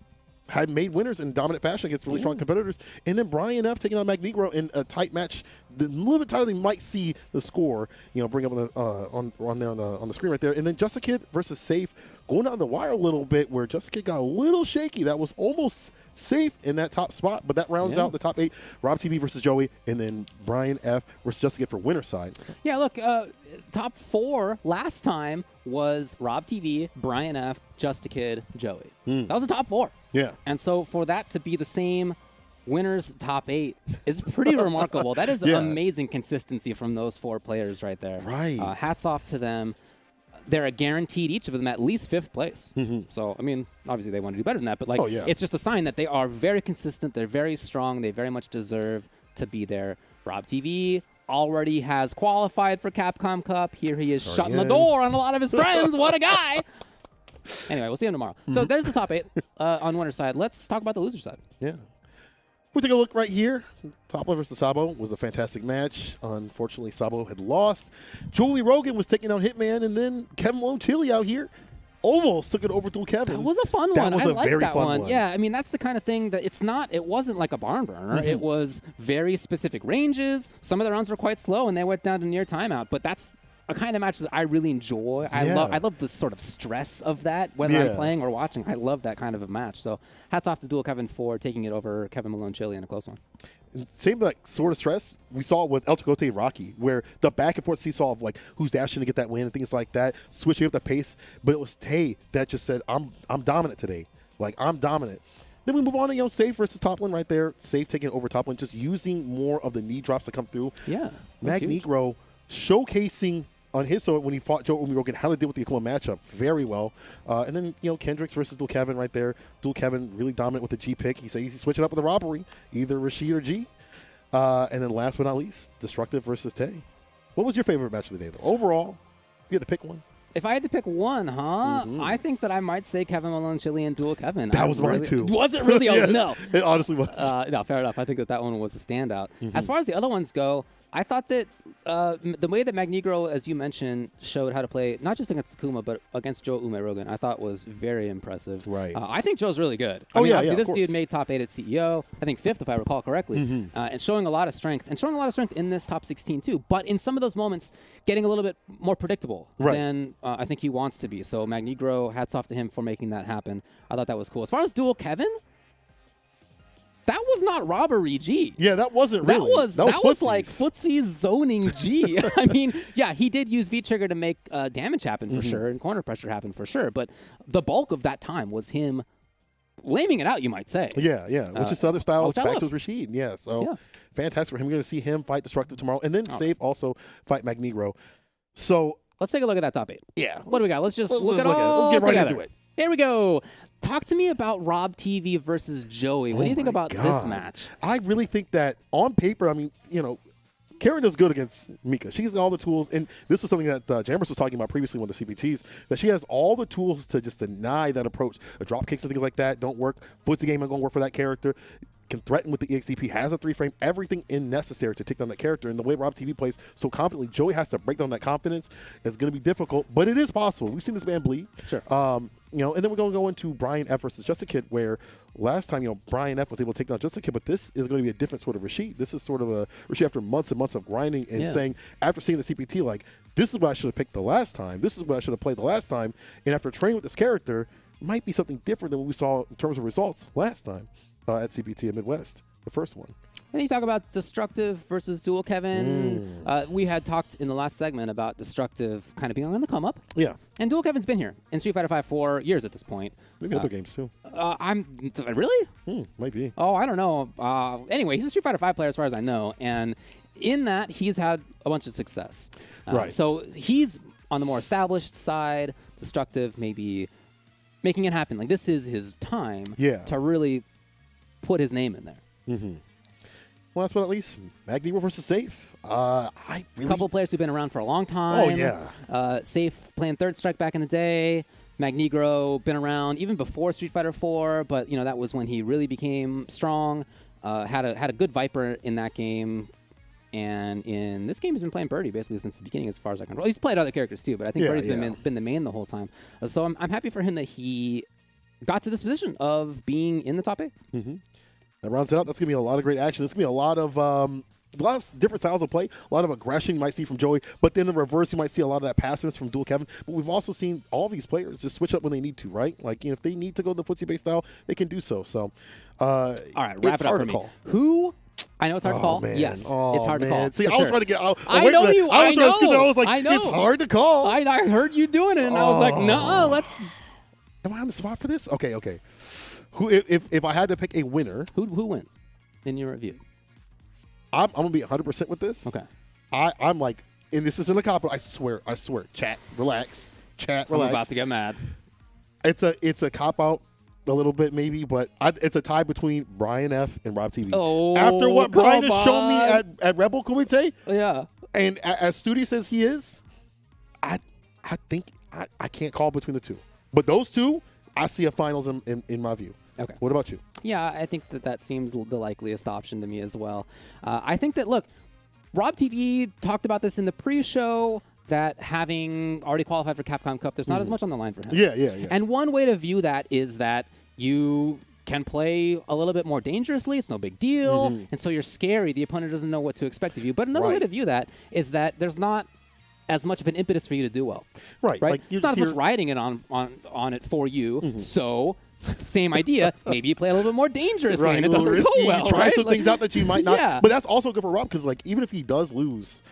had made winners in dominant fashion against really strong competitors, and then Brian F taking on Magnegro in a tight match, a little bit tighter than you might see the score, bring up on the screen right there, and then Just a Kid versus Safe going down the wire a little bit, where Just a Kid got a little shaky. That was almost safe in that top spot, but that rounds out the top 8. Rob TV versus Joey, and then Brian F versus Just a Kid for winner's side. Yeah, look, top 4 last time was Rob TV, Brian F, Just a Kid, Joey. That was the top 4. Yeah. And so for that to be the same winners top 8 is pretty remarkable. That is amazing consistency from those 4 players right there. Right. Hats off to them. They're a guaranteed, each of them, at least 5th place. So, I mean, obviously they want to do better than that, but it's just a sign that they are very consistent. They're very strong. They very much deserve to be there. Rob TV already has qualified for Capcom Cup. Here he is shutting the door on a lot of his friends. What a guy. Anyway, we'll see him tomorrow. So there's the top 8 on winner's side. Let's talk about the loser side. Yeah. We take a look right here. Topline versus Sabo was a fantastic match. Unfortunately, Sabo had lost. Joey Rogan was taking out Hitman, and then Kevin Malone Chili out here almost took it over to Kevin. That was a fun one. I liked that one. Yeah, I mean, that's the kind of thing that it wasn't like a barn burner. It was very specific ranges. Some of the rounds were quite slow, and they went down to near timeout. But that's a kind of match that I really enjoy. I love the sort of stress of that, whether I'm playing or watching. I love that kind of a match. So hats off to Dual Kevin for taking it over Kevin Malone Chili in a close one. Same sort of stress we saw with El Chacote and Rocky, where the back and forth seesaw of who's dashing to get that win and things like that, switching up the pace. But it was Tay that just said, I'm dominant today. I'm dominant. Then we move on to Safe versus Topline right there. Safe taking over Topline, just using more of the knee drops to come through. Yeah. Magnegro showcasing on his side when he fought Joe Rogan how to deal with the Akuma matchup very well. And then, Kendricks versus Dual Kevin right there. Dual Kevin really dominant with the G pick. He says he's switching up with the robbery, either Rashid or G. And then last but not least, Destructive versus Tay. What was your favorite match of the day, though? Overall, you had to pick one. If I had to pick one, I think that I might say Kevin Malone Chili and Dual Kevin. That was mine, too. Was it really? Oh, no. It honestly was. No, fair enough. I think that one was a standout. As far as the other ones go, I thought that the way that Magnegro, as you mentioned, showed how to play not just against Akuma, but against Joe Rogan, I thought was very impressive. Right. I think Joe's really good. I mean, obviously, this dude made top 8 at CEO, I think 5th if I recall correctly, and showing a lot of strength. And showing a lot of strength in this top 16 too. But in some of those moments, getting a little bit more predictable than I think he wants to be. So Magnegro, hats off to him for making that happen. I thought that was cool. As far as Dual Kevin, that was not robbery G. Yeah, that wasn't really. That was like footsie zoning G. I mean, yeah, he did use V-trigger to make damage happen for sure and corner pressure happen for sure. But the bulk of that time was him laming it out, you might say. Yeah. Which is the other style back to Rashid. Yeah, so yeah. Fantastic for him. We're going to see him fight Destructive tomorrow. And then Safe also fight Magnegro. So let's take a look at that top 8. Yeah. What do we got? Let's just look at it all Let's get right together. into it. Here we go. Talk to me about Rob TV versus Joey. What do you think about this match? I really think that on paper, I mean, Karen does good against Mika. She's got all the tools, and this was something that Jambers was talking about previously with the CPTs, that she has all the tools to just deny that approach. The drop kicks and things like that don't work. Footsie game ain't going to work for that character. Can threaten with the EXDP, has a 3-frame, everything necessary to take down that character. And the way Rob TV plays so confidently, Joey has to break down that confidence. It's going to be difficult, but it is possible. We've seen this man bleed. Sure. And then we're going to go into Brian F versus Just a Kid, where last time, Brian F was able to take down Just a Kid, but this is going to be a different sort of Rashid. This is sort of a Rashid after months and months of grinding and saying, after seeing the CPT, this is what I should have picked the last time. This is what I should have played the last time. And after training with this character, it might be something different than what we saw in terms of results last time at CPT in Midwest. The first one. And you talk about Destructive versus Dual Kevin. We had talked in the last segment about Destructive kind of being on the come up. Yeah. And Dual Kevin's been here in Street Fighter V for years at this point. Maybe other games too. Really? Might be. Oh, I don't know. Anyway, he's a Street Fighter V player as far as I know. And in that, he's had a bunch of success. Right. So he's on the more established side. Destructive maybe making it happen. This is his time to really put his name in there. Last but not least, Magnegro versus Safe. A couple of players who've been around for a long time. Oh, yeah. Safe playing Third Strike back in the day. Magnegro been around even before Street Fighter 4, but that was when he really became strong. Had a good Viper in that game. And in this game, he's been playing Birdie basically since the beginning, as far as I can. Well, he's played other characters too, but I think Birdie's been the main the whole time. So I'm happy for him that he got to this position of being in the top 8. That rounds it out. That's going to be a lot of great action. There's going to be a lot of different styles of play, a lot of aggression you might see from Joey, but then in the reverse, you might see a lot of that passiveness from Dual Kevin. But we've also seen all these players just switch up when they need to, right? Like, if they need to go the footsie-based style, they can do so. So, all right, wrap it up for me. Who? I know it's hard to call. Man. Yes, it's hard to call. See, I was trying to get. I know you. I know. I was like, I know. It's hard to call. I heard you doing it, and I was like, no, let's. Am I on the spot for this? Okay. Who? If I had to pick a winner, who wins in your review? I'm gonna be 100% with this. Okay. I'm like, and this isn't a cop, but I swear. Chat, relax. Chat, relax. I'm about to get mad. It's a cop out. A little bit maybe, but it's a tie between Brian F. and Rob TV. Oh, after what Brian has shown me at Rebel Kumite, yeah, and as Studi says he is, I think I can't call between the two. But those two, I see a finals in my view. Okay. What about you? Yeah, I think that seems the likeliest option to me as well. I think that, look, Rob TV talked about this in the pre-show, that having already qualified for Capcom Cup, there's not as much on the line for him. Yeah. And one way to view that is that you can play a little bit more dangerously. It's no big deal. And so you're scary. The opponent doesn't know what to expect of you. But another way to view that is that there's not as much of an impetus for you to do well. Right. Like, it's not as much riding it on it for you. So same idea. Maybe you play a little bit more dangerously and it doesn't go well. You try some things out that you might not. Yeah. But that's also good for Rob because, like, even if he does lose,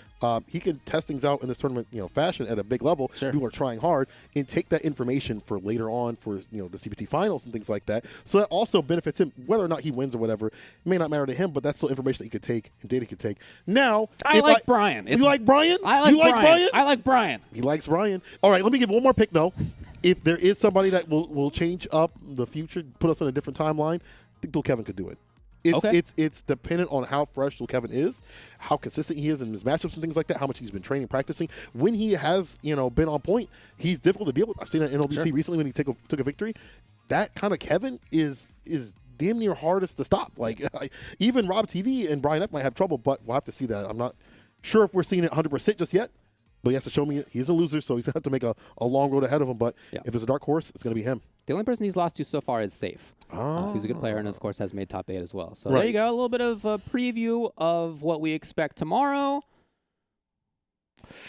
he can test things out in this tournament, fashion at a big level. Sure. People are trying hard and take that information for later on for, the CPT finals and things like that. So that also benefits him, whether or not he wins or whatever. It may not matter to him, but that's still information that he could take and data he could take. Now, I like Brian. You like Brian? I like Brian. I like Brian. He likes Brian. All right, let me give one more pick though. If there is somebody that will change up the future, put us on a different timeline, I think Dual Kevin could do it. It's dependent on how fresh Dual Kevin is, how consistent he is in his matchups and things like that, how much he's been training, practicing. When he has, been on point, he's difficult to deal with. I've seen that in LBC recently when he took a victory. That kind of Kevin is damn near hardest to stop. Like even Rob TV and Brian F might have trouble, but we'll have to see that. I'm not sure if we're seeing it 100% just yet. But he has to show me he's a loser, so he's going to have to make a long road ahead of him. But if there's a dark horse, it's going to be him. The only person he's lost to so far is Safe, who's a good player and, of course, has made top 8 as well. So there you go, a little bit of a preview of what we expect tomorrow.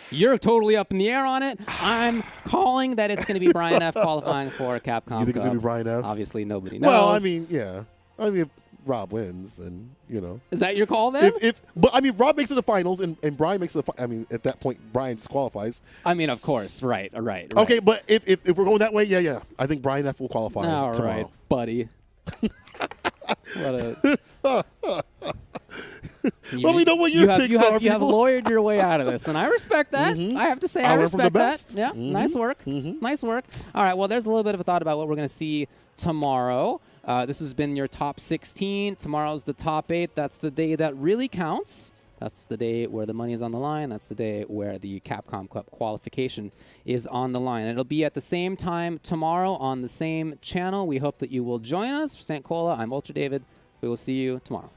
You're totally up in the air on it. I'm calling that it's going to be Brian F. qualifying for Capcom Cup. You think it's going to be Brian F.? Obviously, nobody knows. Well, I mean, yeah. I mean, if Rob wins, then, Is that your call then? But, I mean, Rob makes it to the finals, and Brian makes it I mean, at that point, Brian disqualifies. I mean, of course. Right. Okay, but if we're going that way, yeah. I think Brian F. will qualify tomorrow. All right, buddy. Let me know what your picks are. You have lawyered your way out of this, and I respect that. I have to say, I respect that. Yeah, nice work. Nice work. All right, well, there's a little bit of a thought about what we're going to see tomorrow. This has been your top 16. Tomorrow's the top 8. That's the day that really counts. That's the day where the money is on the line. That's the day where the Capcom Cup qualification is on the line. And it'll be at the same time tomorrow on the same channel. We hope that you will join us. For St. Cola, I'm Ultra David. We will see you tomorrow.